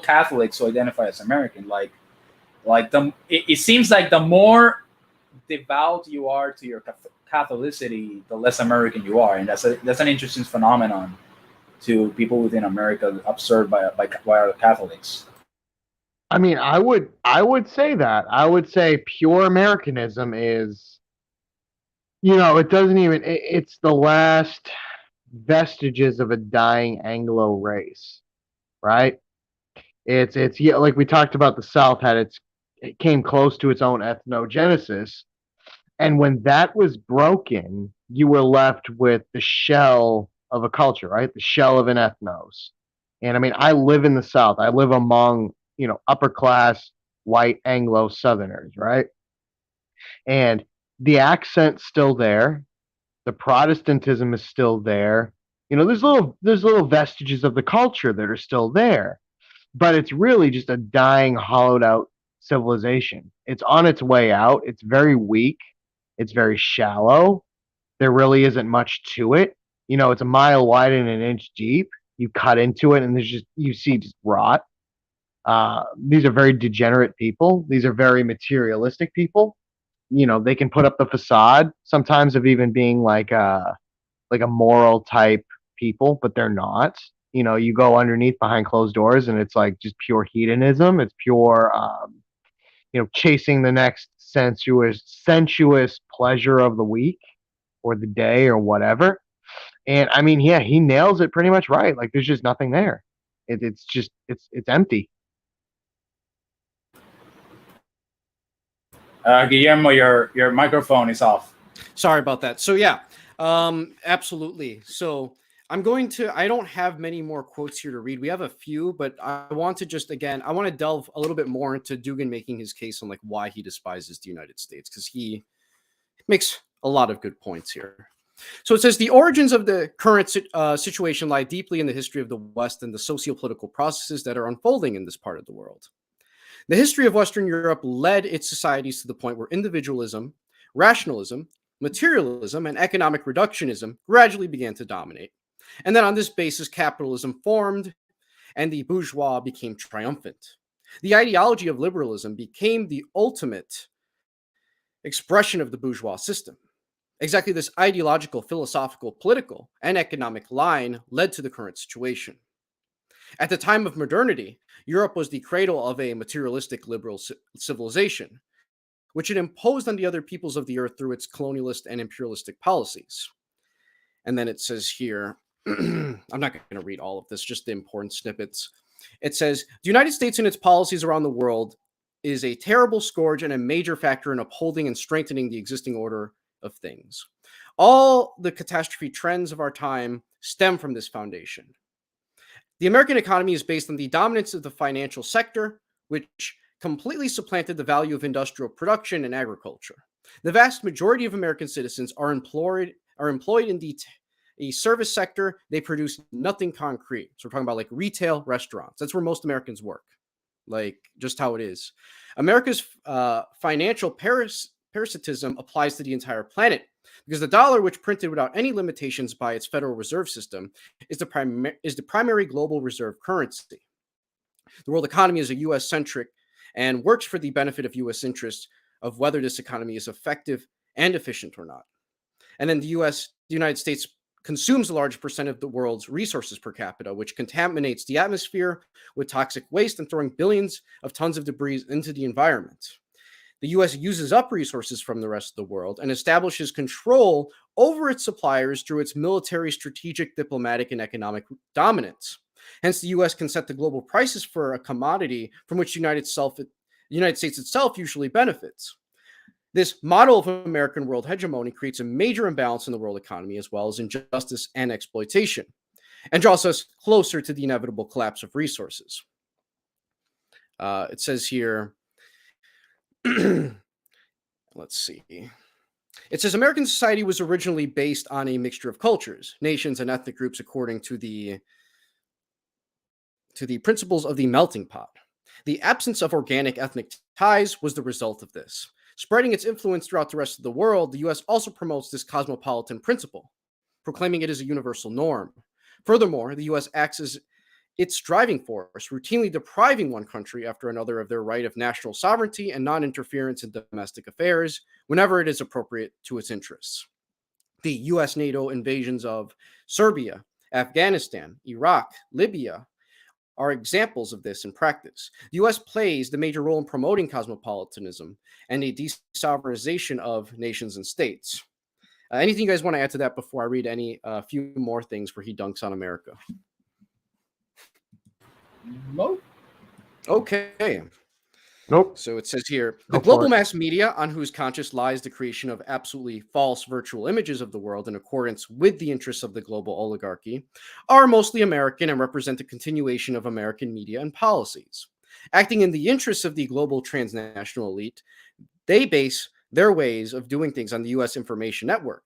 Catholics who identify as American. It seems like the more devout you are to your Catholicity, the less American you are, and that's an interesting phenomenon to people within America observed by our Catholics. I mean, I would say that. I would say pure Americanism is, it doesn't even. It's the last vestiges of a dying Anglo race, right? It's like we talked about, the South it came close to its own ethnogenesis, and when that was broken, you were left with the shell of a culture, right? The shell of an ethnos. And I mean, I live in the South. I live among, upper class white Anglo Southerners, right? And the accent's still there. The Protestantism is still there. There's little vestiges of the culture that are still there, but it's really just a dying, hollowed out civilization. It's on its way out. It's very weak. It's very shallow. There really isn't much to it. It's a mile wide and an inch deep. You cut into it, and you see just rot. These are very degenerate people. These are very materialistic people. They can put up the facade sometimes of even being like a moral type people, but they're not. You go underneath behind closed doors, and it's like just pure hedonism. It's pure, chasing the next sensuous pleasure of the week or the day or whatever. And I mean, yeah, he nails it pretty much right. Like, there's just nothing there. It's empty. Guillermo, your microphone is off. Sorry about that. So yeah, absolutely. So I don't have many more quotes here to read. We have a few, but I want to delve a little bit more into Dugan making his case on, like, why he despises the United States, because he makes a lot of good points here. So it says the origins of the current situation lie deeply in the history of the West and the socio-political processes that are unfolding in this part of the world. The history of Western Europe led its societies to the point where individualism, rationalism, materialism, and economic reductionism gradually began to dominate. And then on this basis, capitalism formed and the bourgeois became triumphant. The ideology of liberalism became the ultimate expression of the bourgeois system. Exactly this ideological, philosophical, political, and economic line led to the current situation. At the time of modernity, Europe was the cradle of a materialistic liberal civilization, which it imposed on the other peoples of the earth through its colonialist and imperialistic policies. And then it says here, I'm not going to read all of this, just the important snippets. It says, the United States and its policies around the world is a terrible scourge and a major factor in upholding and strengthening the existing order of things. All the catastrophe trends of our time stem from this foundation. The American economy is based on the dominance of the financial sector, which completely supplanted the value of industrial production and agriculture. The vast majority of American citizens are employed in the service sector. They produce nothing concrete. So we're talking about, like, retail, restaurants. That's where most Americans work, like, just how it is. America's financial parasitism applies to the entire planet, because the dollar, which printed without any limitations by its Federal Reserve System, is the primary global reserve currency. The world economy is a U.S.-centric and works for the benefit of U.S. interests of whether this economy is effective and efficient or not. And then the United States consumes a large percent of the world's resources per capita, which contaminates the atmosphere with toxic waste and throwing billions of tons of debris into the environment. The US uses up resources from the rest of the world and establishes control over its suppliers through its military, strategic, diplomatic, and economic dominance. Hence, the US can set the global prices for a commodity from which the United States itself usually benefits. This model of American world hegemony creates a major imbalance in the world economy, as well as injustice and exploitation, and draws us closer to the inevitable collapse of resources. It says here, let's see. It says American society was originally based on a mixture of cultures, nations, and ethnic groups according to the principles of the melting pot. The absence of organic ethnic ties was the result of this. Spreading its influence throughout the rest of the world, the US also promotes this cosmopolitan principle, proclaiming it as a universal norm. Furthermore, the US acts as its driving force, routinely depriving one country after another of their right of national sovereignty and non-interference in domestic affairs whenever it is appropriate to its interests. The US NATO invasions of Serbia, Afghanistan, Iraq, Libya are examples of this in practice. The US plays the major role in promoting cosmopolitanism and a desovereignization of nations and states. Anything you guys want to add to that before I read any few more things where he dunks on America? Nope. Okay. Nope. So it says here, Go the for global it. mass media, on whose conscience lies the creation of absolutely false virtual images of the world in accordance with the interests of the global oligarchy, are mostly American and represent the continuation of American media and policies. Acting in the interests of the global transnational elite, they base their ways of doing things on the U.S. information network.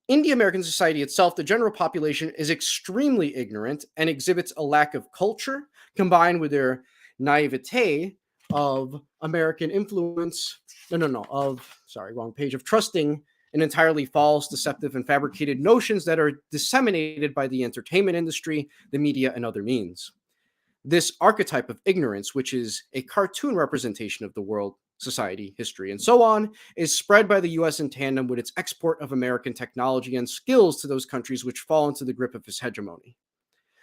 In the American society itself, the general population is extremely ignorant and exhibits a lack of culture combined with their naivete of American influence. Of trusting in entirely false, deceptive, and fabricated notions that are disseminated by the entertainment industry, the media, and other means. This archetype of ignorance, which is a cartoon representation of the world, society, history, and so on, is spread by the US in tandem with its export of American technology and skills to those countries which fall into the grip of its hegemony.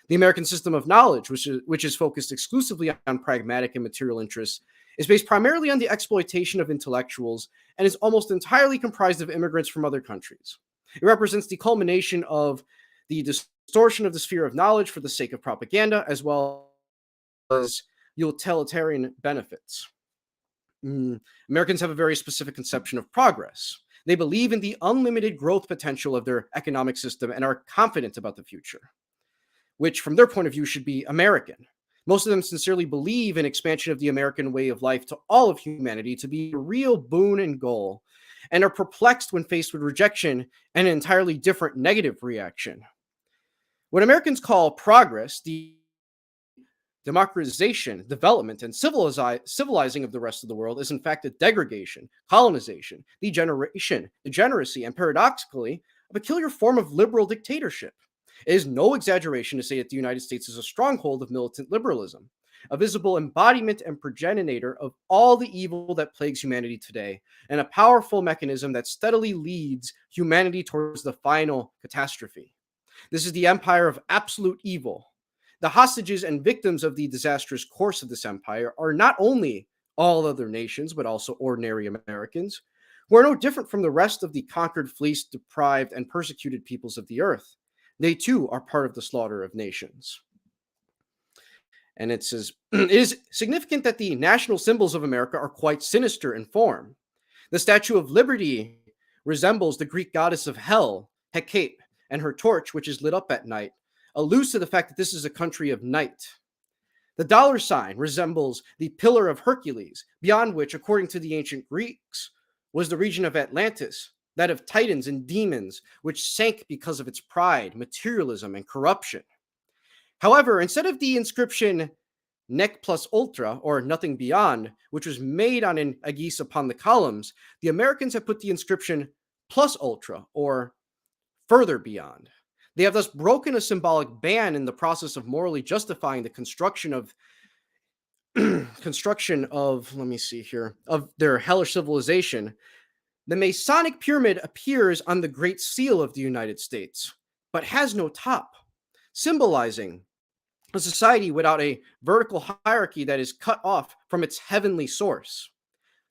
The American system of knowledge, which is focused exclusively on pragmatic and material interests, is based primarily on the exploitation of intellectuals and is almost entirely comprised of immigrants from other countries. It represents the culmination of the distortion of the sphere of knowledge for the sake of propaganda, as well as utilitarian benefits. Americans have a very specific conception of progress. They believe in the unlimited growth potential of their economic system and are confident about the future, which from their point of view should be American. Most of them sincerely believe in expansion of the American way of life to all of humanity to be a real boon and goal, and are perplexed when faced with rejection and an entirely different negative reaction. What Americans call progress, the democratization, development, and civilizing of the rest of the world is in fact a degradation, colonization, degeneration, degeneracy, and paradoxically, a peculiar form of liberal dictatorship. It is no exaggeration to say that the United States is a stronghold of militant liberalism, a visible embodiment and progenitor of all the evil that plagues humanity today, and a powerful mechanism that steadily leads humanity towards the final catastrophe. This is the empire of absolute evil. The hostages and victims of the disastrous course of this empire are not only all other nations, but also ordinary Americans, who are no different from the rest of the conquered, fleeced, deprived, and persecuted peoples of the earth. They too are part of the slaughter of nations. And it says, it is significant that the national symbols of America are quite sinister in form. The Statue of Liberty resembles the Greek goddess of hell, Hecate, and her torch, which is lit up at night, alludes to the fact that this is a country of night. The dollar sign resembles the Pillar of Hercules, beyond which, according to the ancient Greeks, was the region of Atlantis, that of titans and demons, which sank because of its pride, materialism, and corruption. However, instead of the inscription Nec plus ultra, or nothing beyond, which was made on an aegis upon the columns, the Americans have put the inscription plus ultra, or further beyond. They have thus broken a symbolic ban in the process of morally justifying the construction of construction of, let me see here, of their hellish civilization, the Masonic pyramid appears on the Great Seal of the United States, but has no top, symbolizing a society without a vertical hierarchy that is cut off from its heavenly source.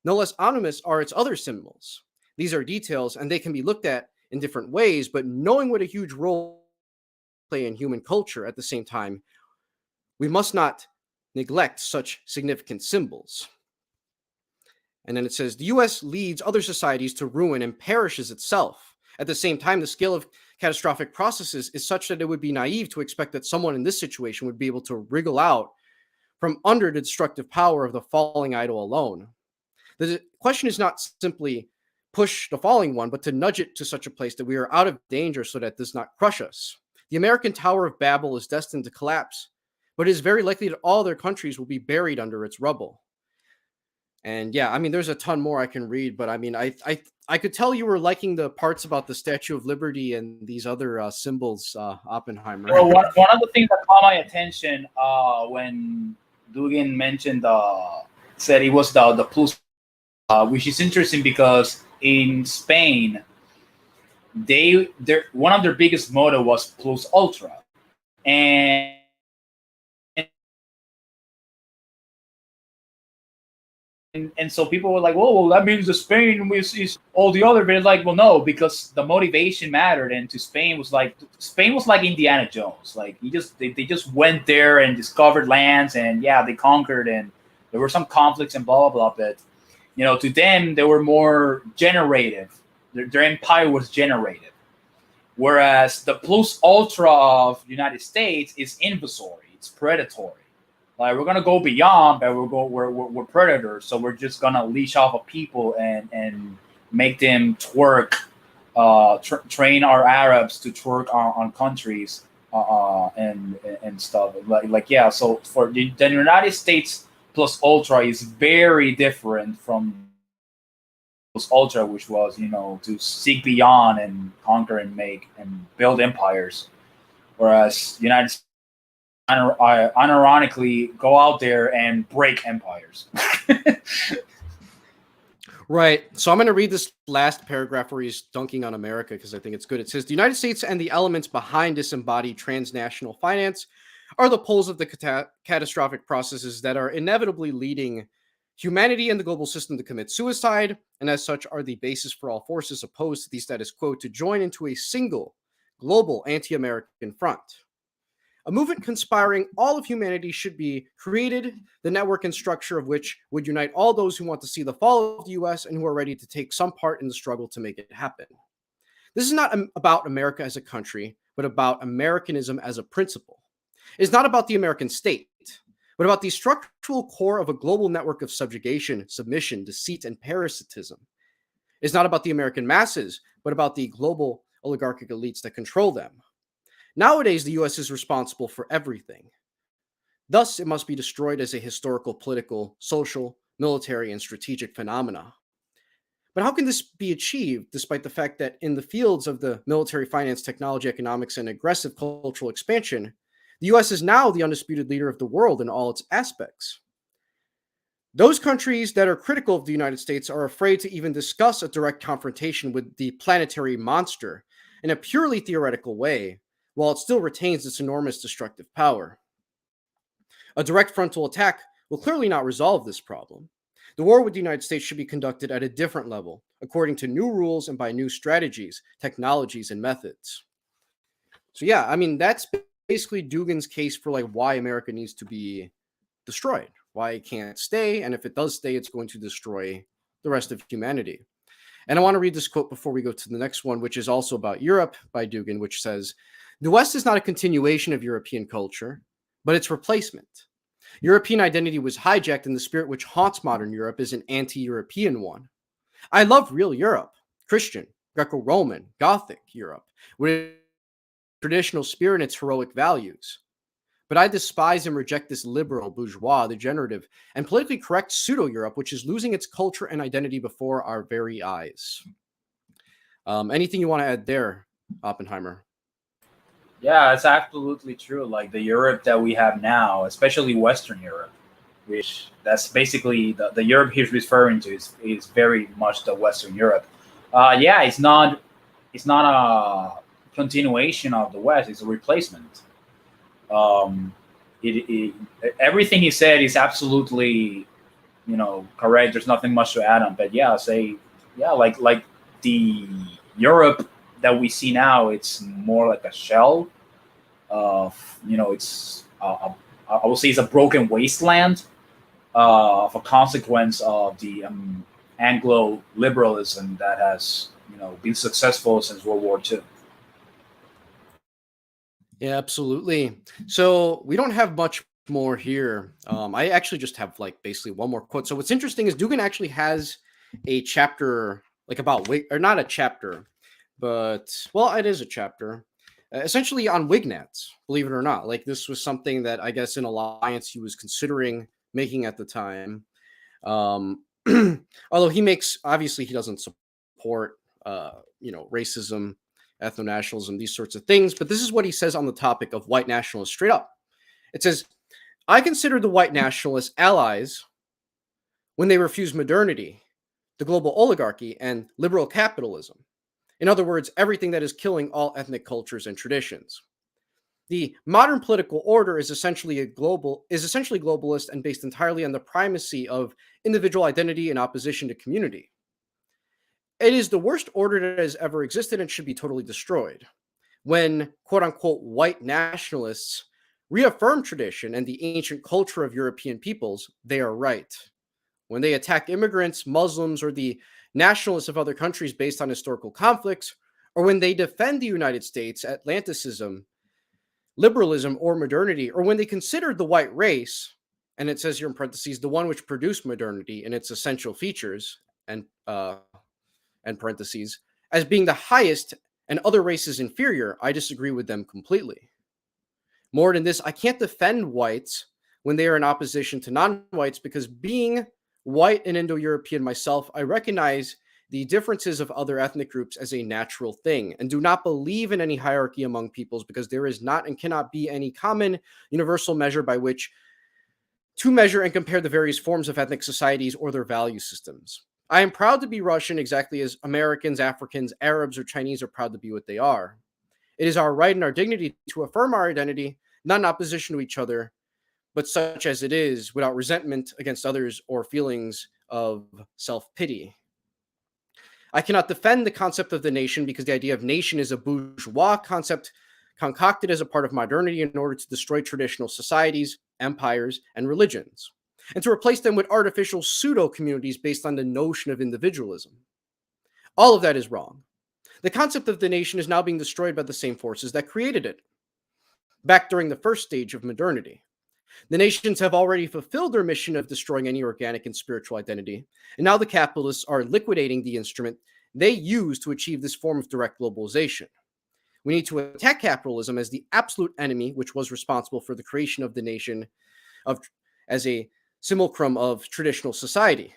No less ominous are its other symbols. These are details, and they can be looked at in different ways, but knowing what a huge role they play in human culture at the same time, we must not neglect such significant symbols. And then it says the US leads other societies to ruin and perishes itself. At the same time, the scale of catastrophic processes is such that it would be naive to expect that someone in this situation would be able to wriggle out from under the destructive power of the falling idol alone. The question is not simply push the falling one, but to nudge it to such a place that we are out of danger so that it does not crush us. The American Tower of Babel is destined to collapse, but it is very likely that all their countries will be buried under its rubble. And yeah, I mean, there's a ton more I can read, but I mean, I could tell you were liking the parts about the Statue of Liberty and these other symbols, Oppenheimer. Well, one of the things that caught my attention when Dugin mentioned, said it was the plus, which is interesting because in Spain, one of their biggest motto was plus ultra, and so people were like, well, that means the Spain is all the other, but it's like, well, no, because the motivation mattered, and to Spain was like Indiana Jones. Like they just went there and discovered lands, and yeah, they conquered, and there were some conflicts and blah blah blah. But to them, they were more generative. Their empire was generative, whereas the plus ultra of the United States is invasory. It's predatory. Like, we're gonna go beyond, but we're predators, so we're just gonna leash off of people and make them twerk, train our Arabs to twerk on countries, and stuff like yeah. So for the United States plus ultra is very different from plus ultra, which was to seek beyond and conquer and make and build empires, whereas United States unironically go out there and break empires. Right. So I'm going to read this last paragraph where he's dunking on America because I think it's good. It says, the United States and the elements behind disembodied transnational finance are the poles of the catastrophic processes that are inevitably leading humanity and the global system to commit suicide, and as such are the basis for all forces opposed to the status quo to join into a single global anti-American front. A movement conspiring all of humanity should be created, the network and structure of which would unite all those who want to see the fall of the US and who are ready to take some part in the struggle to make it happen. This is not about America as a country, but about Americanism as a principle. It is not about the American state, but about the structural core of a global network of subjugation, submission, deceit, and parasitism. It is not about the American masses, but about the global oligarchic elites that control them. Nowadays, the US is responsible for everything. Thus, it must be destroyed as a historical, political, social, military, and strategic phenomena. But how can this be achieved despite the fact that in the fields of the military, finance, technology, economics, and aggressive cultural expansion, the US is now the undisputed leader of the world in all its aspects? Those countries that are critical of the United States are afraid to even discuss a direct confrontation with the planetary monster in a purely theoretical way, while it still retains its enormous destructive power. A direct frontal attack will clearly not resolve this problem. The war with the United States should be conducted at a different level, according to new rules and by new strategies, technologies, and methods. So yeah, I mean, that's basically Dugin's case for like why America needs to be destroyed, why it can't stay, and if it does stay, it's going to destroy the rest of humanity. And I want to read this quote before we go to the next one, which is also about Europe by Dugin, which says, the West is not a continuation of European culture, but its replacement. European identity was hijacked, and the spirit which haunts modern Europe is an anti-European one. I love real Europe, Christian, Greco-Roman, Gothic Europe, with its traditional spirit and its heroic values. But I despise and reject this liberal, bourgeois, degenerative, and politically correct pseudo-Europe, which is losing its culture and identity before our very eyes. Anything you want to add there, Oppenheimer? Yeah, it's absolutely true. Like the Europe that we have now, especially Western Europe, which that's basically the Europe he's referring to is very much the Western Europe. Yeah, it's not a continuation of the West; it's a replacement. Um, everything he said is absolutely, correct. There's nothing much to add on. But yeah, say yeah, like the Europe that we see now, it's more like a shell of, it's I will say it's a broken wasteland of a consequence of the Anglo liberalism that has been successful since World War II. Yeah, absolutely. So we don't have much more here. I actually just have like basically one more quote. So what's interesting is Dugan actually has a chapter like about Wig, or not a chapter, but well, it is a chapter essentially on Wignats. Believe it or not, like this was something that I guess in Alliance he was considering making at the time. Um, although he makes obviously he doesn't support racism, ethno-nationalism, these sorts of things. But this is what he says on the topic of white nationalists straight up. It says, I consider the white nationalists allies when they refuse modernity, the global oligarchy, and liberal capitalism. In other words, everything that is killing all ethnic cultures and traditions. The modern political order is essentially globalist and based entirely on the primacy of individual identity in opposition to community. It is the worst order that has ever existed and should be totally destroyed. When quote unquote white nationalists reaffirm tradition and the ancient culture of European peoples, they are right. When they attack immigrants, Muslims, or the nationalists of other countries based on historical conflicts, or when they defend the United States, Atlanticism, liberalism, or modernity, or when they consider the white race, and it says here in parentheses, the one which produced modernity in its essential features, and parentheses, as being the highest and other races inferior, I disagree with them completely. More than this, I can't defend whites when they are in opposition to non-whites because being white and Indo-European myself, I recognize the differences of other ethnic groups as a natural thing and do not believe in any hierarchy among peoples because there is not and cannot be any common universal measure by which to measure and compare the various forms of ethnic societies or their value systems. I am proud to be Russian exactly as Americans, Africans, Arabs, or Chinese are proud to be what they are. It is our right and our dignity to affirm our identity, not in opposition to each other, but such as it is, without resentment against others or feelings of self-pity. I cannot defend the concept of the nation because the idea of nation is a bourgeois concept concocted as a part of modernity in order to destroy traditional societies, empires, and religions, and to replace them with artificial pseudo-communities based on the notion of individualism. All of that is wrong. The concept of the nation is now being destroyed by the same forces that created it, back during the first stage of modernity. The nations have already fulfilled their mission of destroying any organic and spiritual identity, and now the capitalists are liquidating the instrument they use to achieve this form of direct globalization. We need to attack capitalism as the absolute enemy, which was responsible for the creation of the nation as a simulacrum of traditional society,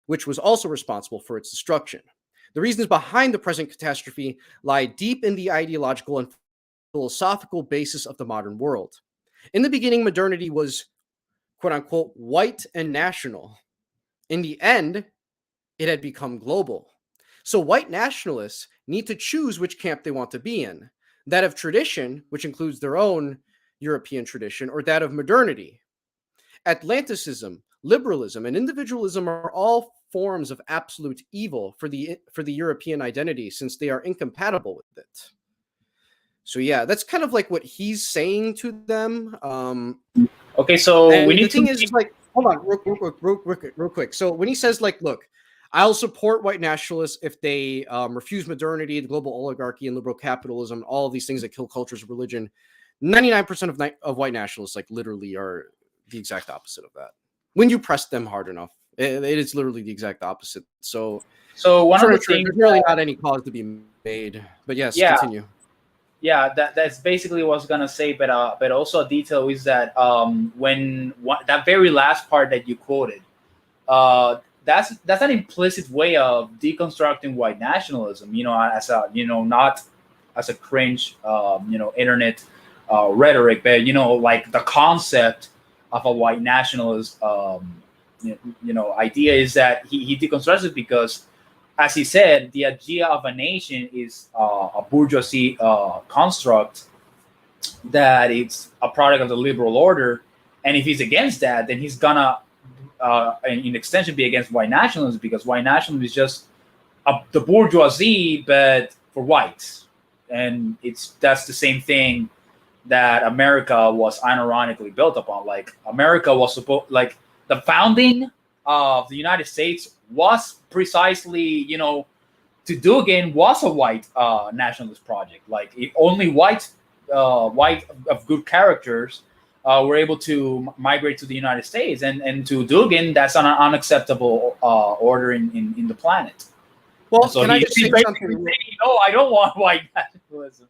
which was also responsible for its destruction. The reasons behind the present catastrophe lie deep in the ideological and philosophical basis of the modern world. In the beginning, modernity was, quote unquote, white and national. In the end, it had become global. So white nationalists need to choose which camp they want to be in, that of tradition, which includes their own European tradition, or that of modernity. Atlanticism, liberalism, and individualism are all forms of absolute evil for the European identity since they are incompatible with it. So yeah, that's kind of like what he's saying to them. Okay, so we the need thing to is, like, hold on, real quick. So when he says, like, look, I'll support white nationalists if they refuse modernity, the global oligarchy, and liberal capitalism, all of these things that kill cultures of religion. 99% of white nationalists, like, literally are the exact opposite of that. When you press them hard enough, it is literally the exact opposite. So one of the things there's really not any cause to be made. But yes, yeah, continue. yeah, that's basically what I was gonna say. But also a detail is that that very last part that you quoted, that's an implicit way of deconstructing white nationalism. As a not as a cringe internet rhetoric, but like the concept of a white nationalist idea is that he deconstructs it because, as he said, the idea of a nation is a bourgeoisie construct that it's a product of the liberal order, and if he's against that, then he's gonna, in extension, be against white nationalism, because white nationalism is just the bourgeoisie, but for whites, and that's the same thing that America was unironically built upon. Like, America was supposed, like, the founding of the United States was precisely, to Dugin, was a white nationalist project. Like, only white of good characters were able to migrate to the United States, and to Dugin, that's an unacceptable order in the planet. Well, so can I just say something? Saying, no, I don't want white nationalism.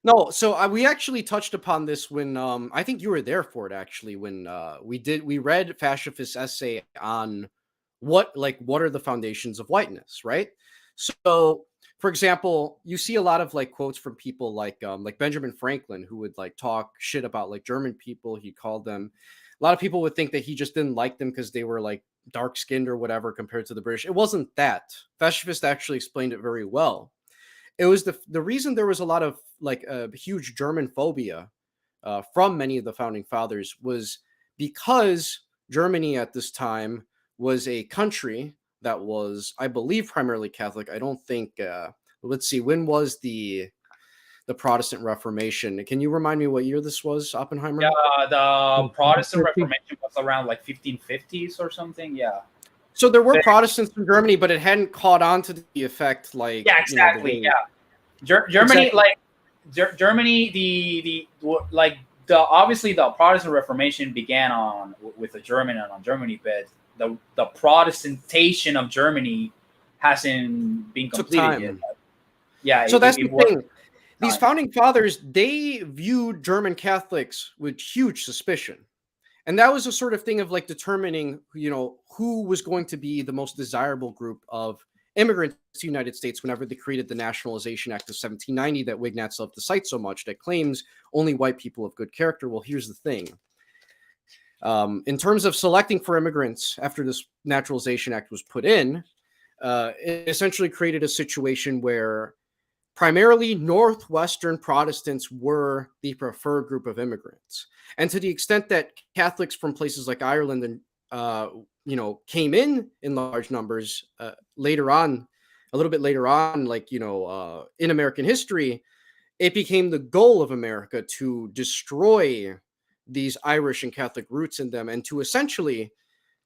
No, so we actually touched upon this when I think you were there for it, actually, when we read Fascist's essay on what are the foundations of whiteness, right? So, for example, you see a lot of quotes from people like Benjamin Franklin, who would talk shit about German people. He called them, a lot of people would think that he just didn't like them because they were dark skinned or whatever compared to the British. It wasn't that. Fascist actually explained it very well. It was the reason there was a lot of huge German phobia from many of the founding fathers was because Germany at this time was a country that was, I believe, primarily Catholic. I don't think. Let's see, when was the Protestant Reformation? Can you remind me what year this was, Oppenheimer? Yeah, the Protestant Reformation was around 1550s or something. Yeah. So there were Protestants in Germany, but it hadn't caught on to the effect yeah, exactly. Germany, exactly. Germany, obviously the Protestant Reformation began with the German and on Germany, but the Protestantation of Germany hasn't been completed yet. Yeah. So that's the thing. These founding fathers, they viewed German Catholics with huge suspicion. And that was a sort of thing of determining, who was going to be the most desirable group of immigrants to the United States whenever they created the Nationalization Act of 1790 that Wignats love to cite so much, that claims only white people of good character. Well, here's the thing. In terms of selecting for immigrants after this Naturalization Act was put in, it essentially created a situation where primarily Northwestern Protestants were the preferred group of immigrants. And to the extent that Catholics from places like Ireland and, came in large numbers later on, a little bit later on, in American history, it became the goal of America to destroy these Irish and Catholic roots in them and to essentially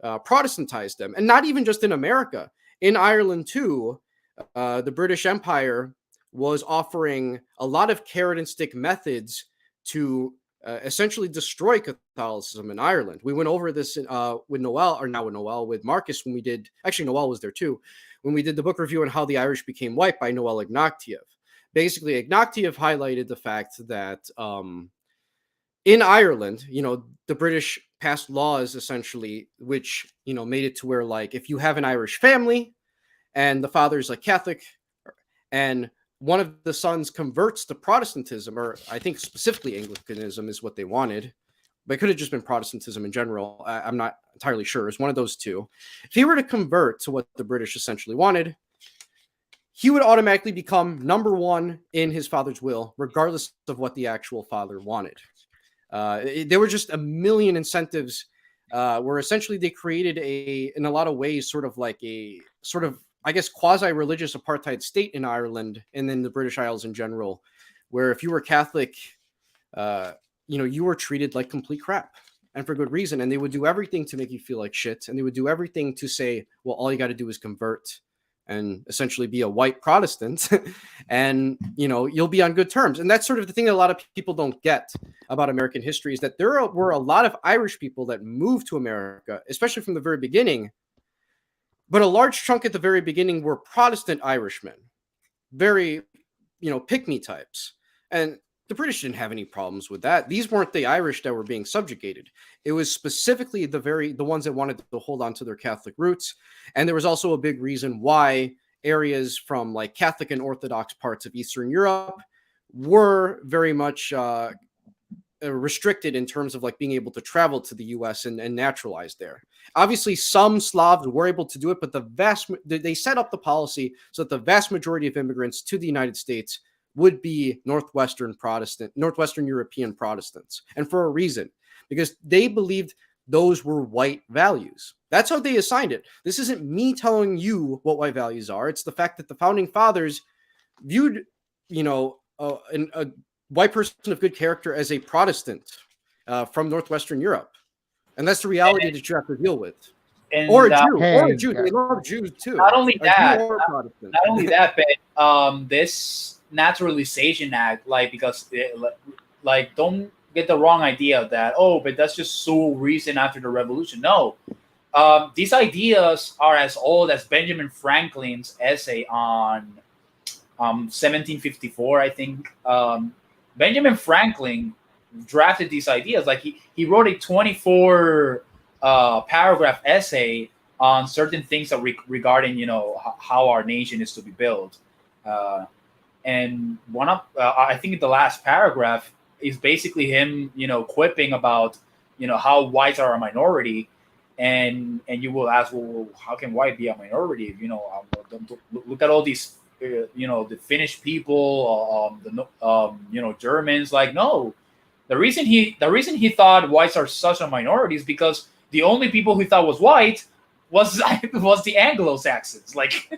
Protestantize them. And not even just in America. In Ireland, too, the British Empire was offering a lot of carrot and stick methods to essentially destroy Catholicism in Ireland. We went over this with Marcus when we did, actually Noel was there too, when we did the book review on how the Irish became white by Noel Ignatieff. Basically, Ignatieff highlighted the fact that in Ireland, the British passed laws essentially, which, made it to where if you have an Irish family and the father's Catholic and one of the sons converts to Protestantism, or I think specifically Anglicanism is what they wanted, but it could have just been Protestantism in general. I'm not entirely sure. It's one of those two. If he were to convert to what the British essentially wanted, he would automatically become number one in his father's will, regardless of what the actual father wanted. There were just a million incentives where essentially they created in a lot of ways, sort of I guess, quasi-religious apartheid state in Ireland and then the British Isles in general, where if you were Catholic, you were treated like complete crap, and for good reason. And they would do everything to make you feel like shit. And they would do everything to say, well, all you got to do is convert and essentially be a white Protestant and, you'll be on good terms. And that's sort of the thing that a lot of people don't get about American history, is that there were a lot of Irish people that moved to America, especially from the very beginning. But a large chunk at the very beginning were Protestant Irishmen, very, pick-me types. And the British didn't have any problems with that. These weren't the Irish that were being subjugated. It was specifically the ones that wanted to hold on to their Catholic roots. And there was also a big reason why areas from Catholic and Orthodox parts of Eastern Europe were very much restricted in terms of like being able to travel to the U.S. and naturalize there. Obviously, some Slavs were able to do it, but they set up the policy so that the vast majority of immigrants to the United States would be Northwestern European Protestants, and for a reason, because they believed those were white values. That's how they assigned it. This isn't me telling you what white values are. It's the fact that the founding fathers viewed, a white person of good character as a Protestant from Northwestern Europe. And that's the reality that you have to deal with. Or a Jew. They love Jews too. Not only that, but this Naturalization Act, don't get the wrong idea that, but that's just so recent after the revolution. No. These ideas are as old as Benjamin Franklin's essay on 1754, I think. Benjamin Franklin drafted these ideas. Like he wrote a 24 paragraph essay on certain things that regarding how our nation is to be built. And one of I think the last paragraph is basically him quipping about how whites are a minority. And you will ask, well, how can white be a minority? Look at all these, the Finnish people, Germans. Like, no, the reason he thought whites are such a minority is because the only people who thought was white was the Anglo-Saxons. Like,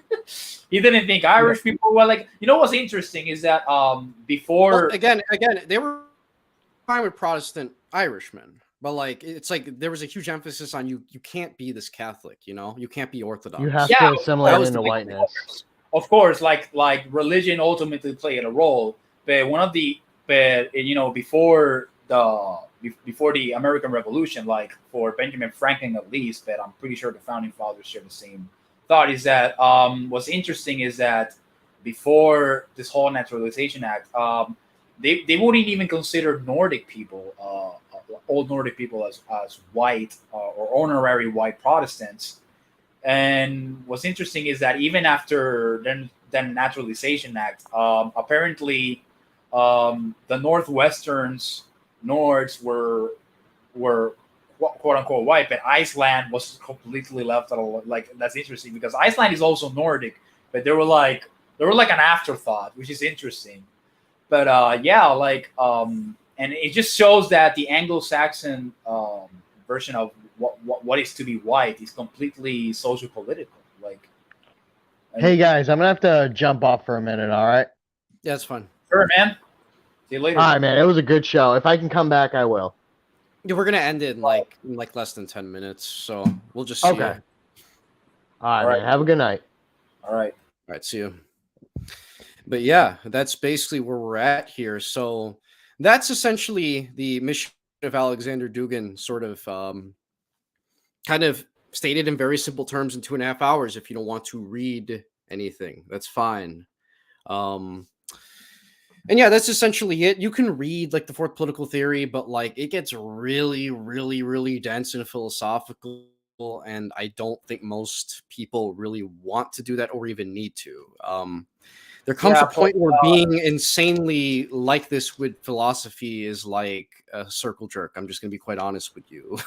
he didn't think Irish people were like. What's interesting is that before again they were fine with Protestant Irishmen. But like, it's like there was a huge emphasis on you can't be this Catholic, you can't be Orthodox. You have to assimilate into whiteness. Of course, like religion ultimately played a role. But before the American Revolution, like for Benjamin Franklin at least, but I'm pretty sure the founding fathers share the same thought, is that what's interesting is that before this whole Naturalization Act, they wouldn't even consider Nordic people, old Nordic people, as white or honorary white Protestants. And what's interesting is that even after the Naturalization Act, apparently the Nords were quote unquote white, but Iceland was completely left out. Like, that's interesting because Iceland is also Nordic, but they were like an afterthought, which is interesting. But and it just shows that the Anglo-Saxon version of what is to be white is completely socio-political. Like, hey guys, I'm gonna have to jump off for a minute. All right? Yeah, that's fun. Sure, man. See you later. All right, man. It was a good show. If I can come back, I will. Yeah, we're gonna end it in like less than 10 minutes, so we'll just see. Okay. All right, man. Have a good night. All right. See you. But yeah, that's basically where we're at here. So that's essentially the mission of Alexander Dugin, sort of kind of stated in very simple terms in 2.5 hours. If you don't want to read anything, that's fine. And yeah, that's essentially it. You can read like the fourth political theory, but like it gets really, really, really dense and philosophical. And I don't think most people really want to do that or even need to. There comes a point where being insanely like this with philosophy is like a circle jerk. I'm just going to be quite honest with you.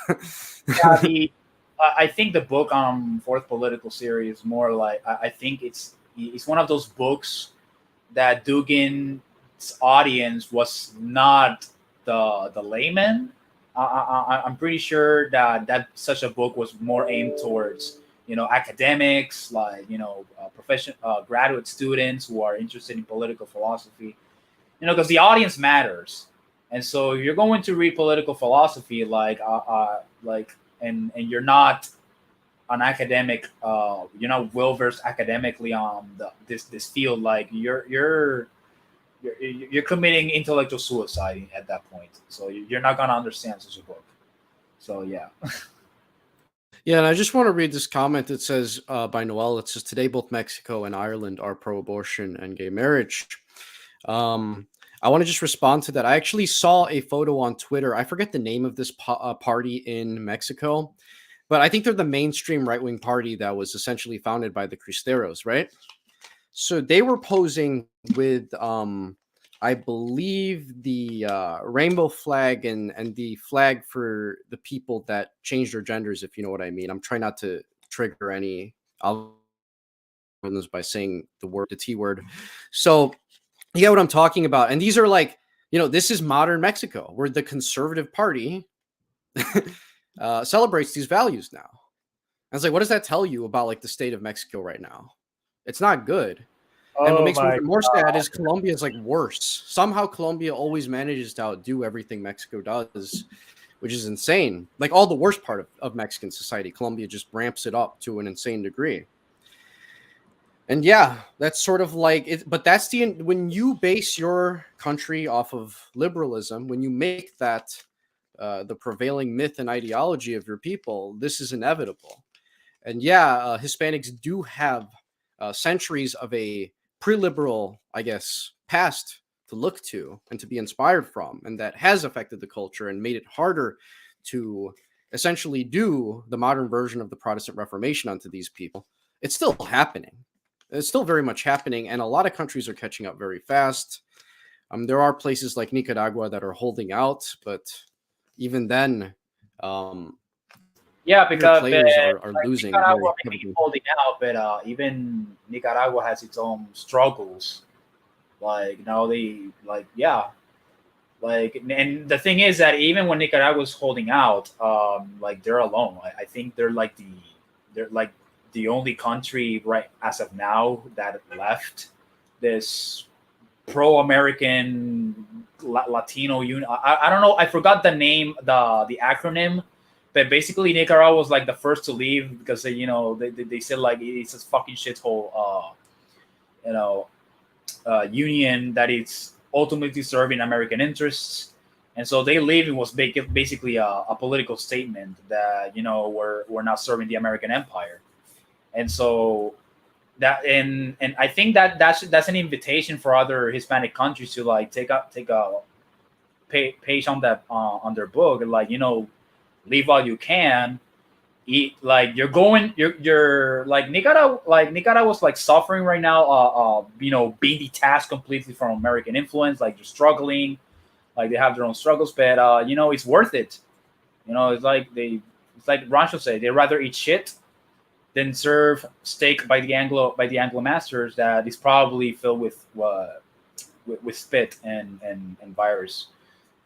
I think the book on fourth political theory is more like, I think it's one of those books that Dugin's audience was not the layman. I'm pretty sure that such a book was more aimed towards academics, like graduate students who are interested in political philosophy, because the audience matters. And so if you're going to read political philosophy, and you're not an academic, you're not well versed academically on this field, like you're committing intellectual suicide at that point. So you're not gonna understand such a book. So yeah. Yeah, and I just want to read this comment that says by Noel. It says, today both Mexico and Ireland are pro-abortion and gay marriage. I want to just respond to that. I actually saw a photo on Twitter. I forget the name of this party in Mexico, but I think they're the mainstream right-wing party that was essentially founded by the Cristeros, right? So they were posing with I believe the rainbow flag and the flag for the people that change their genders, if you know what I mean. I'm trying not to trigger any algorithms by saying the T word. So you get what I'm talking about. And these are like, this is modern Mexico, where the conservative party celebrates these values now. And it's like, what does that tell you about like the state of Mexico right now? It's not good. And what Oh makes me my even more sad is Colombia is like worse. Somehow Colombia always manages to outdo everything Mexico does, which is insane. Like all the worst part of Mexican society, Colombia just ramps it up to an insane degree. And yeah, that's sort of like it. But that's when you base your country off of liberalism, when you make that the prevailing myth and ideology of your people, this is inevitable. And yeah, Hispanics do have centuries of a pre-liberal, I guess, past to look to and to be inspired from, and that has affected the culture and made it harder to essentially do the modern version of the Protestant Reformation onto these people. It's still happening. It's still very much happening, and a lot of countries are catching up very fast. There are places like Nicaragua that are holding out, but even then, Yeah, because players are like losing very Nicaragua may be heavily. holding out, but even Nicaragua has its own struggles. Like now they like yeah, like and the thing is that even when Nicaragua is holding out, like they're alone. I think they're like the only country right as of now that left this pro-American Latino union. I don't know. I forgot the name, the acronym, but basically Nicaragua was like the first to leave because they said like it's a fucking shithole. You know, union that it's ultimately serving American interests. And so they leave. It was basically a political statement that we're not serving the American empire. And so and I think that's an invitation for other Hispanic countries to like take a page on their book and like leave while you can. Eat like you're like Nicaragua was like suffering right now. Being detached completely from American influence, like they're struggling, like they have their own struggles, but it's worth it. It's like Rancho said, they rather eat shit than serve steak by the Anglo masters that is probably filled with spit and virus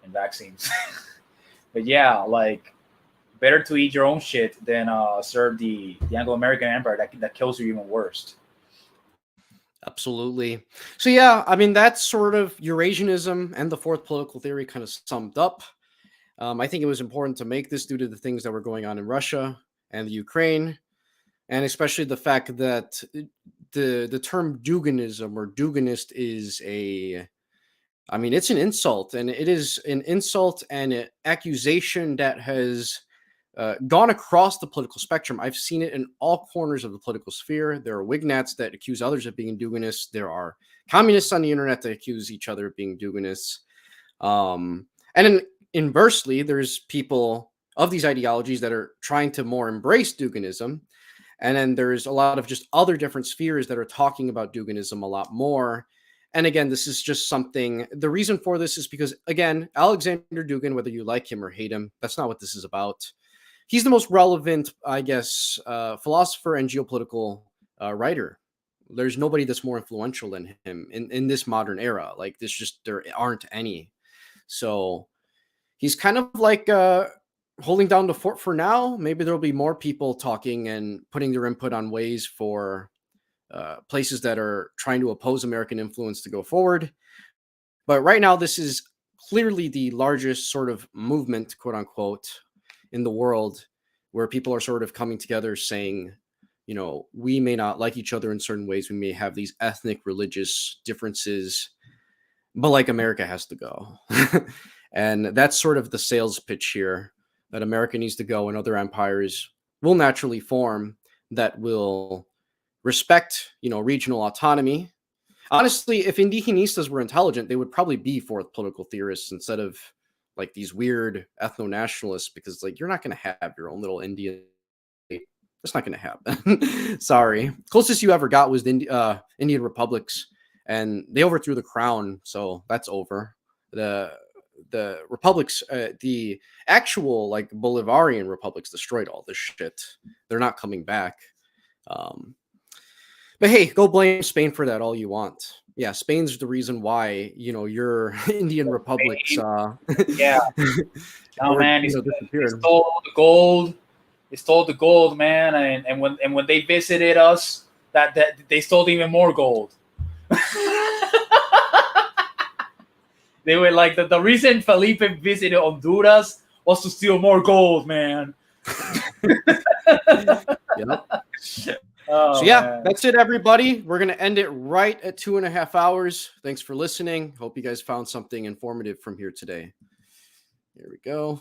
and vaccines. But yeah, like better to eat your own shit than serve the Anglo American empire that kills you even worse. Absolutely. So yeah, I mean that's sort of Eurasianism and the fourth political theory kind of summed up. I think it was important to make this due to the things that were going on in Russia and the Ukraine, and especially the fact that the term Duginism or Duginist is it's an insult, and it is an insult and an accusation that has gone across the political spectrum. I've seen it in all corners of the political sphere. There are Wignats that accuse others of being Duginists. There are communists on the internet that accuse each other of being Duginists. Inversely, there's people of these ideologies that are trying to more embrace Duginism. And then there's a lot of just other different spheres that are talking about Duginism a lot more. And again, this is just something, the reason for this is because, again, Alexander Dugin, whether you like him or hate him, that's not what this is about. He's the most relevant, I guess, philosopher and geopolitical writer. There's nobody that's more influential than him in this modern era. Like there aren't any. So he's kind of like holding down the fort for now. Maybe there'll be more people talking and putting their input on ways for places that are trying to oppose American influence to go forward. But right now, this is clearly the largest sort of movement, quote unquote, in the world where people are sort of coming together saying, we may not like each other in certain ways. We may have these ethnic, religious differences, but like America has to go. And that's sort of the sales pitch here, that America needs to go and other empires will naturally form that will respect, regional autonomy. Honestly, if indigenistas were intelligent, they would probably be fourth political theorists instead of like these weird ethno-nationalists, because like you're not going to have your own little Indian. That's not going to happen. Sorry. Closest you ever got was the Indian republics, and they overthrew the crown, so that's over. The republics, the actual like Bolivarian republics, destroyed all this shit. They're not coming back. But hey, go blame Spain for that all you want. Yeah, Spain's the reason why your Indian republics Yeah. Oh man, they disappeared. stole the gold. They stole the gold, man, and when they visited us, that they stole even more gold. They were like the reason Felipe visited Honduras was to steal more gold, man. Yep. Oh, So yeah, man. that's it, everybody. We're gonna end it right at 2.5 hours. Thanks for listening. Hope you guys found something informative from here today. Here we go.